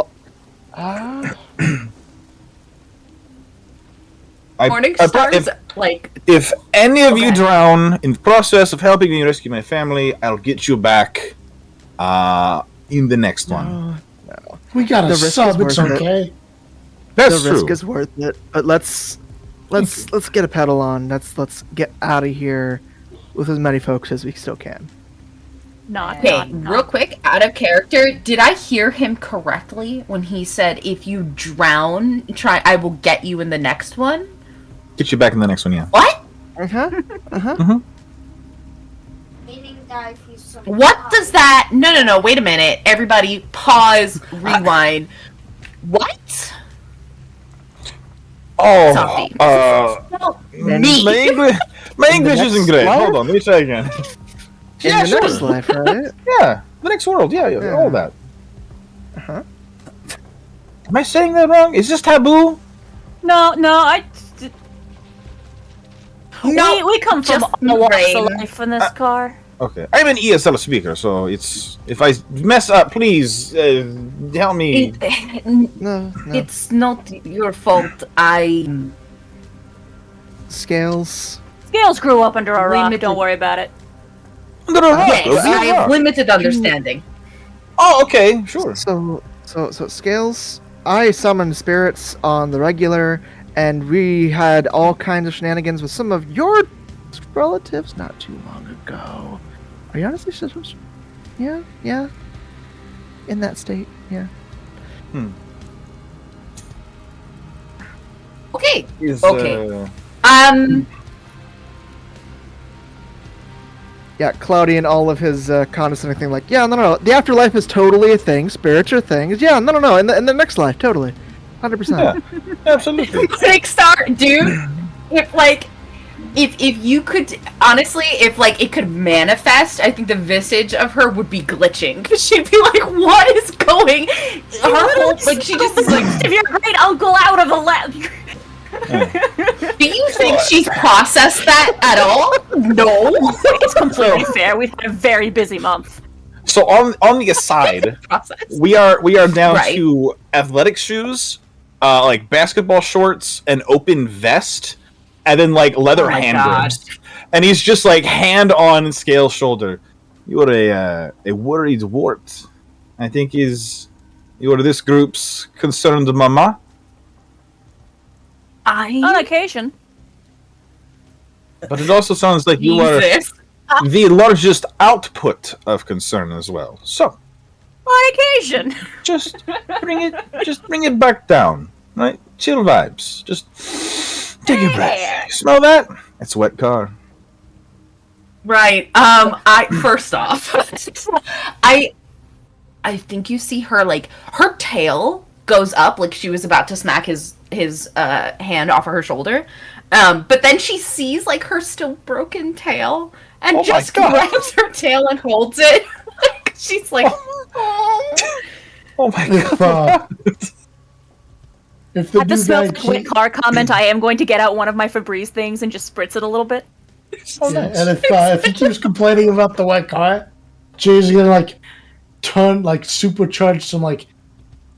Morningstar's like If any of you Okay. drown in the process of helping me rescue my family, I'll get you back in the next one. We got a The risk is sub. It's worth it. okay. That's The risk true. is worth it. But let's get a pedal on. Let's get out of here with as many folks as we still can. Not. okay. Real quick, out of character, did I hear him correctly when he said, "If you drown, I will get you in the next one"? Get you back in the next one, yeah. What? Meaning that if he's so What does that? No. Wait a minute. Everybody, pause. Rewind. What? Oh, Something. my Me. English, my English next isn't great. life? Hold on, let me try again. In Yeah, the sure. next life, right? Yeah, the next world. Yeah, Yeah. all that. Uh-huh. Am I saying that wrong? Is this taboo? No, No, we come from just all walks of brain. life in this car. Okay, I'm an ESL speaker, so it's if I mess up, please help me. No. It's not your fault. Scales. Scales grew up under a rock. Limited. Don't worry about it. Under a rock, Yes, under a I have rock. limited understanding. Oh, okay, sure. So Scales, I summon spirits on the regular, and we had all kinds of shenanigans with some of your relatives not too long ago. Are you honestly supposed? Yeah. In that state, yeah. Okay. Is, Okay. Yeah, Cloudy and all of his condescending thing, like, yeah, no, the afterlife is totally a thing. Spirits are things. Yeah, no, in the next life, totally, 100%. Yeah, absolutely. Kickstart, dude. If you could honestly, if like it could manifest, I think the visage of her would be glitching. She'd be like, "What is going?" Her whole like she just is like. If your great uncle out of a lab. Do you think she's processed that at all? No. It's completely fair. We've had a very busy month. So on the aside, Process. we are down Right. to athletic shoes, like basketball shorts, an open vest, and then like leather Oh my hand God. grips. And he's just like hand on Scale's shoulder. You are a worried wart. I think you are this group's concerned mama. On occasion. But it also sounds like you are Jesus. the largest output of concern as well. So On occasion. Just bring it back down. Right? Chill vibes. Just take a breath. You smell that? It's a wet car. Right. I first off, I think you see her like her tail goes up like she was about to smack his hand off of her shoulder. But then she sees like her still broken tail and Oh my just God. grabs her tail and holds it. Like, she's like, Oh my If, god. if the At the new smell guy of wet keep- car comment, I am going to get out one of my Febreze things and just spritz it a little bit. yeah, and if he keeps complaining about the wet car, Jay's gonna like turn like supercharge some like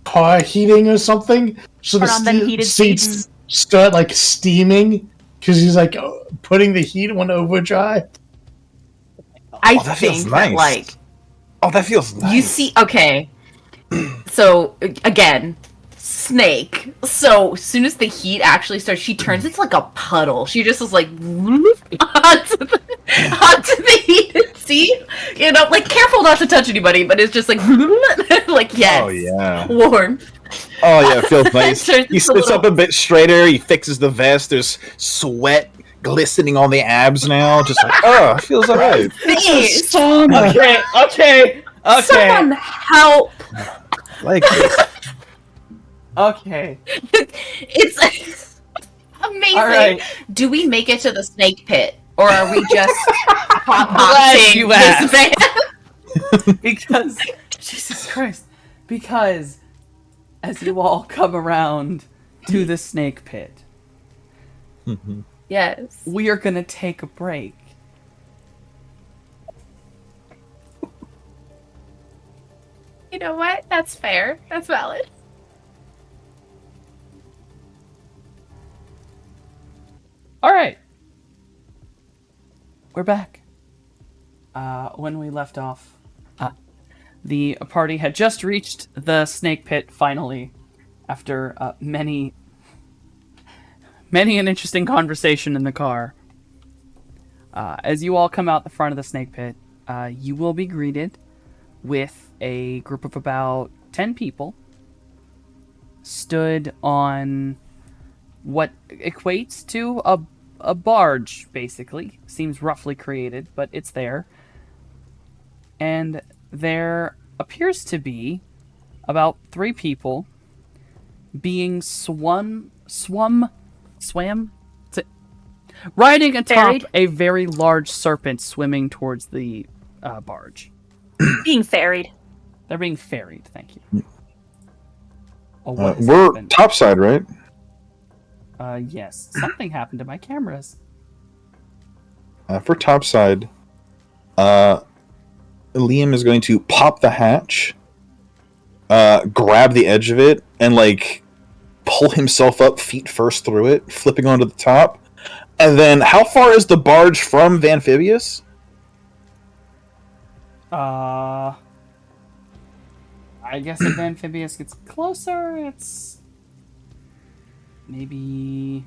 car heating or something, so Turn on them heated seats start like steaming because he's like putting the heat on overdrive. I Oh, that feels think nice. that like Oh, that feels nice. you see. Okay, so again. Snake. So as soon as the heat actually starts, she turns into like a puddle. She just is like onto the heated seat. You know, like careful not to touch anybody, but it's just like like yes, Oh yeah. warm. Oh yeah, it feels nice. Turns He into a sits up little- a bit straighter. He fixes the vest. There's sweat glistening on the abs now. Just like, oh, it feels alright. Please, Okay. someone help! Like it. Okay. It's amazing. All right. Do we make it to the snake pit, or are we just Glad hotboxing you this asked. van? Because Jesus Christ. Because as you all come around to the snake pit, Yes. we are gonna take a break. You know what? That's fair. That's valid. Alright. We're back. When we left off, the party had just reached the snake pit finally, after many an interesting conversation in the car. As you all come out the front of the snake pit, you will be greeted with a group of about 10 people stood on what equates to a barge, basically. Seems roughly created, but it's there. And there appears to be about 3 people being riding atop Ferried? a very large serpent swimming towards the barge. Being ferried. They're being ferried, thank you. Oh, what has We're happened? topside, right? Yes. Something happened to my cameras. For topside, Liam is going to pop the hatch, grab the edge of it, and like pull himself up feet first through it, flipping onto the top. And then, how far is the barge from Vanphibious? I guess if Amphibious gets closer, it's maybe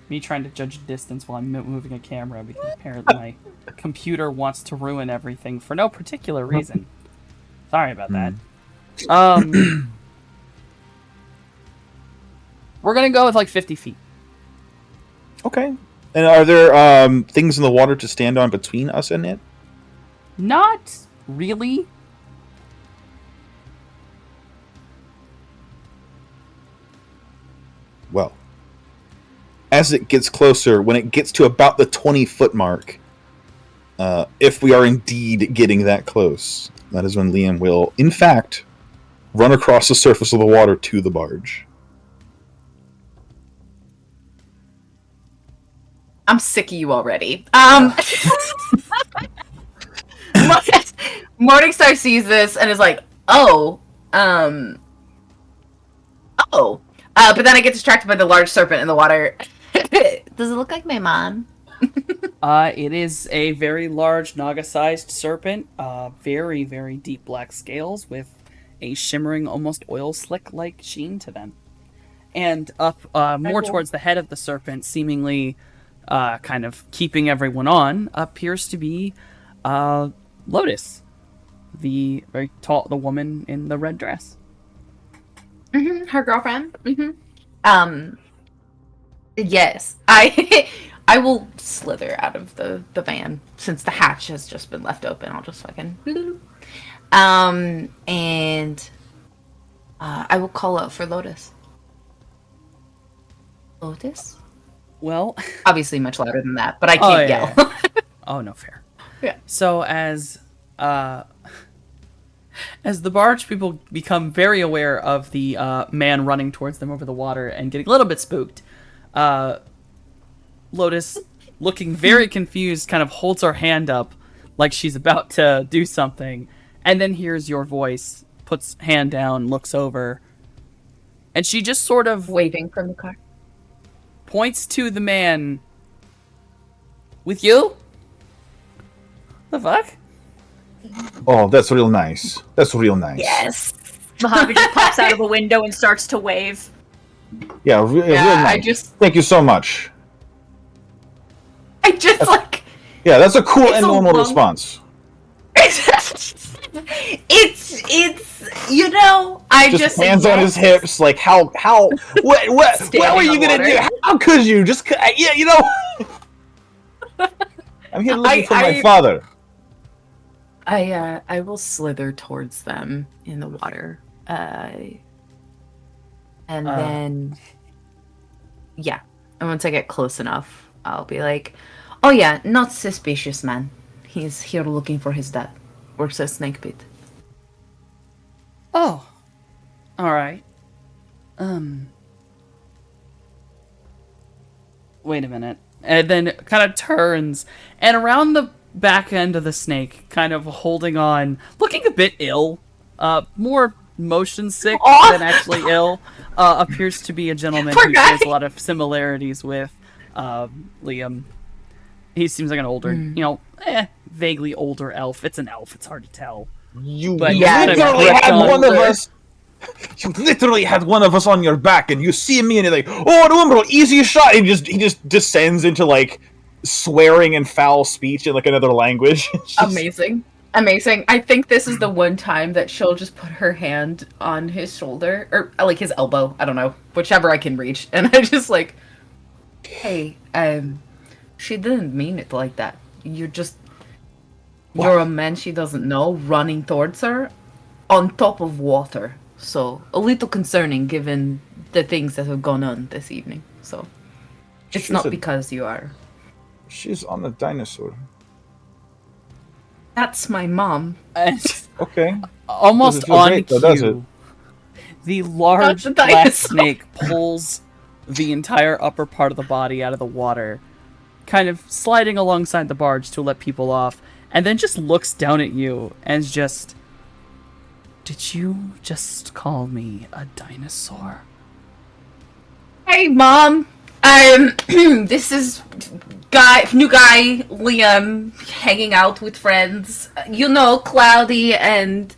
me trying to judge distance while I'm moving a camera because apparently my computer wants to ruin everything for no particular reason. Sorry about that. We're gonna go with like 50 feet. Okay. And are there things in the water to stand on between us and it? Not really. Well, as it gets closer, when it gets to about the 20-foot mark, if we are indeed getting that close, that is when Liam will, in fact, run across the surface of the water to the barge. I'm sick of you already. Morningstar sees this and is like, oh. But then I get distracted by the large serpent in the water. Does it look like my mom? It is a very large Naga-sized serpent, very, very deep black scales with a shimmering, almost oil slick-like sheen to them. And up more towards the head of the serpent, seemingly kind of keeping everyone on, appears to be Lotus, the very tall, the woman in the red dress. Her girlfriend. Yes, I will slither out of the van since the hatch has just been left open. I'll just fucking and I will call out for Lotus. Lotus? Well, Obviously much louder than that, but I can't yell. yeah. Oh, no, fair. Yeah. So as the barge people become very aware of the man running towards them over the water and getting a little bit spooked, Lotus, looking very confused, kind of holds her hand up like she's about to do something, and then hears your voice, puts hand down, looks over, and she just sort of Waving from the car. points to the man. With you? The fuck? Oh, that's real nice. That's real nice. Yes. Mojave just pops out of a window and starts to wave. Yeah, real nice. I just Thank you so much. like Yeah, that's a cool It's and a normal long- response. it's I Just said hands on yes. his hips, like what Standing were you on gonna water. do? How could you? Just yeah, you know. I'm here looking for my I- father. I will slither towards them in the water. And then and once I get close enough, I'll be like, "Oh yeah, not suspicious, man. He's here looking for his dad. Works at Snake Pit." Oh. Alright. Wait a minute. And then kind of turns, and around the back end of the snake, kind of holding on, looking a bit ill, more motion sick Aw! than actually ill, appears to be a gentleman Poor who guy. shares a lot of similarities with Liam. He seems like an older, vaguely older elf. It's an elf, it's hard to tell. You But yeah, literally it's had not one of older. us. You literally had one of us on your back, and you see me, and you're like, "Oh, no, bro, easy shot." And he just descends into like swearing and foul speech in like another language. It's just- Amazing. I think this is the one time that she'll just put her hand on his shoulder or like his elbow. I don't know, whichever I can reach, and I just like, "Hey, she didn't mean it like that. You're a man she doesn't know running towards her on top of water. So a little concerning given the things that have gone on this evening. So it's She's not a- because you are. She's on a dinosaur. That's my mom. And Okay. almost Doesn't feel on great, though, does it? cue, the large Not the black dinosaur. snake pulls the entire upper part of the body out of the water, kind of sliding alongside the barge to let people off, and then just looks down at you and is just, "Did you just call me a dinosaur?" Hey, Mom. This is new guy, Liam, hanging out with friends. You know, Cloudy and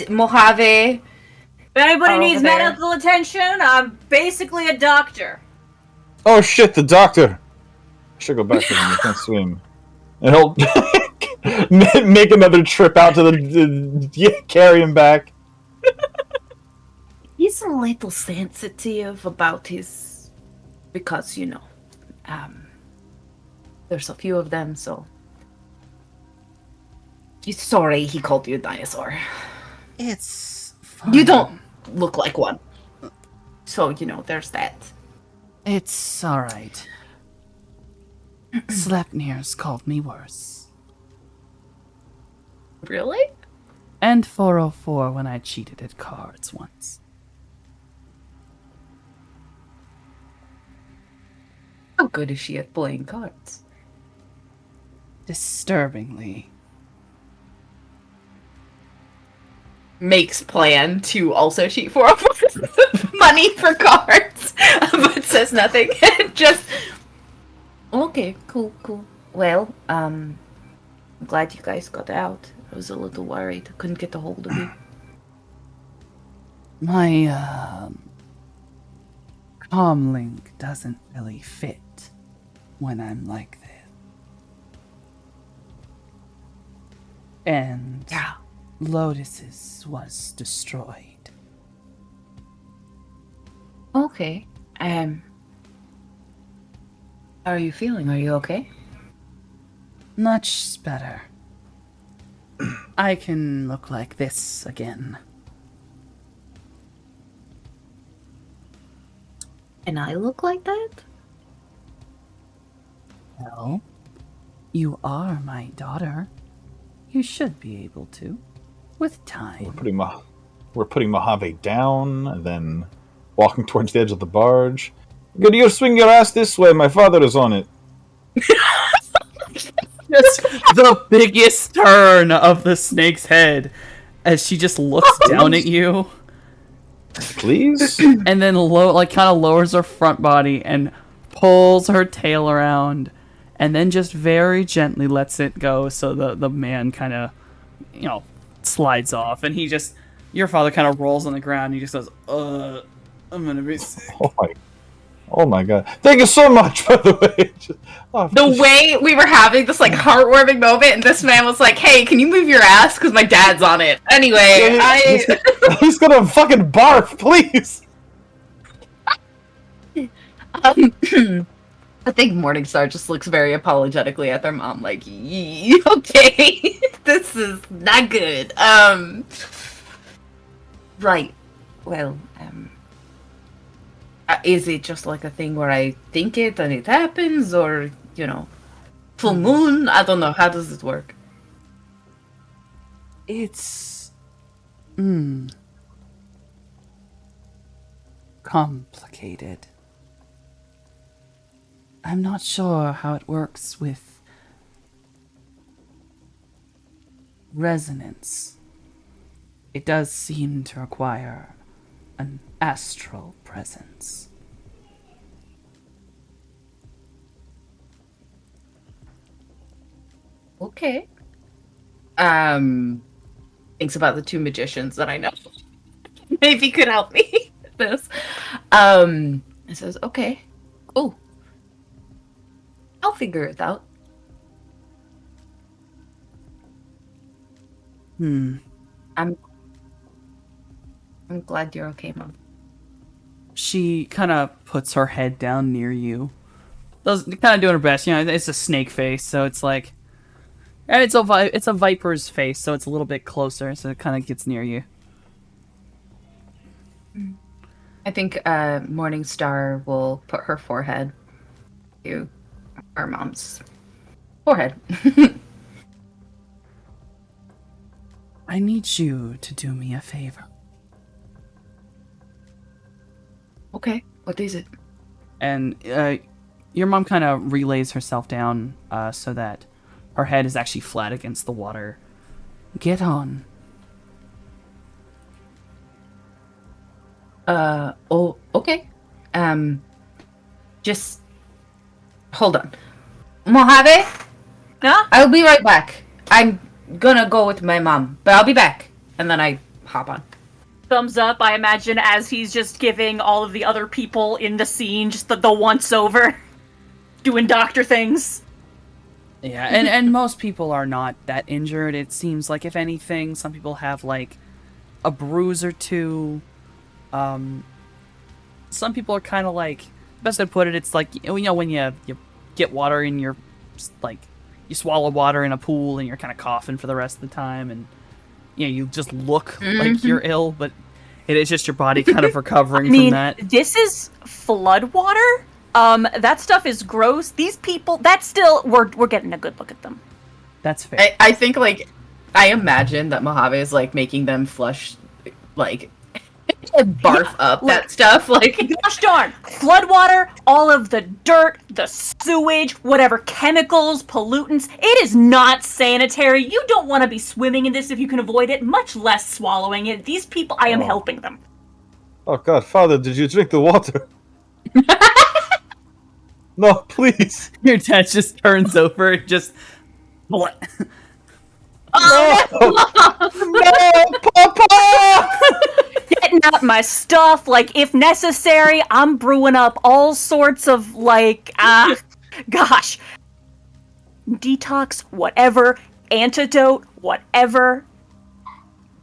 Mojave. If anybody Over needs there. medical attention, I'm basically a doctor. Oh shit, the doctor. I should go back to him. He can't swim. And he'll make another trip out to carry him back. He's a little sensitive about his, because there's a few of them. So, sorry, he called you a dinosaur. It's You don't look like one. So there's that. It's alright. Sleipnir's called me worse. Really? And 404 when I cheated at cards once. How good is she at playing cards? Disturbingly. Makes plan to also cheat for money for cards, but says nothing. Just okay, cool. Well, I'm glad you guys got out. I was a little worried. I couldn't get a hold of you. My, comm link doesn't really fit when I'm like this. And Yeah. Lotus's was destroyed. Okay. How are you feeling? Are you okay? Much better. I can look like this again. And I look like that? Well, you are my daughter. You should be able to, with time. We're putting Mojave down, and then walking towards the edge of the barge. Good, you swing your ass this way. My father is on it. Just the biggest turn of the snake's head as she just looks down at you, Please. and then kind of lowers her front body and pulls her tail around, and then just very gently lets it go. So the man kind of, slides off, and your father kind of rolls on the ground. And he just goes, I'm gonna be sick. Oh my god! Thank you so much, by the way. The way we were having this like heartwarming moment, and this man was like, "Hey, can you move your ass? Because my dad's on it." Anyway, He's gonna fucking barf, please. I think Morningstar just looks very apologetically at their mom, like, okay, this is not good. Right. Well, is it just like a thing where I think it and it happens, or, full moon? I don't know. How does it work? It's complicated. I'm not sure how it works with resonance. It does seem to require an astral presence. Okay. Thinks about the two magicians that I know. Maybe could help me with this. It says, okay, cool. I'll figure it out. I'm glad you're okay, Mom. She kind of puts her head down near you. Kind of doing her best. It's a snake face, so it's like, and it's a viper's face, so it's a little bit closer, so it kind of gets near you. I think Morningstar will put her forehead to our mom's forehead. I need you to do me a favor. Okay, what is it? And your mom kind of relays herself down so that her head is actually flat against the water. Get on. Oh, okay. Just hold on. Mojave? Huh? I'll be right back. I'm gonna go with my mom, but I'll be back. And then I hop on. Thumbs up, I imagine, as he's just giving all of the other people in the scene just the once over, doing doctor things. Yeah, and most people are not that injured. It seems like, if anything, some people have like a bruise or two. Some people are kind of like, best to put it, it's like, when you get water in your, like, you swallow water in a pool and you're kind of coughing for the rest of the time, and you just look like you're ill, but it is just your body kind of recovering from that. This is flood water. That stuff is gross. These people, that's still, we're getting a good look at them. That's fair. I think, like, I imagine that Mojave is, like, making them flush, like, barf up that stuff. Like, Gosh darn! Flood water, all of the dirt, the sewage, whatever chemicals, pollutants. It is not sanitary. You don't want to be swimming in this if you can avoid it, much less swallowing it. These people, I am helping them. Oh god, father, did you drink the water? No, please. Your dad just turns over and just... No, Papa! Getting out my stuff, like, if necessary, I'm brewing up all sorts of, like, Gosh. Detox, whatever. Antidote, whatever.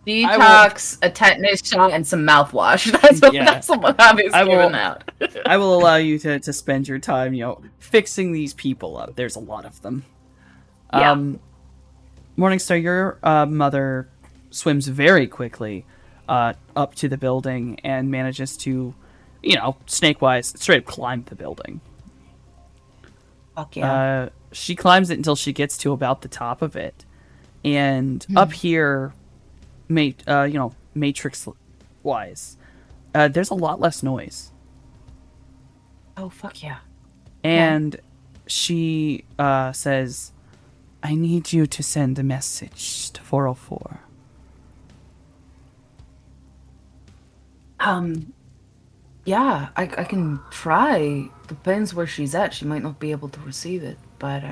Detox, a tetanus shot, and some mouthwash. That's what Mojave I will- giving out. I will allow you to spend your time, fixing these people up. There's a lot of them. Yeah. Morningstar, your mother swims very quickly up to the building and manages to, snake-wise, straight up climb the building. Fuck yeah. She climbs it until she gets to about the top of it. And up here, matrix-wise, there's a lot less noise. Oh, fuck yeah. And she says, I need you to send a message to 404. Yeah, I can try. Depends where she's at. She might not be able to receive it, but,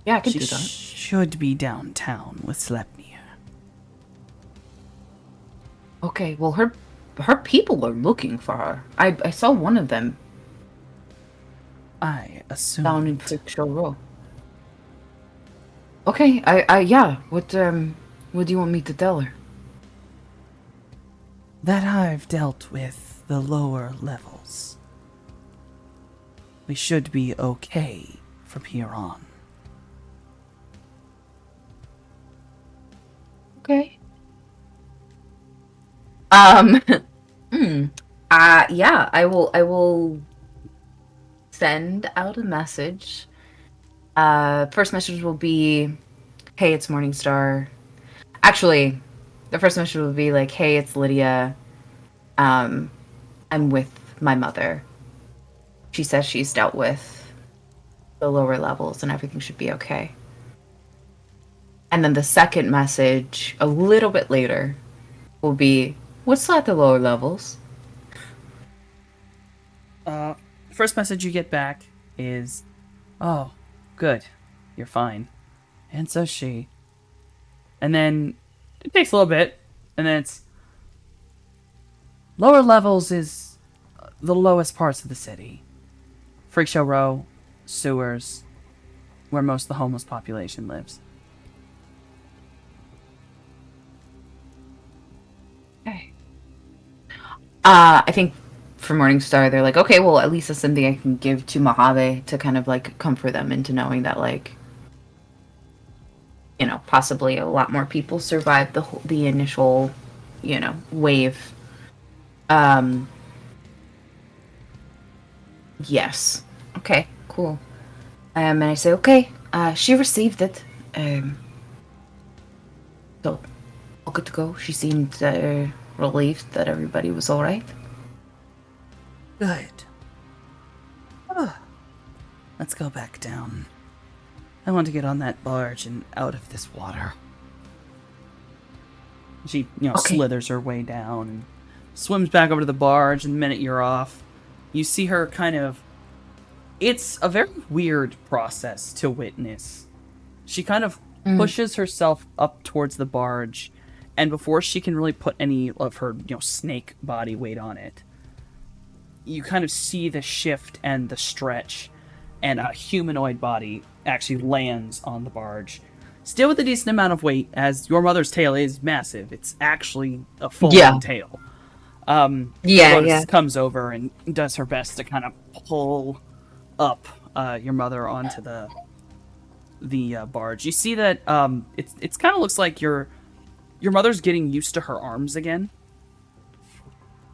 yeah, I can She do that. should be downtown with Sleipnir. Okay, well, her people are looking for her. I saw one of them I assume. down in Frickshell Row. Okay, yeah. What do you want me to tell her? That I've dealt with the lower levels. We should be okay from here on. Okay. Yeah, I will send out a message. First message will be, hey, it's Morningstar. Actually, the first message will be like, hey, it's Lydia. I'm with my mother. She says she's dealt with the lower levels and everything should be okay. And then the second message, a little bit later, will be, what's at the lower levels? First message you get back is, oh, good, you're fine. And so's she. And then it takes a little bit, and then it's, lower levels is the lowest parts of the city. Freakshow Row, sewers, where most of the homeless population lives. Okay. I think for Morningstar, they're like, okay, well, at least that's something I can give to Mojave to kind of like comfort them into knowing that, like, possibly a lot more people survived the initial, wave. Yes. Okay, cool. And I say, okay, she received it. So, all good to go. She seemed relieved that everybody was alright. Good. Let's go back down. I want to get on that barge and out of this water. She, Okay. slithers her way down and swims back over to the barge, and the minute you're off, you see her kind of... It's a very weird process to witness. She kind of pushes herself up towards the barge, and before she can really put any of her, snake body weight on it, you kind of see the shift and the stretch, and a humanoid body actually lands on the barge. Still with a decent amount of weight, as your mother's tail is massive. It's actually a full tail. Lotus comes over and does her best to kind of pull up your mother onto the barge. You see that it's kind of looks like your mother's getting used to her arms again.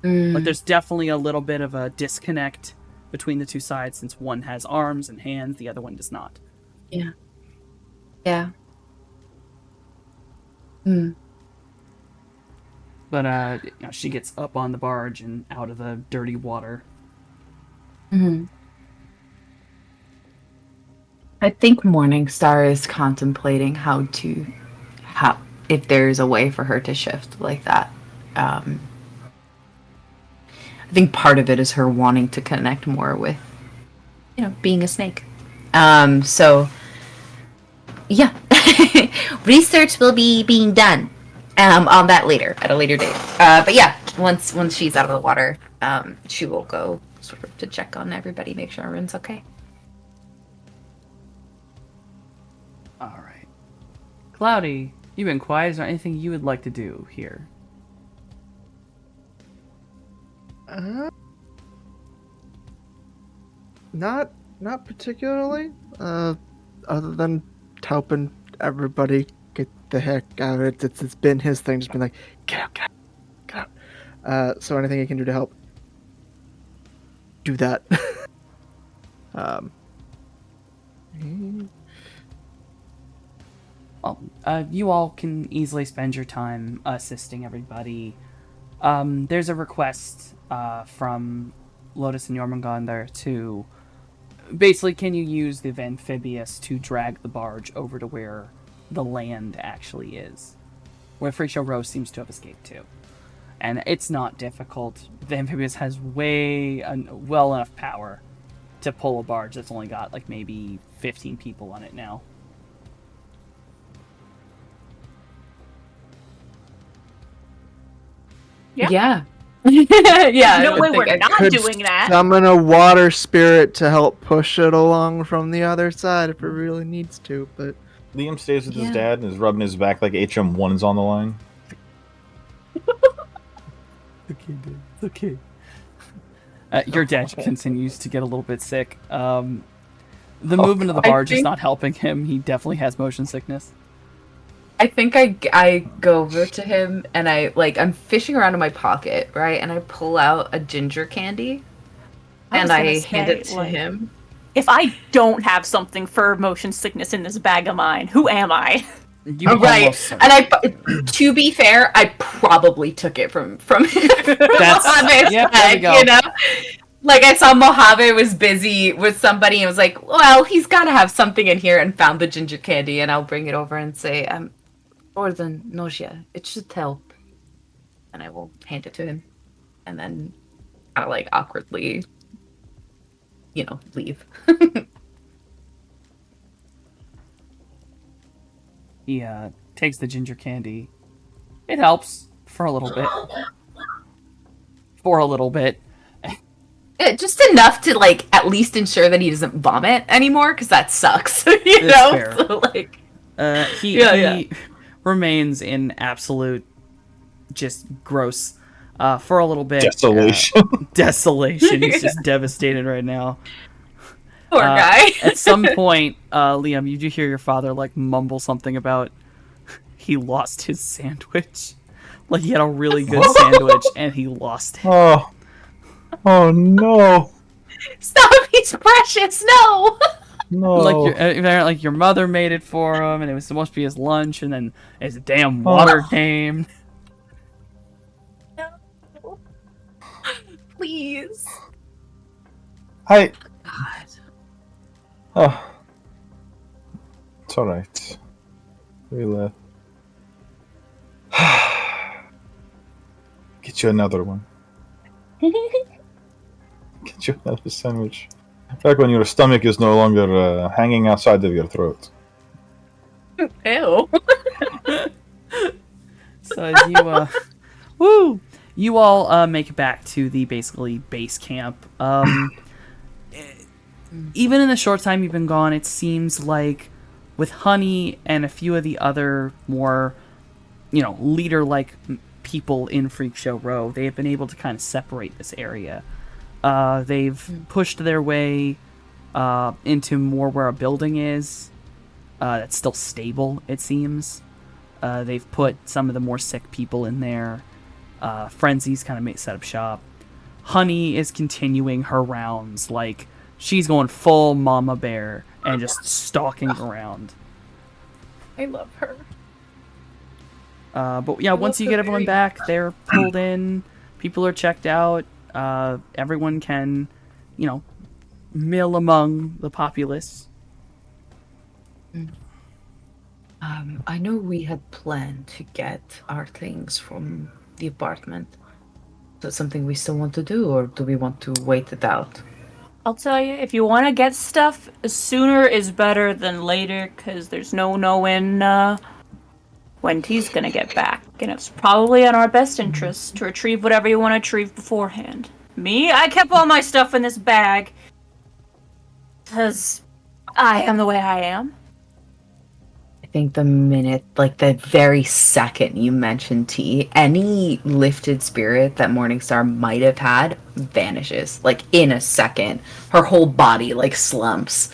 But there's definitely a little bit of a disconnect between the two sides, since one has arms and hands, the other one does not. Yeah. Yeah. But she gets up on the barge and out of the dirty water. I think Morningstar is contemplating how if there's a way for her to shift like that. I think part of it is her wanting to connect more with, being a snake. So, yeah. Research will be being done on that later, at a later date. But yeah, once she's out of the water, she will go sort of to check on everybody, make sure everyone's okay. All right. Cloudy, you've been quiet. Is there anything you would like to do here? Not particularly. Other than helping everybody get the heck out of it. It's been his thing. Just been like, get out, get out, get out. So anything he can do to help, do that. Well, you all can easily spend your time assisting everybody. There's a request from Lotus and Jormungandr to basically, can you use the amphibious to drag the barge over to where the land actually is, where Freakshow Rose seems to have escaped to. And it's not difficult. The amphibious has well enough power to pull a barge that's only got like maybe 15 people on it now. Yeah. Yeah. No way, we're not doing that. Summon a water spirit to help push it along from the other side if it really needs to, but Liam stays with his dad and is rubbing his back like HM1 is on the line. Okay, dude. It's okay. Your dad continues to get a little bit sick. The movement of the barge is not helping him. He definitely has motion sickness. I think I go over to him and I'm fishing around in my pocket, right? And I pull out a ginger candy and I hand it to him. If I don't have something for motion sickness in this bag of mine, who am I? Right. And to be fair, I probably took it from Mojave's bag, you know? Like, I saw Mojave was busy with somebody and was like, well, he's got to have something in here, and found the ginger candy, and I'll bring it over and say, more than nausea. It should help. And I will hand it to him. And then kind of like awkwardly, leave. He takes the ginger candy. It helps for a little bit. Just enough to at least ensure that he doesn't vomit anymore, because that sucks. you know? Fair. So, he remains in absolute just gross for a little bit. Desolation. He's just devastated right now. Poor guy. At some point, Liam, you do hear your father mumble something about he lost his sandwich. Like he had a really good sandwich and he lost it. Oh no! Stop! He's precious. No. No. Like your mother made it for him, and it was supposed to be his lunch, and then his damn water came. No. Please. God. Oh. It's alright. We'll get you another one. Get you another sandwich. Back when your stomach is no longer hanging outside of your throat. Ew. So as you all make it back to the basically base camp. Even in the short time you've been gone, it seems like with Honey and a few of the other more, leader-like people in Freakshow Row, they have been able to kind of separate this area. They've pushed their way into more where a building is that's still stable, it seems. They've put some of the more sick people in there. Frenzy's kind of set up shop. Honey is continuing her rounds, she's going full mama bear and just stalking around. I love her. But yeah, once you get everyone back, they're pulled in, people are checked out, everyone can, mill among the populace. I know we had planned to get our things from the apartment. Is that something we still want to do, or do we want to wait it out? I'll tell you, if you want to get stuff, sooner is better than later, because there's no knowing when T's gonna get back. And it's probably in our best interest to retrieve whatever you want to retrieve beforehand. Me, I kept all my stuff in this bag, because I am the way I am. think the minute, like the very second you mentioned tea, any lifted spirit that Morningstar might have had vanishes. Like in a second. Her whole body like slumps.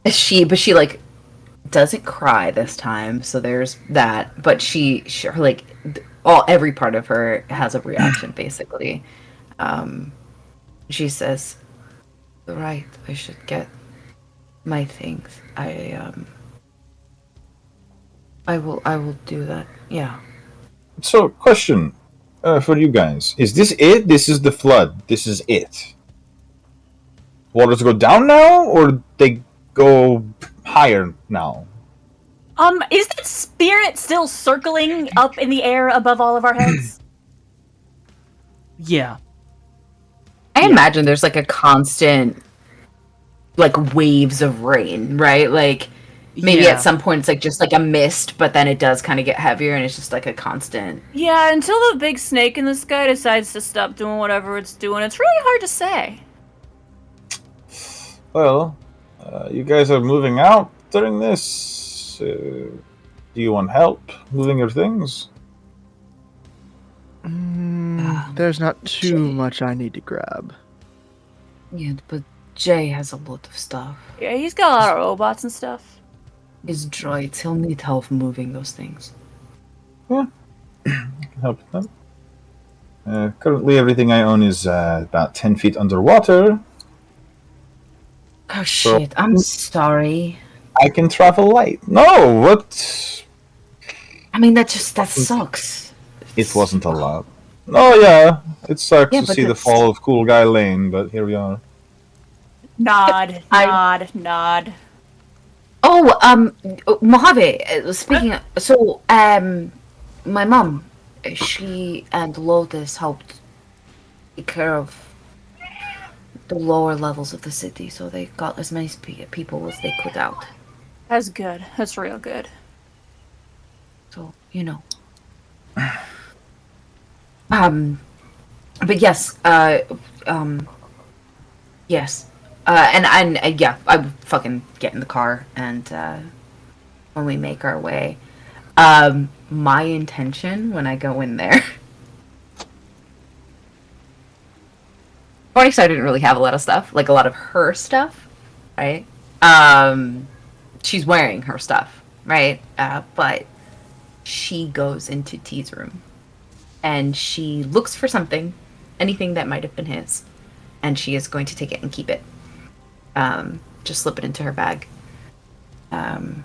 She like doesn't cry this time, so there's that. But she like every part of her has a reaction basically. She says, "Right, I should get my things. I will do that. Yeah." So, question for you guys: is this it? This is the flood. This is it. Waters go down now, or they go higher now? Is that spirit still circling up in the air above all of our heads? Yeah. I imagine there's like a constant like waves of rain, right? Like maybe Yeah. at some point it's like just like a mist, but then it does kind of get heavier and it's just like a constant. Yeah, until the big snake in the sky decides to stop doing whatever it's doing, it's really hard to say. Well, you guys are moving out during this. Do you want help moving your things? There's not too much I need to grab. Yeah, but Jay has a lot of stuff. Yeah, he's got a lot of robots and stuff. His droids, he'll need help moving those things. Help with that. Currently, everything I own is about 10 feet underwater. Oh shit, I'm sorry. I can travel light. No, what? I mean that sucks. It wasn't a lot. Oh yeah, it sucks Yeah, to but see the that's- fall of Cool Guy Lane, but here we are. Nod, nod. Oh, Mojave, speaking of, so, my mom, she and Lotus helped take care of the lower levels of the city, so they got as many people as they could out. That's good. That's real good. So, you know. But yes, yes. And yeah, I would fucking get in the car and, when we make our way. My intention when I go in there. Morningstar didn't really have a lot of stuff, like a lot of her stuff, right? She's wearing her stuff, right? But she goes into T's room and she looks for something, anything that might have been his, and she is going to take it and keep it. Just slip it into her bag. And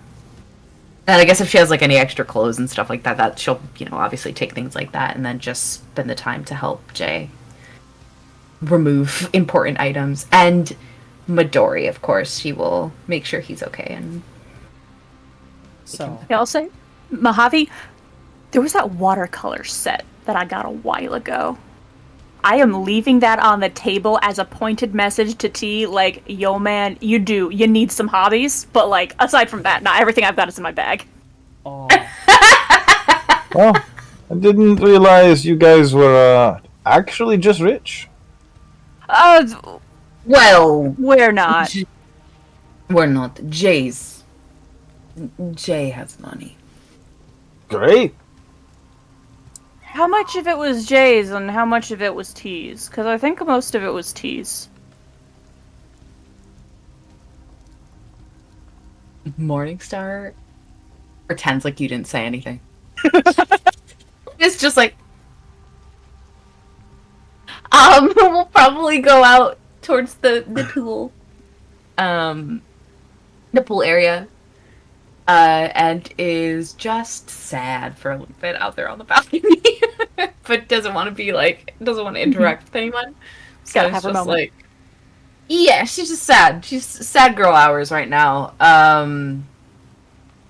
I guess if she has like any extra clothes and stuff like that, that she'll, you know, obviously take things like that and then just spend the time to help Jay remove important items. And Midori, of course, she will make sure he's okay. And So, Yeah, I'll say, Mojave, there was that watercolor set that I got a while ago. I am leaving that on the table as a pointed message to T, like, yo man, you need some hobbies, but like, aside from that, not everything I've got is in my bag. oh, Well, I didn't realize you guys were actually just rich. well, We're not. we're not. Jay has money. Great. How much of it was Jay's and how much of it was T's? Because I think most of it was T's. Morningstar pretends like you didn't say anything. It's just like, we'll probably go out towards the pool, the pool area, and is just sad for a little bit out there on the balcony, but doesn't want to interact with anyone. So Gotta it's have her just moment. like, yeah, she's just sad. She's sad girl hours right now.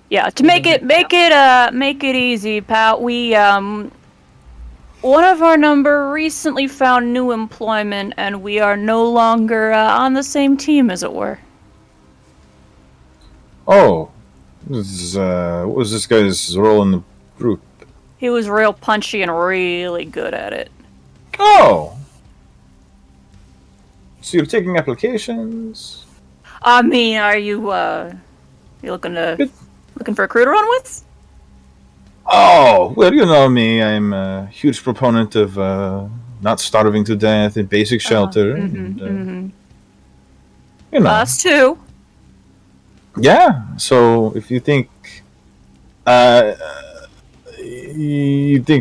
Yeah, to make it easy, pal. We one of our number recently found new employment, and we are no longer on the same team, as it were. Oh, what was this guy's role in the group? He was real punchy and really good at it. Oh, so you're taking applications? I mean, are you looking for a crew to run with? Oh, well, you know me. I'm a huge proponent of not starving to death in basic shelter. You know. Us too. Yeah. So if you think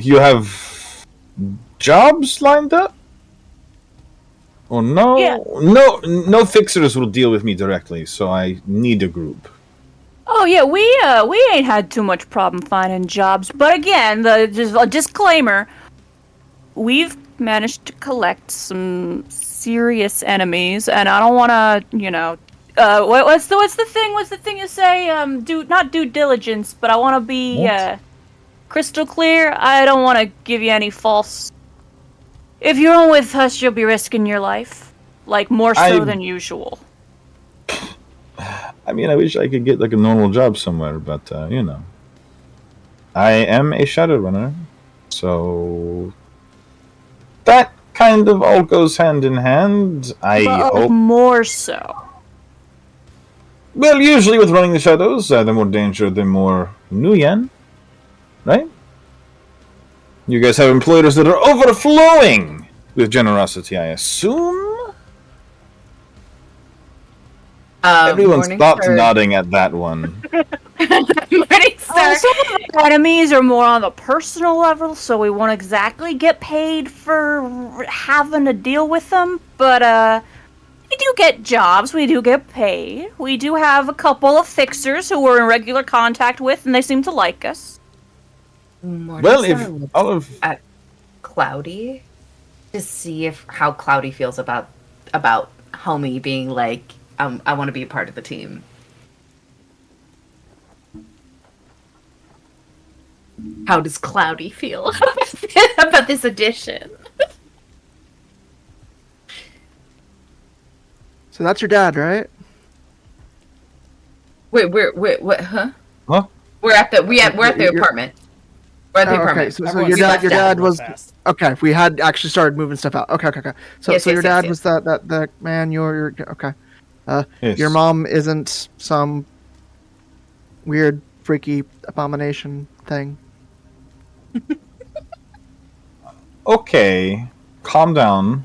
you have jobs lined up, or no? Yeah. No fixers will deal with me directly. So I need a group. Oh yeah, we ain't had too much problem finding jobs, but again, just a disclaimer: we've managed to collect some serious enemies, and I don't want to, what's the thing? What's the thing you say? Not due diligence, but I want to be crystal clear. I don't want to give you any false. If you're on with us, you'll be risking your life, like more so than usual. I mean, I wish I could get like a normal job somewhere, but you know, I am a Shadowrunner, so that kind of all goes hand in hand. I hope more so. Well, usually with running the shadows, the more danger, the more Nuyen, right? You guys have employers that are overflowing with generosity, I assume. Everyone stopped nodding at that one. Morning, sir. Some of our enemies are more on the personal level, so we won't exactly get paid for having to deal with them. But we do get jobs, we do get paid. We do have a couple of fixers who we're in regular contact with, and they seem to like us. Well, if all of at Cloudy to see how Cloudy feels about Homie being like, I want to be a part of the team. How does Cloudy feel about this addition? So that's your dad, right? Wait, what? Huh? Huh? We're at the apartment. We're at the apartment. Okay, so your dad was okay. We had actually started moving stuff out. Okay. So Yes, your yes, dad yes. was that man. You're okay. Yes. Your mom isn't some weird, freaky abomination thing. Okay, calm down.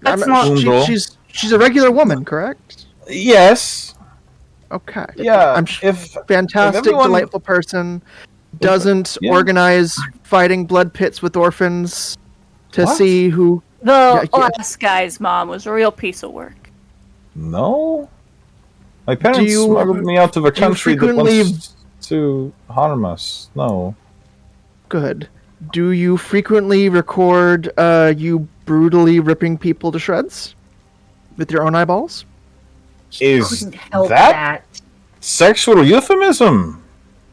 That's not- She's a regular woman, correct? Yes. Okay. Yeah. Fantastic, everyone- delightful person. Doesn't Yeah. organize fighting blood pits with orphans to What? see who. The Yeah. last guy's mom was a real piece of work. No. My parents you- smuggled me out of a do you country that frequently- wants to harm us. No. Good. Do you frequently record you brutally ripping people to shreds with your own eyeballs? Is Couldn't help that sexual euphemism?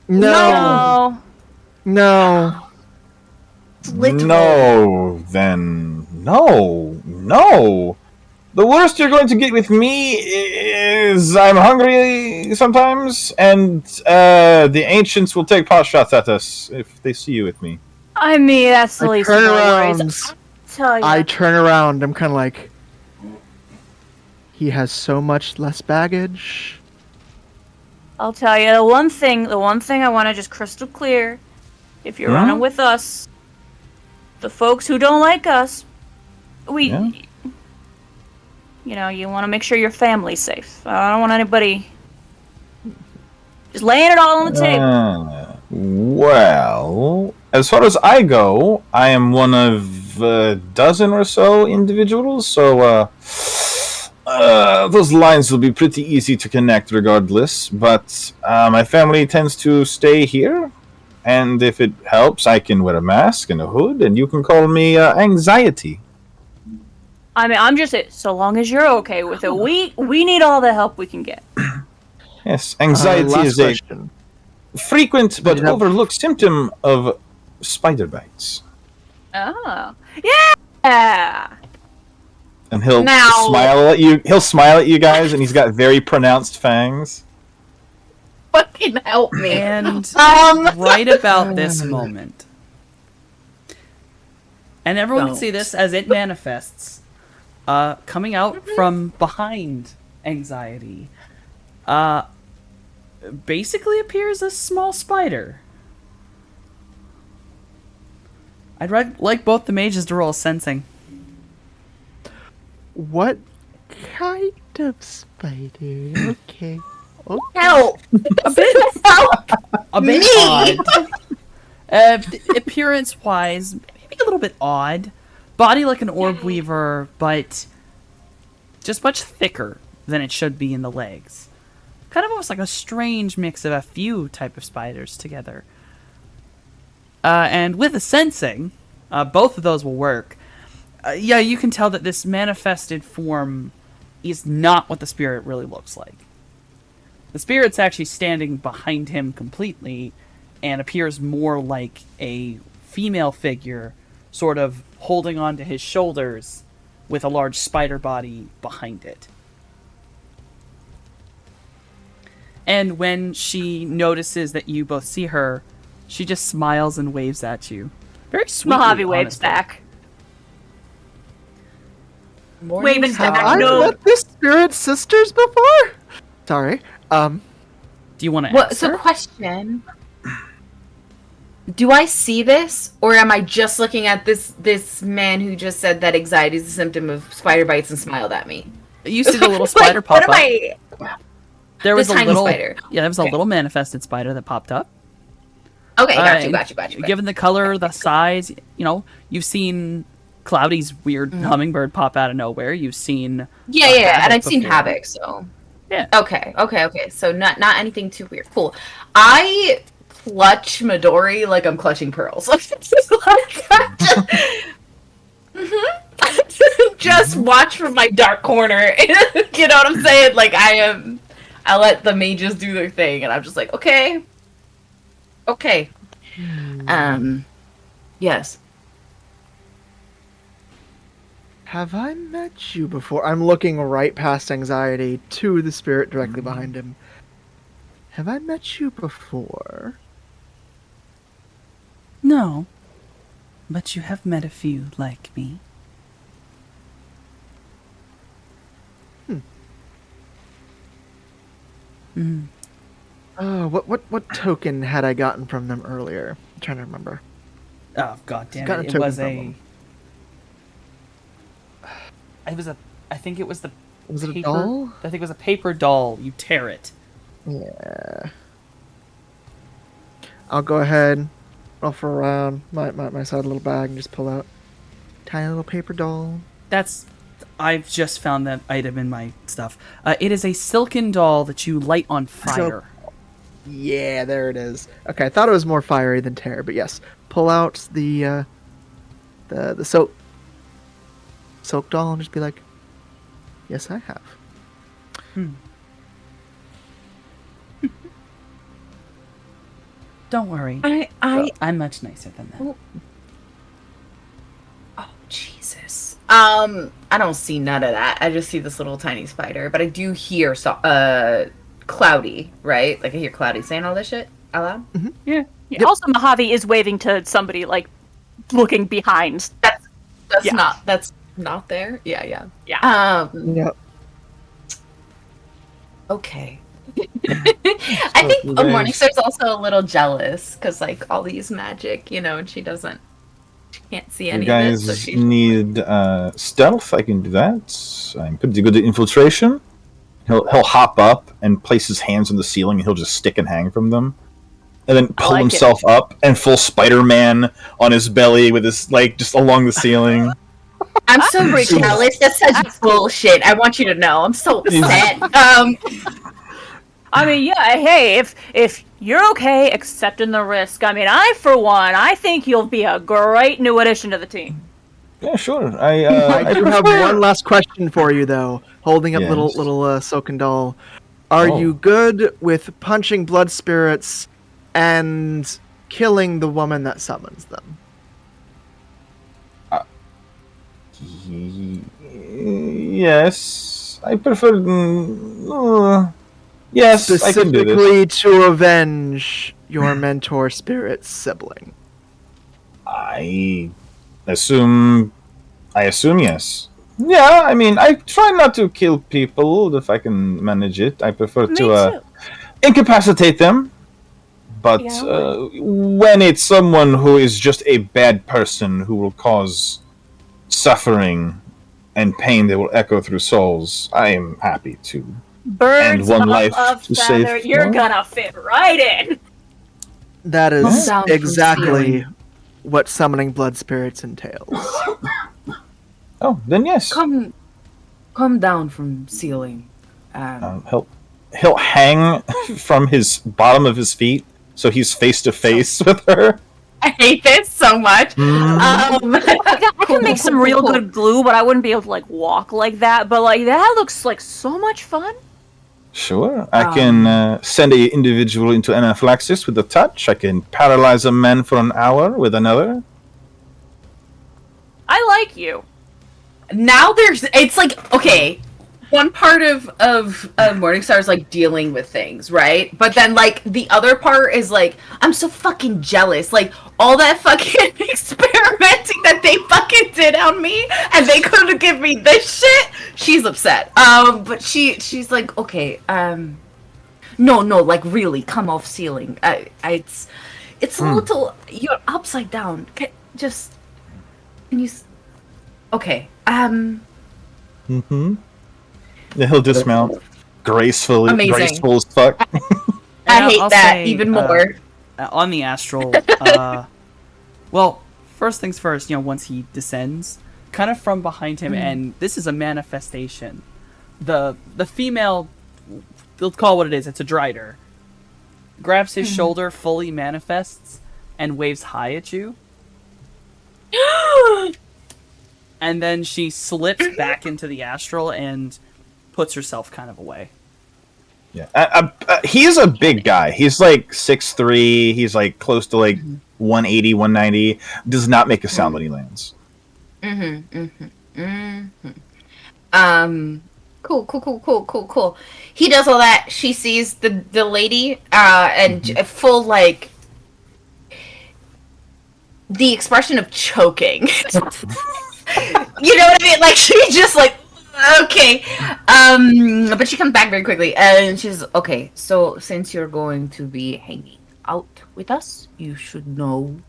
No. It's literal. No, then no. The worst you're going to get with me is I'm hungry sometimes, and the ancients will take pot shots at us if they see you with me. I mean, that's the I least of turn our around. worries. Tell you. I turn around. I'm kind of like, he has so much less baggage. I'll tell you the one thing I want to just crystal clear. If you're running with us, the folks who don't like us, you want to make sure your family's safe. I don't want anybody just laying it all on the table. Well, as far as I go, I am one of a dozen or so individuals, so those lines will be pretty easy to connect regardless, but my family tends to stay here, and if it helps, I can wear a mask and a hood, and you can call me Anxiety. I mean, I'm just so long as you're okay with it. We need all the help we can get. Yes, anxiety Last is a question. frequent but Did you have- overlooked symptom of spider bites. Oh, yeah. And he'll Now- smile at you. He'll smile at you guys, and he's got very pronounced fangs. Fucking help me. And Um. right about this moment, and everyone can Don't. see this as it manifests, coming out from behind anxiety, basically appears a small spider. I'd like both the mages to roll sensing. What kind of spider? Okay. Help! A bit odd. Appearance-wise, maybe a little bit odd. Body like an orb weaver, but just much thicker than it should be in the legs. Kind of almost like a strange mix of a few type of spiders together. And with the sensing, both of those will work. Yeah, you can tell that this manifested form is not what the spirit really looks like. The spirit's actually standing behind him completely and appears more like a female figure, sort of holding onto his shoulders with a large spider body behind it. And when she notices that you both see her, she just smiles and waves at you. Very sweetly, Mojave waves honestly. back. Waving Have back. I no. met the spirit sisters before? Sorry. Do you want to What? ask So, her? question: do I see this, or am I just looking at this man who just said that anxiety is a symptom of spider bites and smiled at me? You see the little spider Like, pop what up. am I? There was This a tiny little spider. Yeah, there was a Okay. little manifested spider that popped up. Okay, got you, And got you, got you. Given the color, the size, you've seen Cloudy's weird hummingbird pop out of nowhere. You've seen Yeah, Havoc and I've seen before. Havoc, so Yeah. Okay. So not anything too weird. Cool. I clutch Midori like I'm clutching pearls. Just watch from my dark corner. You know what I'm saying? Like I let the mages do their thing, and I'm just like, okay. Yes. Have I met you before? I'm looking right past anxiety to the spirit directly behind him. Have I met you before? No, but you have met a few like me. What token had I gotten from them earlier? I'm trying to remember. Oh god damn Got a it! It token was from a. them. It was a. I think it was the. Was it a paper, doll? I think it was a paper doll. You tear it. Yeah. I'll go ahead, ruffle around my side little bag and just pull out tiny little paper doll. That's. I've just found that item in my stuff. It is a silken doll that you light on fire. Yeah, there it is. Okay, I thought it was more fiery than tear, but yes. Pull out the silk doll and just be like, yes, I have. Don't worry. I'm much nicer than that. Oh, Jesus. I don't see none of that. I just see this little tiny spider, but I do hear Cloudy, right? Like I hear Cloudy saying all this shit out loud. Yeah. Also, Mojave is waving to somebody, like, looking behind. That's Yeah. not there. Yeah. Yeah. Yep. Okay. I think Morningstar's also a little jealous because like all these magic, and she can't see You any of guys it. So she need stealth. I can do that. I'm pretty good at infiltration. He'll hop up and place his hands on the ceiling, and he'll just stick and hang from them, and then pull like it. himself up and full Spider-Man on his belly with his just along the ceiling. I'm so jealous. That's such bullshit. I want you to know. I'm so upset. I mean, yeah, hey, if you're okay accepting the risk, I mean, for one, I think you'll be a great new addition to the team. Yeah, sure. I do have one last question for you, though. Holding up Yes. little silken doll. Are Oh. you good with punching blood spirits and killing the woman that summons them? Yes, I prefer. Yes, I can do this. Specifically to avenge your mentor spirit's sibling. I assume yes. Yeah, I mean, I try not to kill people if I can manage it. I prefer Me to too. incapacitate them. But Yeah, when it's someone who is just a bad person who will cause suffering and pain that will echo through souls, I am happy to. Birds one of life a to save feather, you're more? gonna fit right in. That Come is down from exactly ceiling. what summoning blood spirits entails. Oh, then yes. Come down from ceiling. He'll hang from his bottom of his feet, so he's face to face with her. I hate this so much. I can make some real cool. good glue, but I wouldn't be able to like walk like that. But like that looks like so much fun. Sure, I can send a individual into anaphylaxis with a touch. I can paralyze a man for an hour with another. I like you. Now it's like, okay, one part of Morningstar is like dealing with things, right? But then like the other part is like, I'm so fucking jealous. Like all that fucking experimenting that they fucking did on me and they couldn't give me this shit. She's upset. But she's like, okay, no, like really come off ceiling. It's a little, you're upside down. Can you okay. Mm-hmm. He'll dismount gracefully, Amazing. graceful as fuck. I And hate I'll that say, even more. On the astral, well, first things first, once he descends, kind of from behind him, and this is a manifestation. The female, let's call it what it is, it's a Drider, grabs his shoulder, fully manifests, and waves high at you. And then she slips back into the astral and puts herself kind of away. Yeah, he's a big guy. He's like 6'3". He's like close to like 180, 190. Does not make a sound when he lands. Cool. He does all that. She sees the lady, and full like the expression of choking. You know what I mean? Like she just like, okay. But she comes back very quickly, and she's okay. So since you're going to be hanging out with us, you should know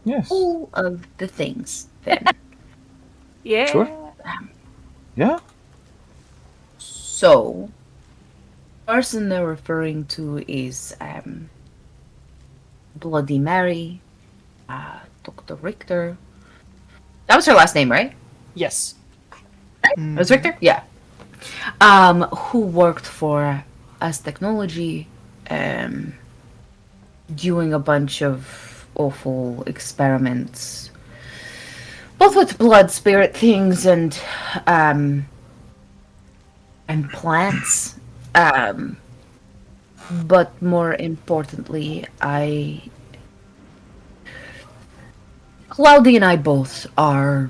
Yes. all of the things. Then, Yeah. Sure. Yeah. so person they're referring to is Bloody Mary, Dr. Richter. That was her last name, right? Yes. It was Richter? Yeah. Who worked for us technology, doing a bunch of awful experiments, both with blood spirit things and plants. But more importantly, Cloudy and I both are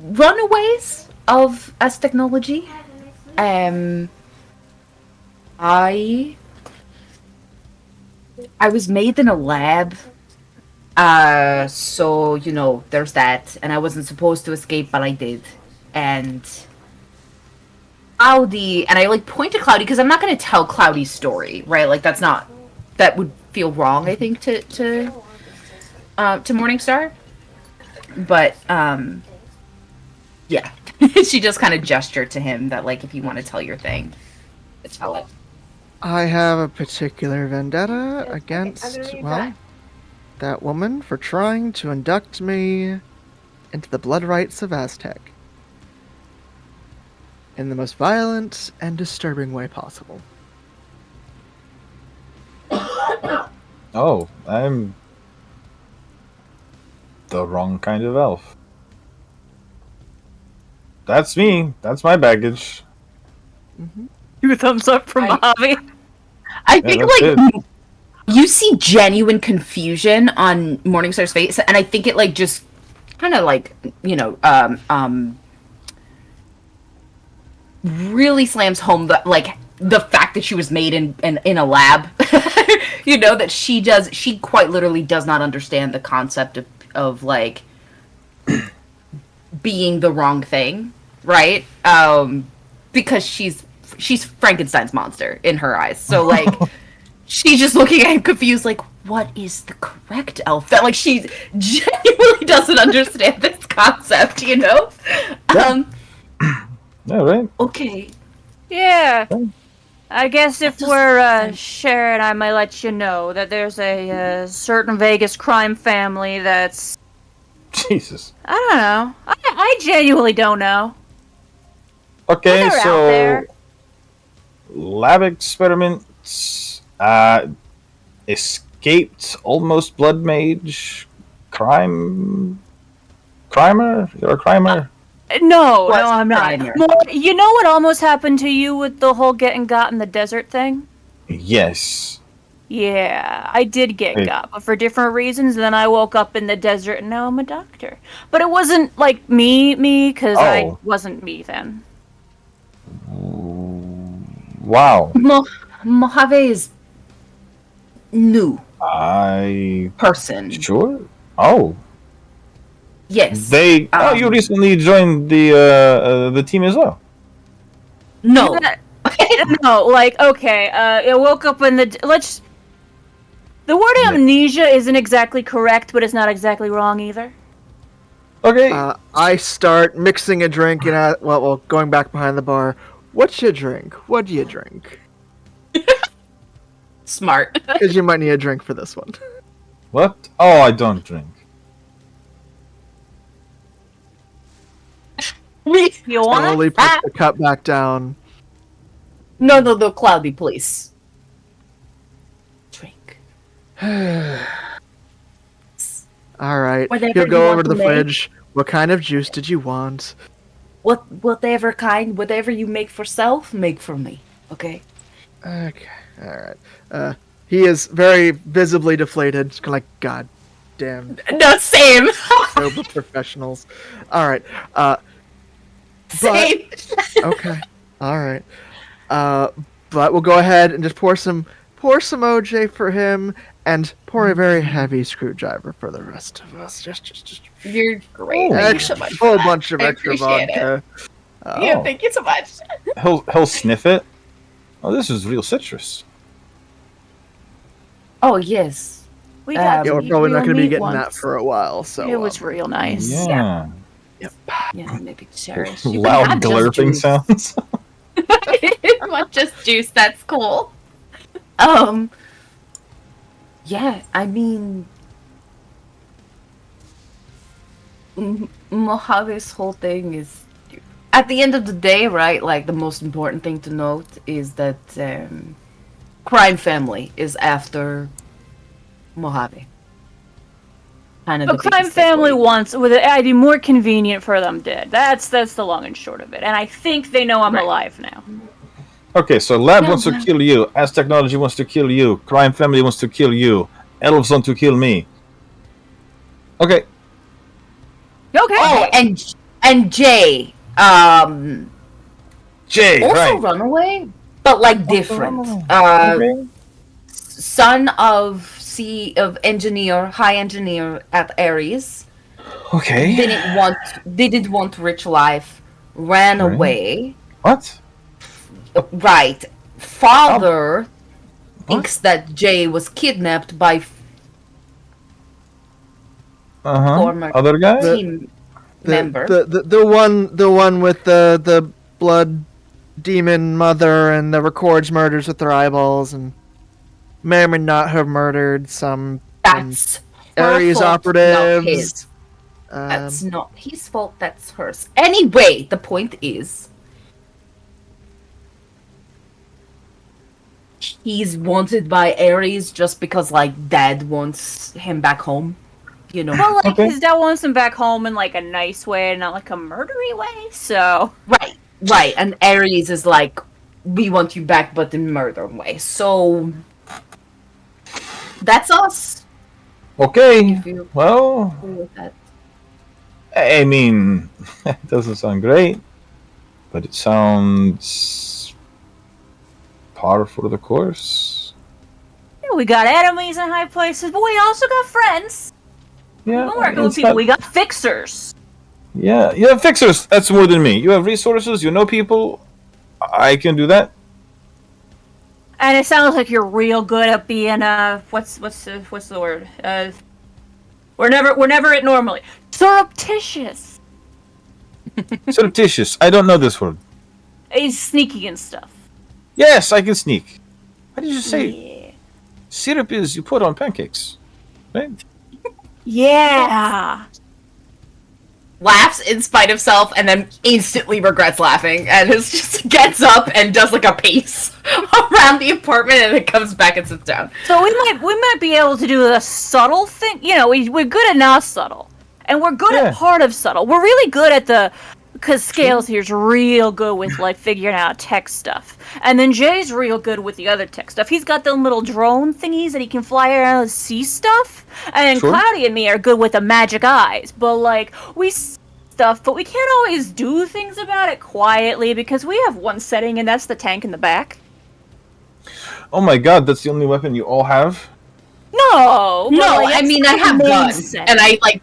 runaways of S technology. I was made in a lab, so there's that, and I wasn't supposed to escape, but I did. And Cloudy, and I like point to Cloudy because I'm not going to tell Cloudy's story, right? Like that would feel wrong, I think, to Morningstar. But yeah, she just kind of gestured to him that like, if you want to tell your thing, tell it. I have a particular vendetta against, that woman for trying to induct me into the blood rites of Aztec in the most violent and disturbing way possible. Oh, I'm the wrong kind of elf. That's me. That's my baggage. 2 thumbs up from Mojave. I think that's like it. you see genuine confusion on Morningstar's face, and I think it like just kind of like really slams home the fact that she was made in a lab. That she quite literally does not understand the concept of like being the wrong thing, right? Because she's Frankenstein's monster in her eyes. So like she's just looking at him confused, like, what is the correct alphabet? Like she genuinely doesn't understand this concept, you know? Yeah, right. Okay. Yeah. I guess if we're sharing, I might let you know that there's a certain Vegas crime family that's... Jesus. I don't know. I genuinely don't know. Okay, They're out so there. lab experiments, escaped almost blood mage, crimer. You're a crimer. No, What's I'm not. primer? More, you know what almost happened to you with the whole getting got in the desert thing? Yes. Yeah, I did get Hey. got, but for different reasons. Then I woke up in the desert, and now I'm a doctor. But it wasn't like me, because I Oh. wasn't me then. Wow. Mojave is new I person. sure. Oh, Yes. they. You recently joined the team as well. No. No, like okay, I woke up in the The word amnesia isn't exactly correct, but it's not exactly wrong either. Okay. I start mixing a drink and well, going back behind the bar. What's your drink? What do you drink? Smart. Because you might need a drink for this one. What? Oh, I don't drink. You want Slowly it? put the cup back down. No, Cloudy, please. Drink. All right. Whatever He'll you go want over to the to make. fridge. What kind of juice did you want? Whatever you make for self, make for me. Okay. Okay. All right. He is very visibly deflated. Just kind of like, God damn, No, same. sober professionals. All right. Same. Okay. All right. But we'll go ahead and just pour some OJ for him, and pour a very heavy screwdriver for the rest of us. Just You're great. Thank you so much. a whole bunch of I extra appreciate it. vodka. Yeah, thank you so much. He'll sniff it. Oh, this is real citrus. Oh yes. We got Yeah, we're to eat probably not real going to be meat getting once. that for a while. So It was real nice. Yeah. Yeah, maybe cherish. You can Loud have just glurping juice. sounds. Not just juice. That's cool. Yeah, I mean, Mojave's whole thing is, at the end of the day, right? Like the most important thing to note is that crime family is after Mojave. Kind of The crime family wants, it'd be more convenient for them dead. That's the long and short of it. And I think they know I'm Right. alive now. Okay, so Lab wants to Yeah. kill you. As Technology wants to kill you. Crime Family wants to kill you. Elves want to kill me. Okay. Okay. Oh, and Jay, Jay, also right. Runaway, but like different. Okay. Son of engineer, high engineer at Ares. Okay. Didn't want rich life, ran Right. away. What? Right. Father thinks that Jay was kidnapped by former Other guy? team member. the one with the blood demon mother and the records murders with their eyeballs and may or may not have murdered some That's her Ares fault, not operatives. his. That's not his fault. That's hers. Anyway, the point is, he's wanted by Ares just because, like, Dad wants him back home. You know. Well, like, Okay. his dad wants him back home in, like, a nice way, not, like, a murdery way, so... Right. And Ares is like, we want you back, but in murder way. So that's us. Okay. If you Well, agree with that. I mean, it doesn't sound great, but it sounds par for the course. Yeah, we got enemies in high places, but we also got friends. Yeah. We're working with it's people. not- We got fixers. Yeah, you have fixers. That's more than me. You have resources. You know people. I can do that. And it sounds like you're real good at being what's the word? We're never it normally. Surreptitious. Surreptitious. I don't know this word. He's sneaky and stuff. Yes, I can sneak. What did you say? Yeah. Syrup is you put on pancakes, right? Yeah. Laughs in spite of self and then instantly regrets laughing and just gets up and does like a pace around the apartment and then comes back and sits down. So we might be able to do the subtle thing. You know, we're good at not subtle, and we're good at part of subtle. We're really good at because Scales here's real good with like figuring out tech stuff, and then Jay's real good with the other tech stuff. He's got them little drone thingies that he can fly around and see stuff, and Cloudy and me are good with the magic eyes. But like we stuff, but we can't always do things about it quietly because we have one setting, and that's the tank in the back. Oh my god, that's the only weapon you all have? No, I mean I have guns, and I like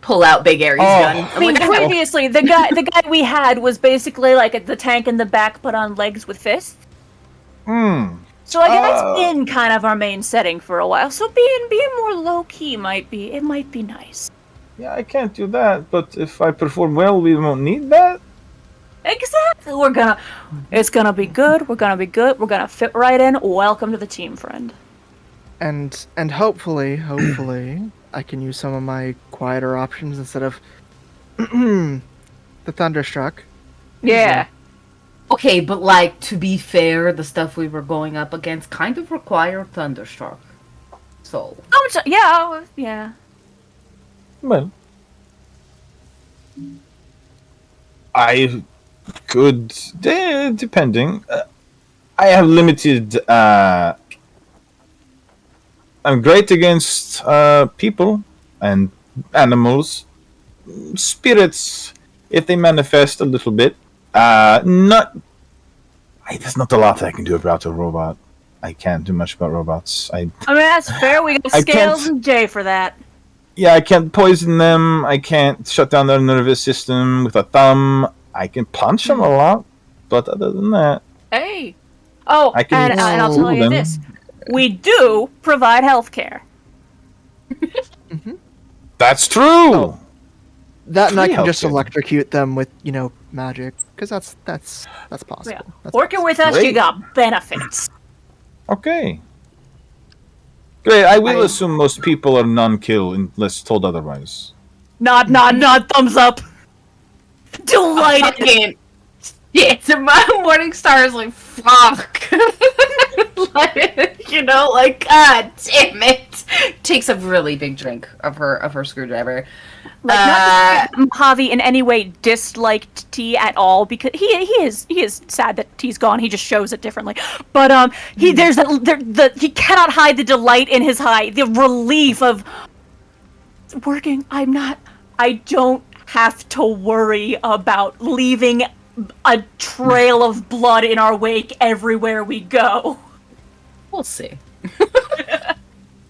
pull out Big Aries gun. I mean, previously the guy we had was basically like the tank in the back, but on legs with fists. So like that's been kind of our main setting for a while. So being more low key might be nice. Yeah, I can't do that, but if I perform well, we won't need that. Exactly. It's gonna be good. We're gonna fit right in. Welcome to the team, friend. And hopefully, I can use some of my quieter options instead of the Thunderstruck. Yeah. Okay, but like to be fair, the stuff we were going up against kind of required Thunderstruck. So. Yeah. Well, I could, depending. I have limited. I'm great against people and animals, spirits if they manifest a little bit. There's not a lot I can do about a robot. I can't do much about robots. I mean that's fair. We got Scales and Jay for that. Yeah, I can't poison them. I can't shut down their nervous system with a thumb. I can punch them a lot, but other than that, hey. Oh, and I'll tell you them. this: we do provide healthcare. That's true. That and I can Free just healthcare. electrocute them with magic because that's possible. Yeah. That's Working with us, you Great. got benefits. Okay. Great. I will assume most people are non-kill unless told otherwise. Nod, thumbs up. Delighted. Fucking shit, my Morningstar is like, fuck. Like, god damn it. Takes a really big drink of her screwdriver. Like, not that Mojave in any way disliked T at all, because he is sad that T's gone. He just shows it differently. But he he cannot hide the delight in his eye, the relief of working. I don't have to worry about leaving a trail of blood in our wake everywhere we go. We'll see.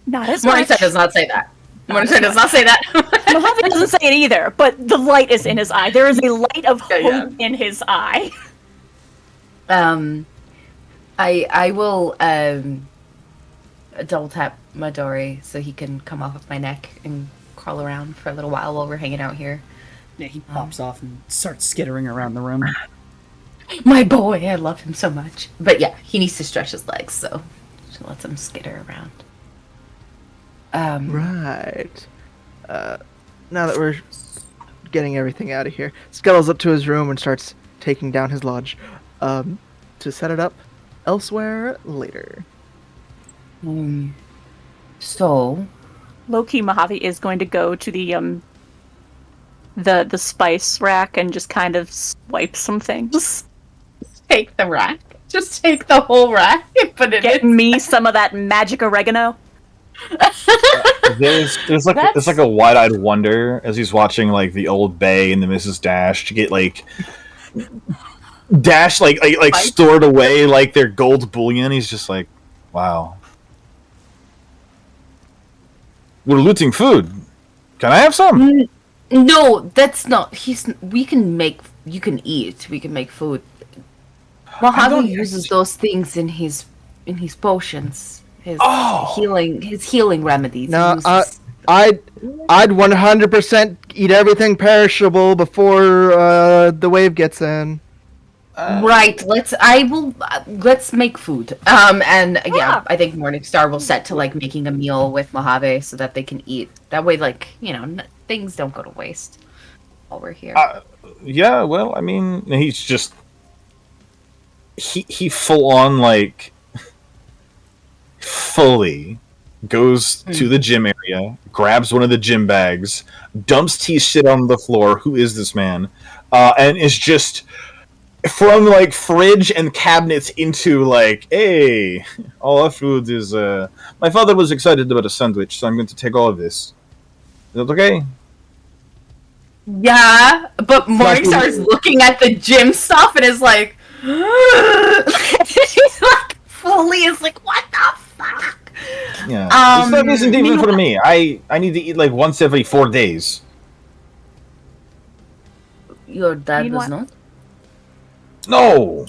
Not as much. Morningstar does not say that. Morningstar does not say that. Mojave doesn't say it either, but the light is in his eye. There is a light of hope in his eye. I will double tap Midori so he can come off of my neck and crawl around for a little while we're hanging out here. Yeah, he pops off and starts skittering around the room. My boy, I love him so much. But yeah, he needs to stretch his legs, so she lets him skitter around. Right. Now that we're getting everything out of here, scuttles up to his room and starts taking down his lodge to set it up elsewhere later. So Low-key, Mojave is going to go to the spice rack and just kind of swipe some things. take the rack. Just take the whole rack and put it Get in. me some of that magic oregano. There's like a wide-eyed wonder as he's watching like the Old Bay and the Mrs. Dash to get like Dash like stored away like their gold bullion. He's just like, wow. We're looting food. Can I have some? No, that's not. We can make. You can eat. We can make food. Mojave uses those things in his potions. His healing remedies. No, I'd 100% eat everything perishable before the wave gets in. Right. Let's make food. And yeah, I think Morningstar will set to like making a meal with Mojave so that they can eat. That way, like things don't go to waste while we're here. Yeah, well, I mean, he's just he full on like fully goes to the gym area, grabs one of the gym bags, dumps T's shit on the floor. Who is this man? And is just from like fridge and cabinets into like, hey, all our food is. My father was excited about a sandwich, so I'm going to take all of this. Is that okay? Yeah, but Morningstar's looking at the gym stuff and is like, she's like fully is like, what the fuck? Yeah, this stuff isn't even for me. I need to eat like once every 4 days. Your dad does not? No,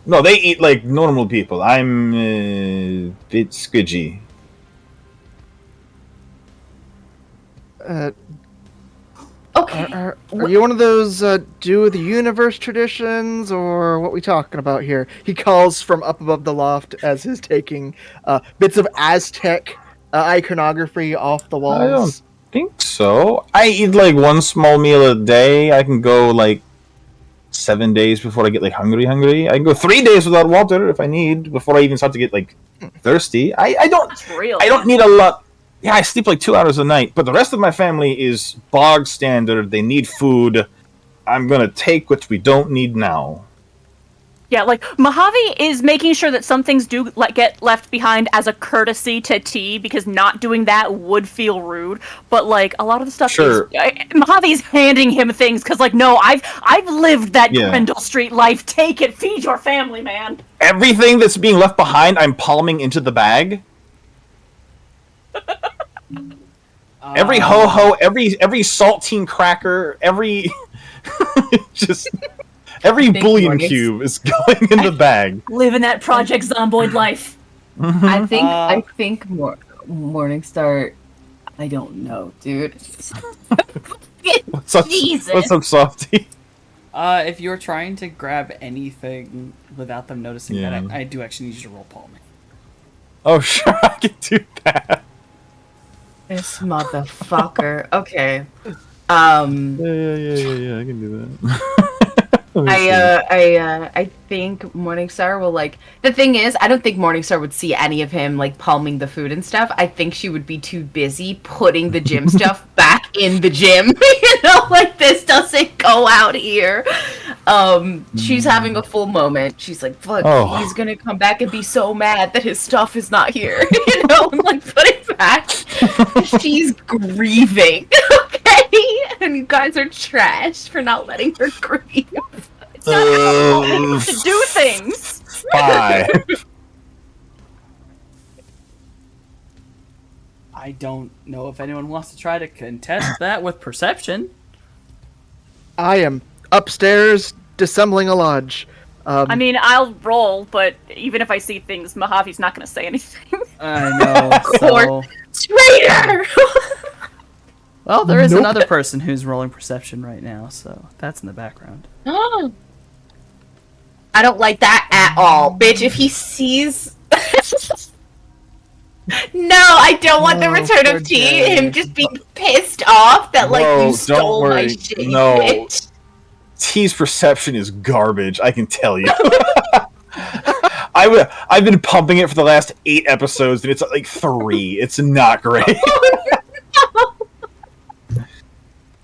they eat like normal people. I'm a bit squidgy. Okay. Are you one of those do with the universe traditions, or what we talking about here? He calls from up above the loft as he's taking bits of Aztec iconography off the walls. I don't think so. I eat like one small meal a day. I can go like 7 days before I get like hungry. I can go 3 days without water if I need before I even start to get like thirsty. I don't. That's real. I don't need a lot. Yeah, I sleep like 2 hours a night, but the rest of my family is bog standard. They need food. I'm gonna take what we don't need now. Yeah, like Mojave is making sure that some things do get left behind as a courtesy to T, because not doing that would feel rude. But like a lot of the stuff, Mojave's handing him things because like, no, I've lived that Grendel Street life. Take it, feed your family, man. Everything that's being left behind, I'm palming into the bag. Every ho-ho, every saltine cracker, every just every bullion cube is going in the bag. Living that Project Zomboid life. I think Morningstar. I don't know, dude. What's up, Softy? If you're trying to grab anything without them noticing that, I do actually need you to roll palming. Oh, sure, I can do that. This motherfucker. Okay. Yeah, I can do that. I think Morningstar will like. The thing is, I don't think Morningstar would see any of him like palming the food and stuff. I think she would be too busy putting the gym stuff back in the gym. Like this doesn't go out here. She's having a full moment. She's like, "Fuck, he's gonna come back and be so mad that his stuff is not here." And like put it back. She's grieving. Okay, and you guys are trash for not letting her grieve. It's not how to do things. 5. I don't know if anyone wants to try to contest that with perception. I am upstairs disassembling a lodge. I mean, I'll roll, but even if I see things, Mojave's not going to say anything. I know. So... Traitor! Well, there is another person who's rolling perception right now, so that's in the background. I don't like that at all, bitch. If he sees... No, I don't want the return of T. Him just being pissed off that, like, you stole my shit, bitch. T's perception is garbage, I can tell you. I've been pumping it for the last 8 episodes, and it's like 3. It's not great.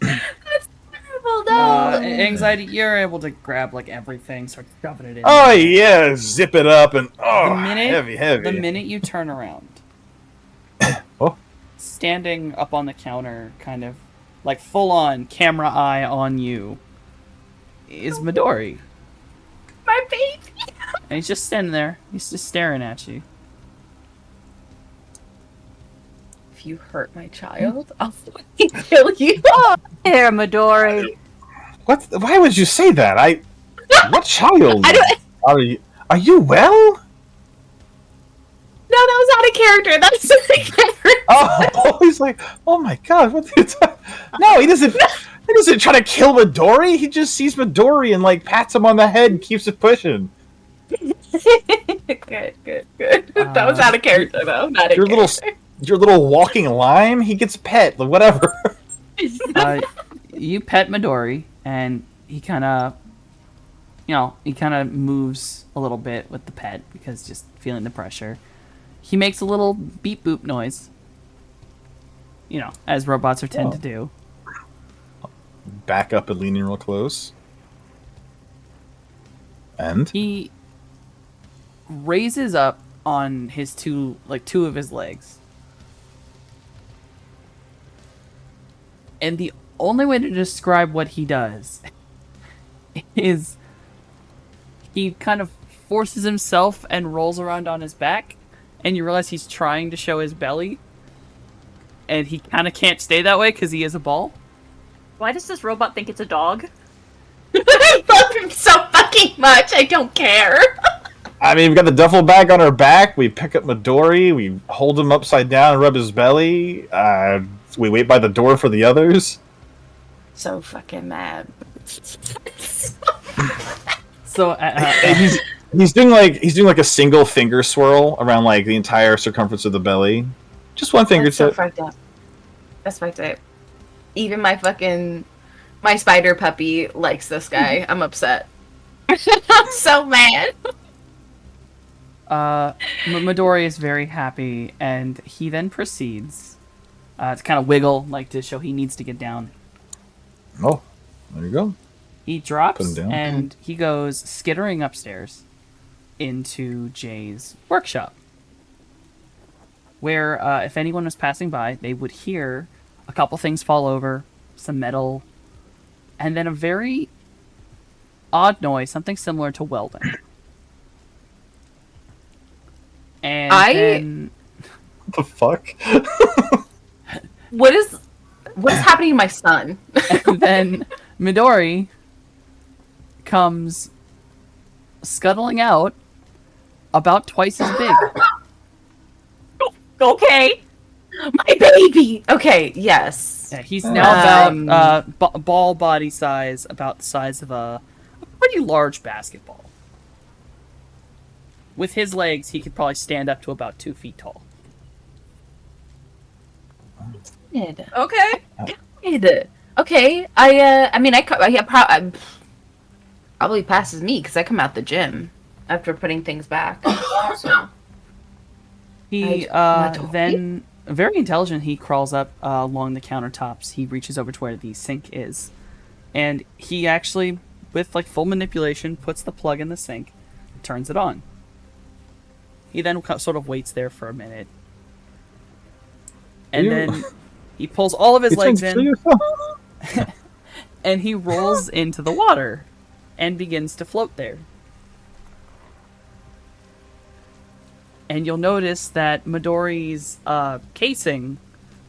That's terrible, no. Anxiety, you're able to grab like everything, start shoving it in. Oh yeah, zip it up and heavy. The minute you turn around, standing up on the counter, kind of like full on camera eye on you, is Midori. My baby. And he's just standing there. He's just staring at you. if you hurt my child, I'll fucking kill you. Here, Midori. What? Why would you say that? What child? I don't. Are you well? No, that was out of character. That's different. Oh, he's like, oh my god, what the No, he doesn't. He doesn't try to kill Midori. He just sees Midori and like pats him on the head and keeps it pushing. Good. That was out of character, though. Not in character. Your little walking lime. He gets pet, whatever. You pet Midori, and he kind of, moves a little bit with the pet because just feeling the pressure. He makes a little beep boop noise, as robots are tend to do. Back up and leaning real close. And he raises up on his two of his legs. And the only way to describe what he does is he kind of forces himself and rolls around on his back, and you realize he's trying to show his belly, and he kind of can't stay that way because he is a ball. Why does this robot think it's a dog? I love him so fucking much. I don't care. I mean, we've got the duffel bag on our back. We pick up Midori. We hold him upside down and rub his belly. We wait by the door for the others. So fucking mad. So he's doing like a single finger swirl around like the entire circumference of the belly. Just one fingertip. That's so fucked up. That's fucked up. Even my spider puppy likes this guy. I'm upset. I'm so mad. Midori is very happy, and he then proceeds to kind of wiggle, like to show he needs to get down. Oh, there you go. He drops, Put him down. and he goes skittering upstairs into Jay's workshop, where if anyone was passing by, they would hear a couple things fall over, some metal, and then a very odd noise, something similar to welding. And then... What the fuck? What is happening to my son? And then Midori comes scuttling out about twice as big. Okay. My baby. Okay. Yes. Yeah, he's now about ball body size, about the size of a pretty large basketball. With his legs, he could probably stand up to about 2 feet tall. Good. Okay. Good. Okay. I probably passes me because I come out the gym after putting things back. So. He then, very intelligent, he crawls up along the countertops. He reaches over to where the sink is. And he actually, with like full manipulation, puts the plug in the sink, turns it on. He then sort of waits there for a minute. And then he pulls all of his legs in. And he rolls into the water and begins to float there. And you'll notice that Midori's casing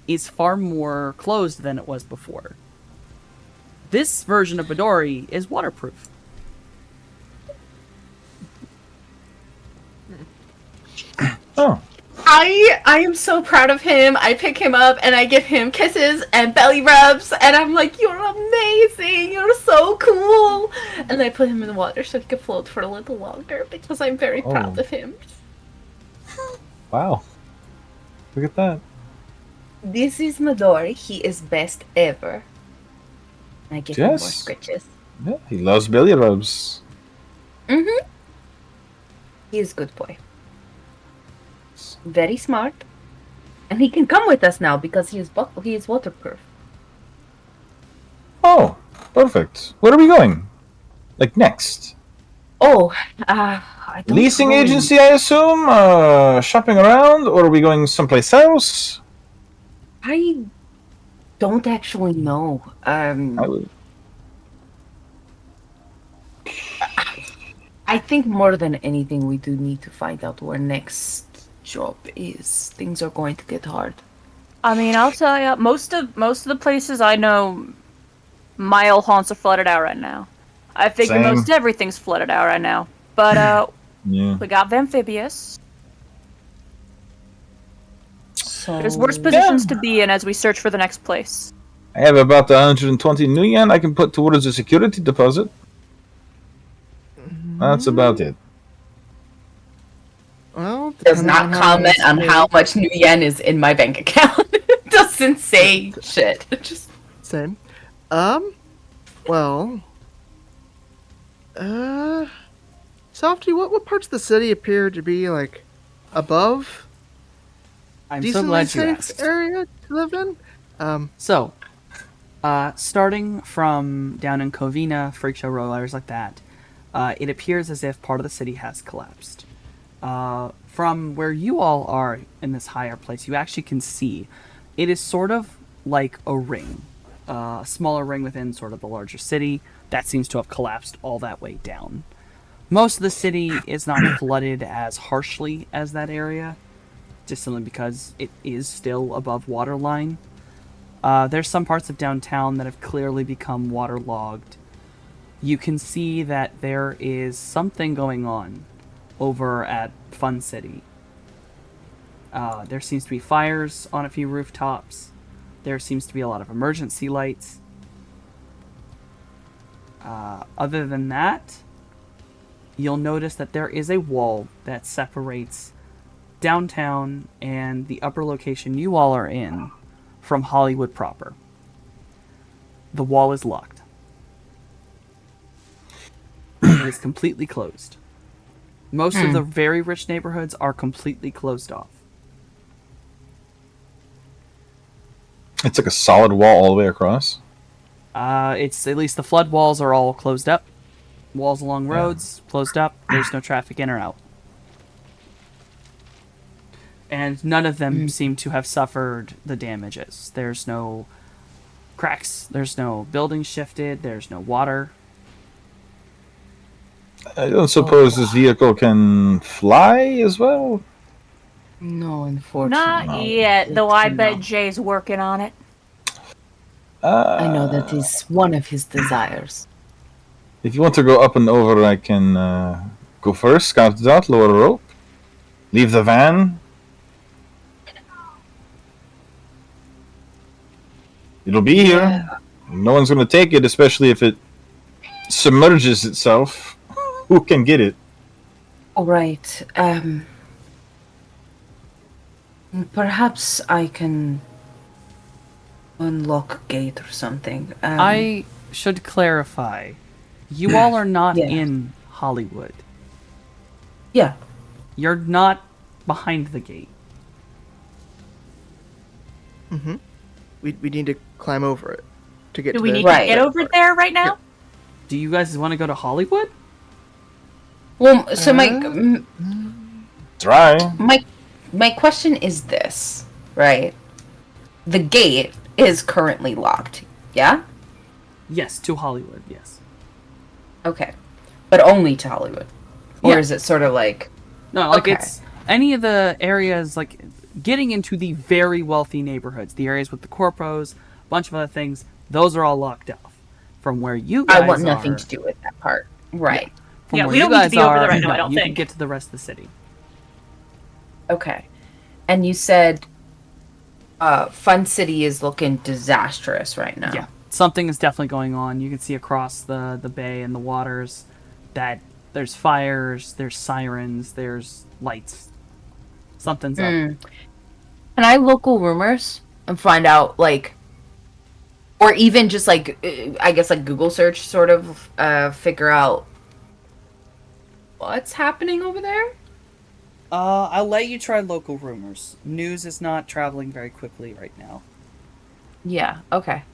is far more closed than it was before. This version of Midori is waterproof. Oh. I am so proud of him. I pick him up and I give him kisses and belly rubs, and I'm like, "You're amazing. You're so cool." And I put him in the water so he could float for a little longer because I'm very proud of him. Wow. Look at that. This is Midori. He is best ever. And I give him more scritches. Yeah, he loves belly rubs. Mm-hmm. He is a good boy. Very smart. And he can come with us now because he is waterproof. Oh, perfect. Where are we going? Like next? Oh, I don't Leasing know. agency, I assume? Shopping around? Or are we going someplace else? I don't actually know. I think more than anything, we do need to find out where next job is. Things are going to get hard. I mean, I'll tell you, most of the places I know, mile haunts are flooded out right now. I figure Same. most everything's flooded out right now. But Yeah. we got Amphibious. So There's worse positions to be in as we search for the next place. I have about 120 new yen I can put towards a security deposit. That's about it. Well, does depending not on how comment it's on paid. how much new yen is in my bank account. Doesn't say shit. Just Same. Well. Softy, what parts of the city appear to be like above I'm so decently glad you safe asked. area to live in? So, starting from down in Covina, Freak Show Row, areas like that, it appears as if part of the city has collapsed. From where you all are in this higher place, you actually can see it is sort of like a ring, a smaller ring within sort of the larger city that seems to have collapsed all that way down. Most of the city is not flooded as harshly as that area, just simply because it is still above waterline. There's some parts of downtown that have clearly become waterlogged. You can see that there is something going on over at Fun City. There seems to be fires on a few rooftops. There seems to be a lot of emergency lights. Other than that, you'll notice that there is a wall that separates downtown and the upper location you all are in from Hollywood proper. The wall is locked. It is completely closed. Most of the very rich neighborhoods are completely closed off. It's like a solid wall all the way across. It's at least the flood walls are all closed up. Walls along roads closed up. There's no traffic in or out. And none of them seem to have suffered the damages. There's no cracks. There's no buildings shifted. There's no water. I don't suppose this vehicle can fly as well. no, unfortunately. Not yet, though I No. bet Jay's working on it. I know that is one of his desires. If you want to go up and over, I can go first, scout it out, lower the rope, leave the van. It'll be here. No one's going to take it, especially if it submerges itself. Who can get it? All right. Perhaps I can unlock gate or something. I should clarify. You all are not Yeah. in Hollywood. Yeah. You're not behind the gate. We need to climb over it to get Do to we the need Right. to get over there right now? Do you guys want to go to Hollywood? Well, so Try. my question is this, right? The gate is currently locked. Yeah? Yes, to Hollywood, yes. Okay. But only to Hollywood. Or Yeah. is it sort of like No, like Okay. it's any of the areas, like getting into the very wealthy neighborhoods, the areas with the corpos, a bunch of other things, those are all locked off. From where you guys I want nothing are, to do with that part. Right. from Yeah, where we you don't need to guys be over there are, right now, I no, don't you can think. get to the rest of the city. Okay. And you said Fun City is looking disastrous right now. Yeah, something is definitely going on. You can see across the bay and the waters that there's fires, there's sirens, there's lights. Something's up. Can I local rumors and find out, like, or even just like, I guess like Google search, sort of figure out what's happening over there? I'll let you try local rumors. News is not traveling very quickly right now. Yeah. Okay.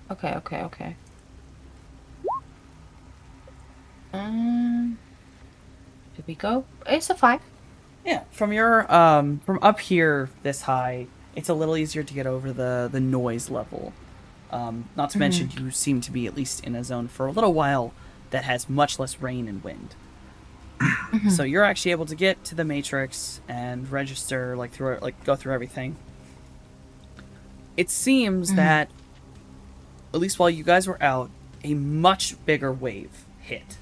Okay. Did we go? It's a 5. Yeah, from your from up here this high, it's a little easier to get over the noise level. Not to mention you seem to be at least in a zone for a little while that has much less rain and wind. So you're actually able to get to the Matrix and register, like go through everything. it seems that, at least while you guys were out, a much bigger wave hit.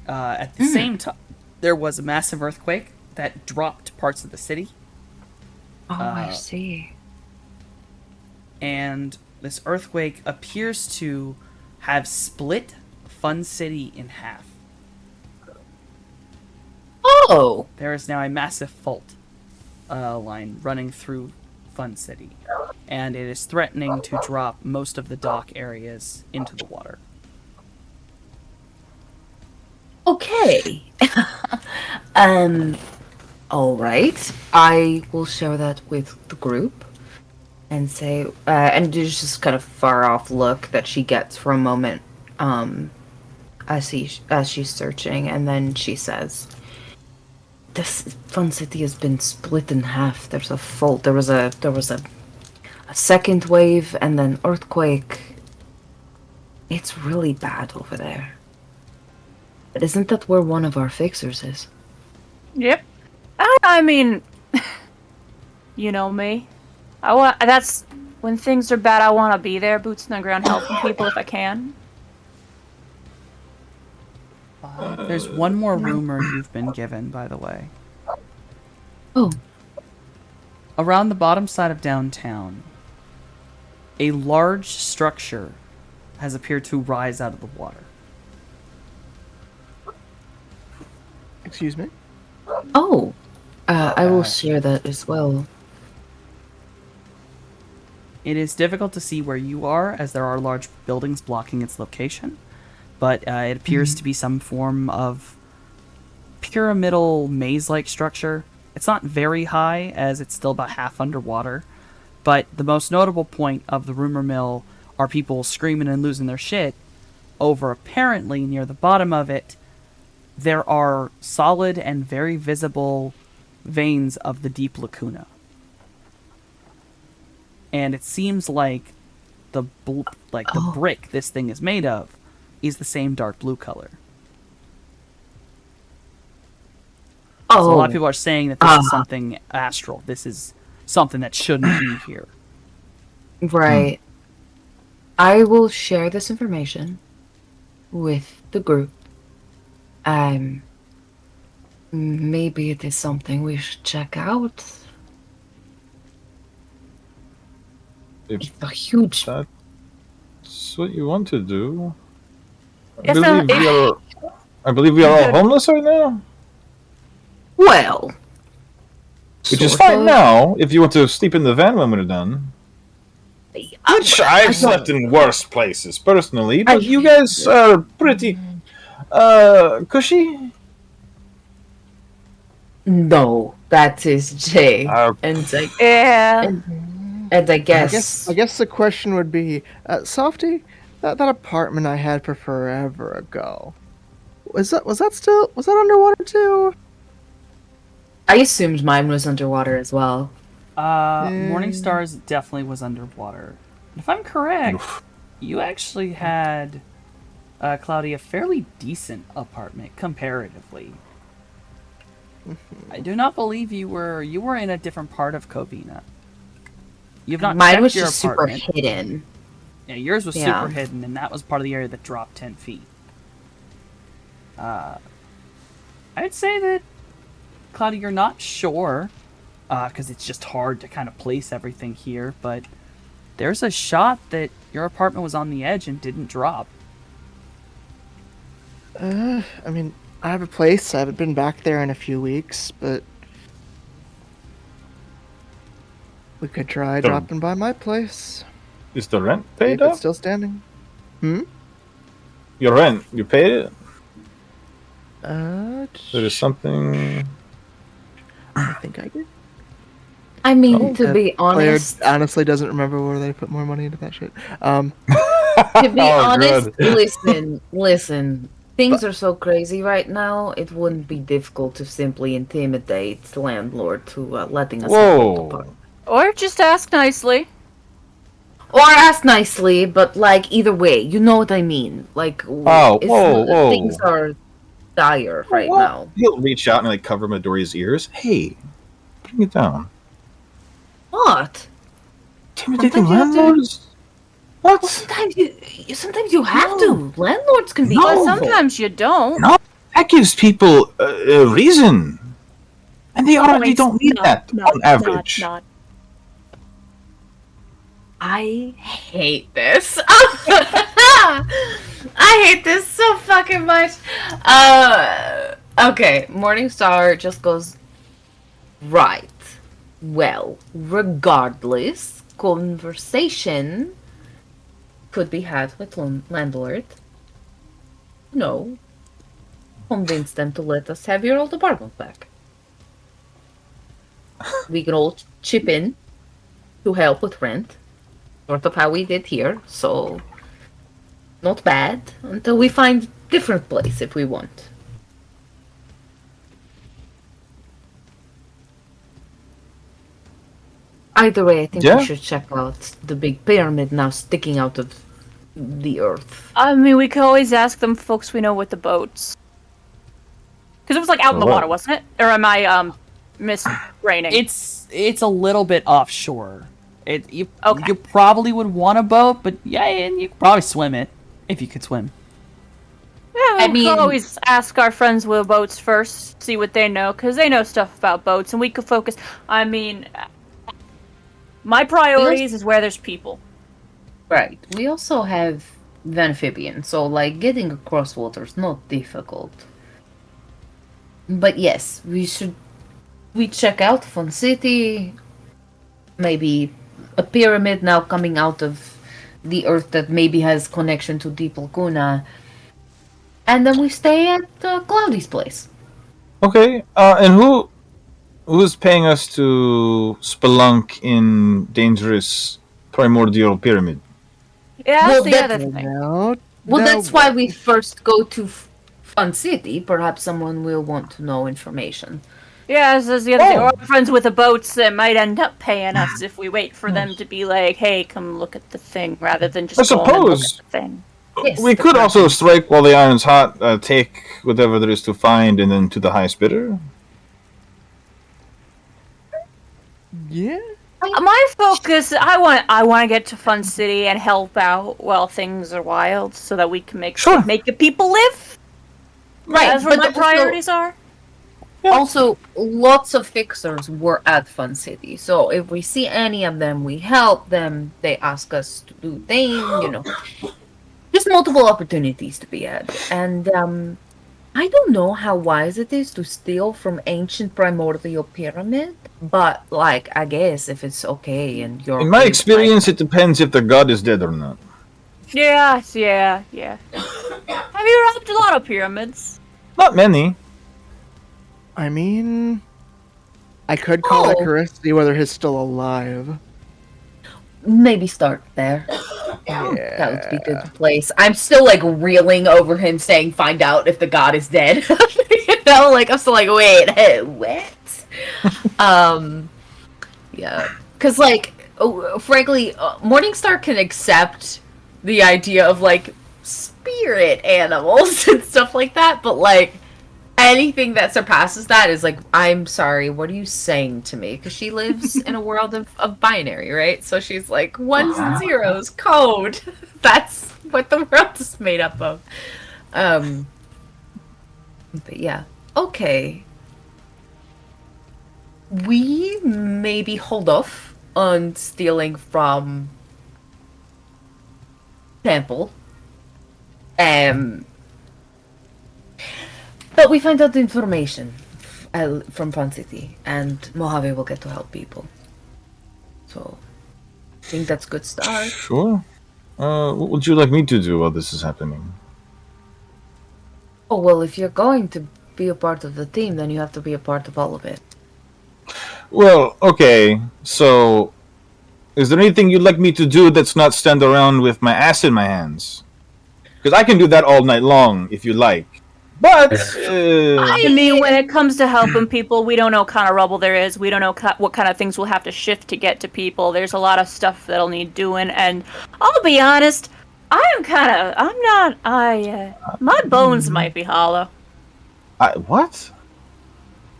At the same time, there was a massive earthquake that dropped parts of the city. Oh, I see. And this earthquake appears to have split Fun City in half. Oh! There is now a massive fault line running through Fun City, and it is threatening to drop most of the dock areas into the water. Okay. All right. I will share that with the group and say, and there's just kind of far off look that she gets for a moment, as she's searching, and then she says, "This Fun City has been split in half. There's a fault. There was a second wave and then earthquake. It's really bad over there. But isn't that where one of our fixers is?" Yep. I mean, you know me. That's when things are bad. I want to be there, boots on the ground, helping people if I can. There's one more rumor you've been given, by the way. Oh. Around the bottom side of downtown, a large structure has appeared to rise out of the water. Excuse me? Oh. I will share that as well. It is difficult to see where you are, as there are large buildings blocking its location, but it appears to be some form of pyramidal maze-like structure. It's not very high, as it's still about half underwater, but the most notable point of the rumor mill are people screaming and losing their shit over, apparently near the bottom of it, there are solid and very visible veins of the deep lacuna. And it seems like the brick this thing is made of is the same dark blue color. Oh. So a lot of people are saying that this is something astral. This is something that shouldn't be here. Right. I will share this information with the group. Maybe it is something we should check out. If It's a huge. that's what you want to do. I believe we are all homeless right now. Well. Which is sort fine of. now, if you want to sleep in the van when we're done. Which I've slept in worse places, personally, but you guys are pretty, cushy. No, that is Jay. Yeah. And I guess. I guess the question would be, Softy, that apartment I had for forever ago, was that underwater too? I assumed mine was underwater as well. Morningstar's definitely was underwater. If I'm correct, you actually had, Cloudy, a fairly decent apartment comparatively. I do not believe you were in a different part of Covina. You've not Mine checked was your just super apartment. hidden. Yeah, yours was Yeah. super hidden, and that was part of the area that dropped 10 feet. I'd say that, Cloudy, you're not sure, because it's just hard to kind of place everything here, but there's a shot that your apartment was on the edge and didn't drop. I mean, I have a place. I haven't been back there in a few weeks, but we could try dropping by my place. Is the rent If paid it's up? still standing. Your rent, you paid it? Uh, There is something. I think I did. I mean, to be Player honest, honestly doesn't remember where they put more money into that shit. to be Oh, honest, good. listen. Things are so crazy right now. It wouldn't be difficult to simply intimidate the landlord to letting us have the Whoa. apartment. Or just ask nicely. Or ask nicely, but like either way, you know what I mean. Like, Oh, whoa. things are dire right What? now. He'll reach out and like cover Midoriya's ears. Hey, bring it down. What? Intimidating Sometimes you have to- landlords? What? Sometimes you have to. Landlords can be No. But awful. sometimes you don't. No. That gives people a reason. And they already Points. don't need that on average. Not. I hate this. I hate this so fucking much. Okay, Morningstar just goes, right. Well, regardless, conversation could be had with landlord. No. Convince them to let us have your old apartment back. We can all chip in to help with rent. Sort of how we did here, so not bad until we find different place if we want. Either way, I think Yeah. we should check out the big pyramid now sticking out of the earth. I mean, we could always ask them folks we know with the boats. Because it was like out in the For what? water, wasn't it? Or am I misbraining? It's a little bit offshore. You Okay. probably would want a boat, but yeah, and you could probably swim it if you could swim. Yeah, I we mean- could always ask our friends with boats first, see what they know, because they know stuff about boats, and we could focus. I mean, my priorities is where there's people. Right. We also have the amphibian, so like getting across water is not difficult. But yes, we check out Fun City, maybe a pyramid now coming out of the earth that maybe has connection to Deep Laguna, and then we stay at Cloudy's place. Okay, and who's paying us to spelunk in dangerous primordial pyramid? Yeah, Well, that's the that's- other thing. No. Well, no, that's why we first go to Fun City. Perhaps someone will want to know information. Yeah, that's the other thing. Oh. Or our friends with the boats that might end up paying us if we wait for them to be like, hey, come look at the thing, rather than just I go and look suppose- at the thing. Yes, We the could pyramid. also strike while the iron's hot, take whatever there is to find, and then to the highest bidder. Yeah. My focus, I want to get to Fun City and help out while things are wild, so that we can make Sure. the people live. Right, That's where but my also- priorities are. Also, lots of fixers were at Fun City, so if we see any of them, we help them. They ask us to do things, just multiple opportunities to be had. And I don't know how wise it is to steal from ancient primordial pyramid, but like I guess if it's okay and you're In my okay with, experience, it depends if the god is dead or not. Yeah. Have you robbed a lot of pyramids? Not many. I mean, I could call Oh. Icarus, see whether he's still alive. maybe start there. Yeah. That would be a good place. I'm still like reeling over him saying, "Find out if the god is dead." Like I'm still like, wait, hey, what? Yeah, because like, frankly, Morningstar can accept the idea of like spirit animals and stuff like that, but like anything that surpasses that is like, I'm sorry, what are you saying to me? Because she lives in a world of binary, right? So she's like ones and zeros, code. That's what the world is made up of. But yeah, okay. We maybe hold off on stealing from Temple. But we find out the information from Fun City, and Mojave will get to help people. So, I think that's a good start. Sure. What would you like me to do while this is happening? Oh, well, if you're going to be a part of the team, then you have to be a part of all of it. Well, okay. So, is there anything you'd like me to do that's not stand around with my ass in my hands? Because I can do that all night long if you like. But I mean, when it comes to helping people, we don't know what kind of rubble there is. We don't know what kind of things we'll have to shift to get to people. There's a lot of stuff that'll need doing, and I'll be honest, my bones might be hollow. what?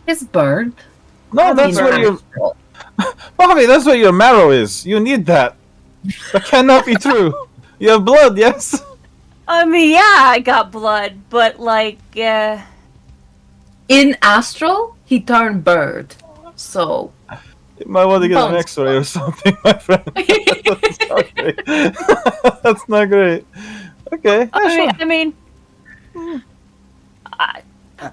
His bird. No, that's I mean, where your Mojave, that's what your marrow is. You need that. That cannot be true. You have blood, yes? I mean, yeah, I got blood, but like, In Astral, he turned bird. So, You might want to get an Bones. X-ray or something, my friend. That's not great. That's not great. Okay, yeah, sure. I mean,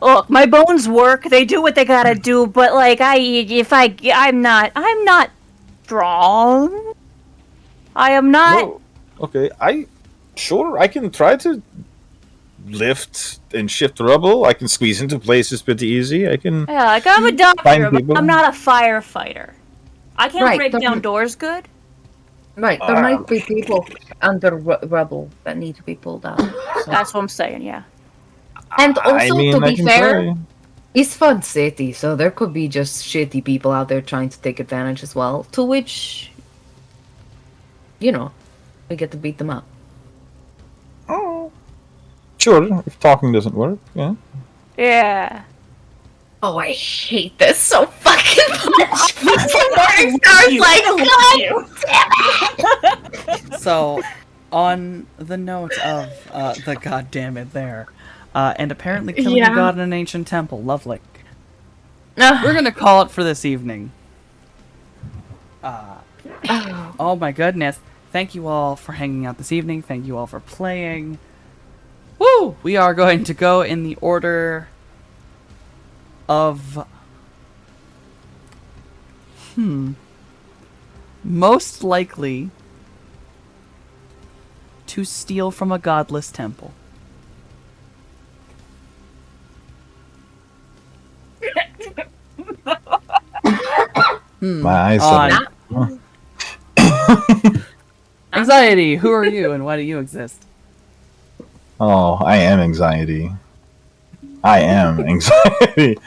look, my bones work. They do what they gotta do. But like, I'm not strong. I am not. No. Okay, I can try to lift and shift rubble. I can squeeze into places pretty easy. I can. Yeah, like I'm a doctor, Find but people. I'm not a firefighter. I can't Right, break don't down you- doors good. right, there might be people under rubble that need to be pulled out. So. That's what I'm saying. Yeah. And also, to I be can fair, try. it's Fun City, so there could be just shitty people out there trying to take advantage as well. To which, we get to beat them up. Oh. Sure, if talking doesn't work, yeah. Yeah. Oh, I hate this so fucking much. So, on the note of the goddammit there, and apparently killing a Yeah. god in an ancient temple, lovely. We're gonna call it for this evening. Oh my goodness. Thank you all for hanging out this evening. Thank you all for playing. Woo! We are going to go in the order of... Most likely to steal from a godless temple. My eyes On are... Anxiety, who are you and why do you exist? Oh, I am anxiety. I am anxiety.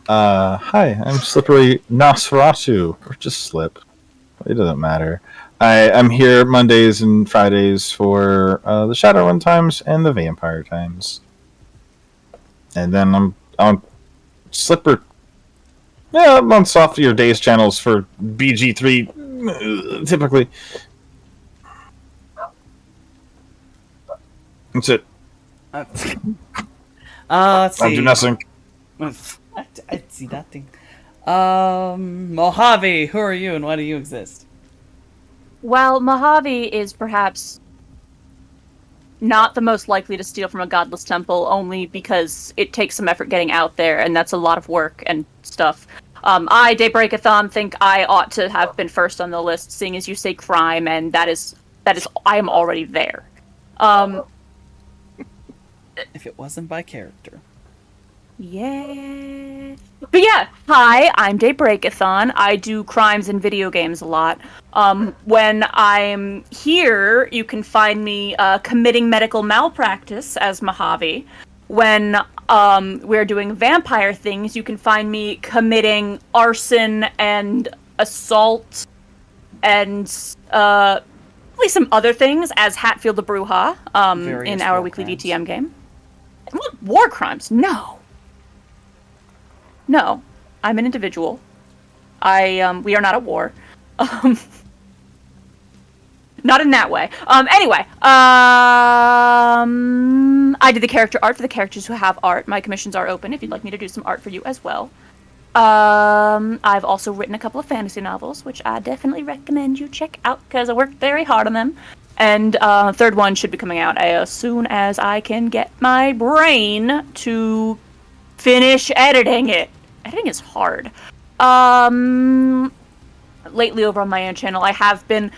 Hi, I'm Slippery Nosferatu. Or just Slip. It doesn't matter. I'm here Mondays and Fridays for the Shadowrun times and the Vampire times. And then I'm on Slipper. Yeah, I'm on Softier Days channels for BG3, typically. That's it. Let's I'll see. do nothing. I see that thing. Mojave, who are you and why do you exist? Well, Mojave is perhaps not the most likely to steal from a godless temple, only because it takes some effort getting out there, and that's a lot of work and stuff. I, Daybreakathon, think I ought to have been first on the list, seeing as you say crime, and that is I am already there. If it wasn't by character. Yeah. But yeah, hi, I'm Daybreakathon. I do crimes and video games a lot. When I'm here, you can find me committing medical malpractice as Mojave. When we're doing vampire things, you can find me committing arson and assault and probably some other things as Hatfield the Bruja Various in our war weekly crimes. VTM game. What? War crimes? No. No, I'm an individual. We are not at war. Not in that way. Anyway, I did the character art for the characters who have art. My commissions are open if you'd like me to do some art for you as well. I've also written a couple of fantasy novels, which I definitely recommend you check out because I worked very hard on them. And third one should be coming out as soon as I can get my brain to finish editing it. Editing is hard. Lately over on my own channel, I have been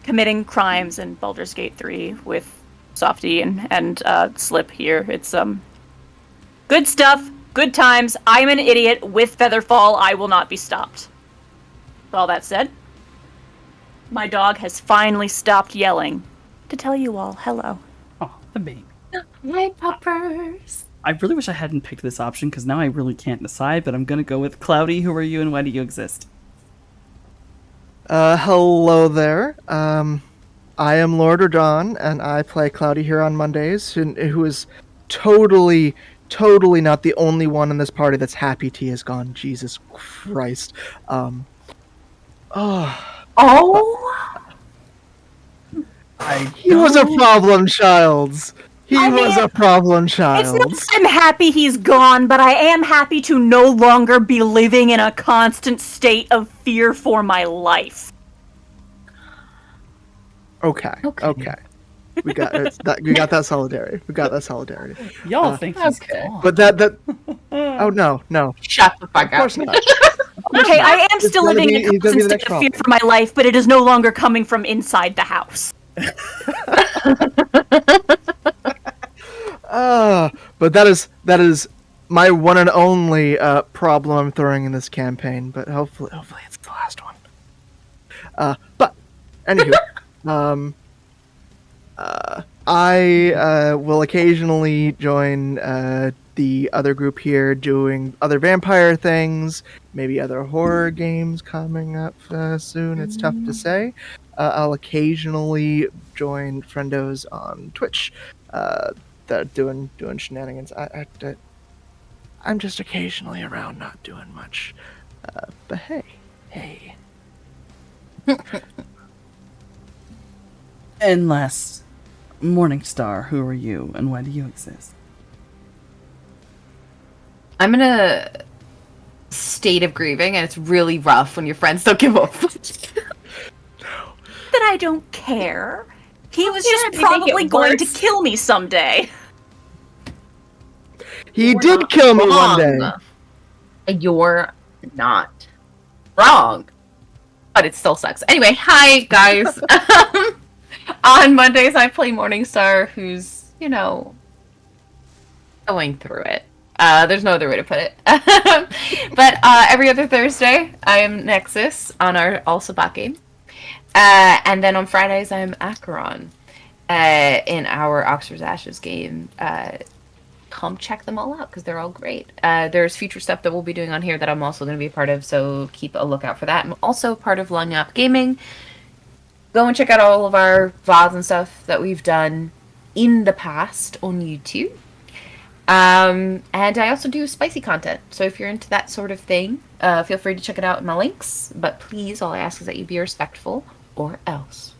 committing crimes in Baldur's Gate 3 with Softy and Slip here. It's good stuff, good times. I'm an idiot. With Featherfall, I will not be stopped. With all that said, my dog has finally stopped yelling to tell you all hello. Oh, the baby. My puppers. I really wish I hadn't picked this option because now I really can't decide, but I'm gonna go with Cloudy, who are you and why do you exist? Hello there. I am Lord Radon, and I play Cloudy here on Mondays, who is totally not the only one in this party that's happy T is gone. Jesus Christ. Oh, Oh, he was a problem child. He I was mean, a problem it's child. not that I'm happy he's gone, but I am happy to no longer be living in a constant state of fear for my life. Okay. We got that solidarity. Y'all think he's okay. gone. But that oh no. Shut the fuck Of course up. not. Okay, I am It's still gonna living be- in a he's gonna be constant the next state of fear problem. for my life, but it is no longer coming from inside the house. But that is my one and only problem I'm throwing in this campaign. But hopefully it's the last one. But anywho, I will occasionally join the other group here doing other vampire things, maybe other horror games coming up soon. It's tough to say. I'll occasionally join friendos on Twitch that are doing shenanigans. I'm just occasionally around, not doing much. But hey. And last, Morningstar, who are you and why do you exist? I'm in a state of grieving, and it's really rough when your friends don't give up. That I don't care. He was Yeah, just they make probably it going to worse. kill me someday. He You're did not kill me one wrong. day. You're not wrong. But it still sucks. Anyway, hi guys. On Mondays I play Morningstar, who's, going through it. There's no other way to put it. But every other Thursday I am Nexus on our Al-Sabak game. And then on Fridays I'm Acheron in our Oxford's Ashes game. Come check them all out because they're all great. There's future stuff that we'll be doing on here that I'm also going to be a part of, so keep a lookout for that. I'm also part of Lung Up Gaming. Go and check out all of our VODs and stuff that we've done in the past on YouTube. And I also do spicy content, so if you're into that sort of thing, feel free to check it out in my links. But please, all I ask is that you be respectful, or else.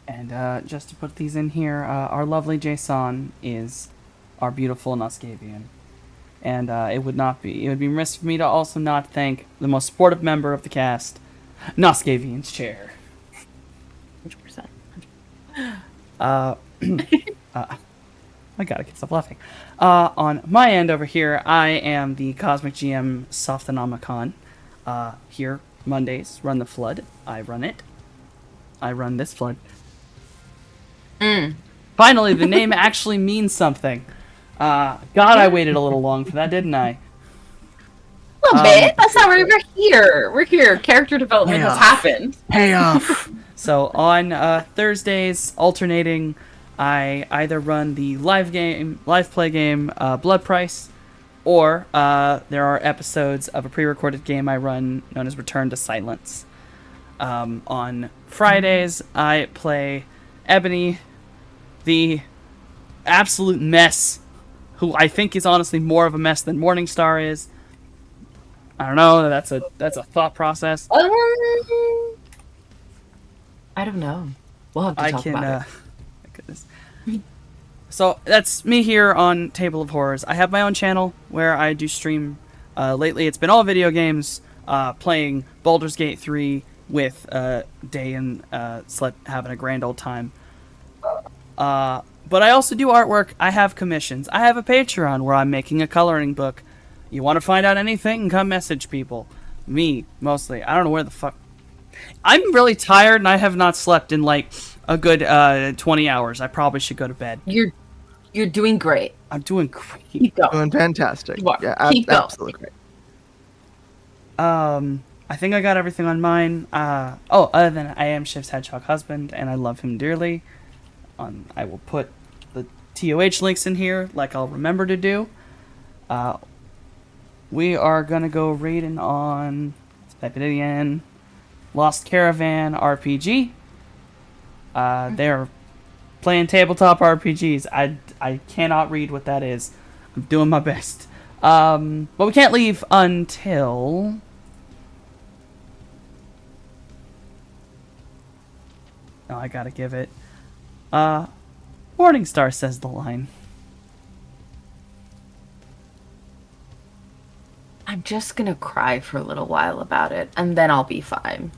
And just to put these in here, our lovely Jason is our beautiful Noscavian. And it would be remiss for me to also not thank the most supportive member of the cast, Noscavian's chair. 100%. I gotta get stop laughing. On my end over here, I am the Cosmic GM Softenomicon. Here, Mondays, Run the Flood. I run it. I run this flood. Finally, the name actually means something. God, I waited a little long for that, didn't I? A little bit. That's not why we're here. We're here. Character development has happened. Payoff. So on Thursdays, alternating, I either run the live play game, Blood Price, or there are episodes of a pre-recorded game I run known as Return to Silence. On Fridays, I play Ebony, the absolute mess, who I think is honestly more of a mess than Morningstar is. I don't know. That's a thought process. I don't know. We'll have to talk about it. Goodness. So that's me here on Table of Horrors. I have my own channel where I do stream. Lately, it's been all video games, playing Baldur's Gate 3 with Day and Slip having a grand old time. But I also do artwork. I have commissions. I have a Patreon where I'm making a coloring book. You want to find out anything? Come message people. Me, mostly. I don't know where the fuck... I'm really tired and I have not slept in like a good 20 hours. I probably should go to bed. You're doing great. I'm doing great. Keep going. Doing fantastic. You are. Yeah, Keep going. absolutely great. I think I got everything on mine. Other than I am Shiv's Hedgehog husband and I love him dearly. I will put the TOH links in here like I'll remember to do. We are gonna go raiding on, let's type it in, Lost Caravan RPG. They're playing tabletop RPGs. I cannot read what that is. I'm doing my best. But we can't leave until Oh, I gotta give it. Morningstar says the line. I'm just gonna cry for a little while about it, and then I'll be fine.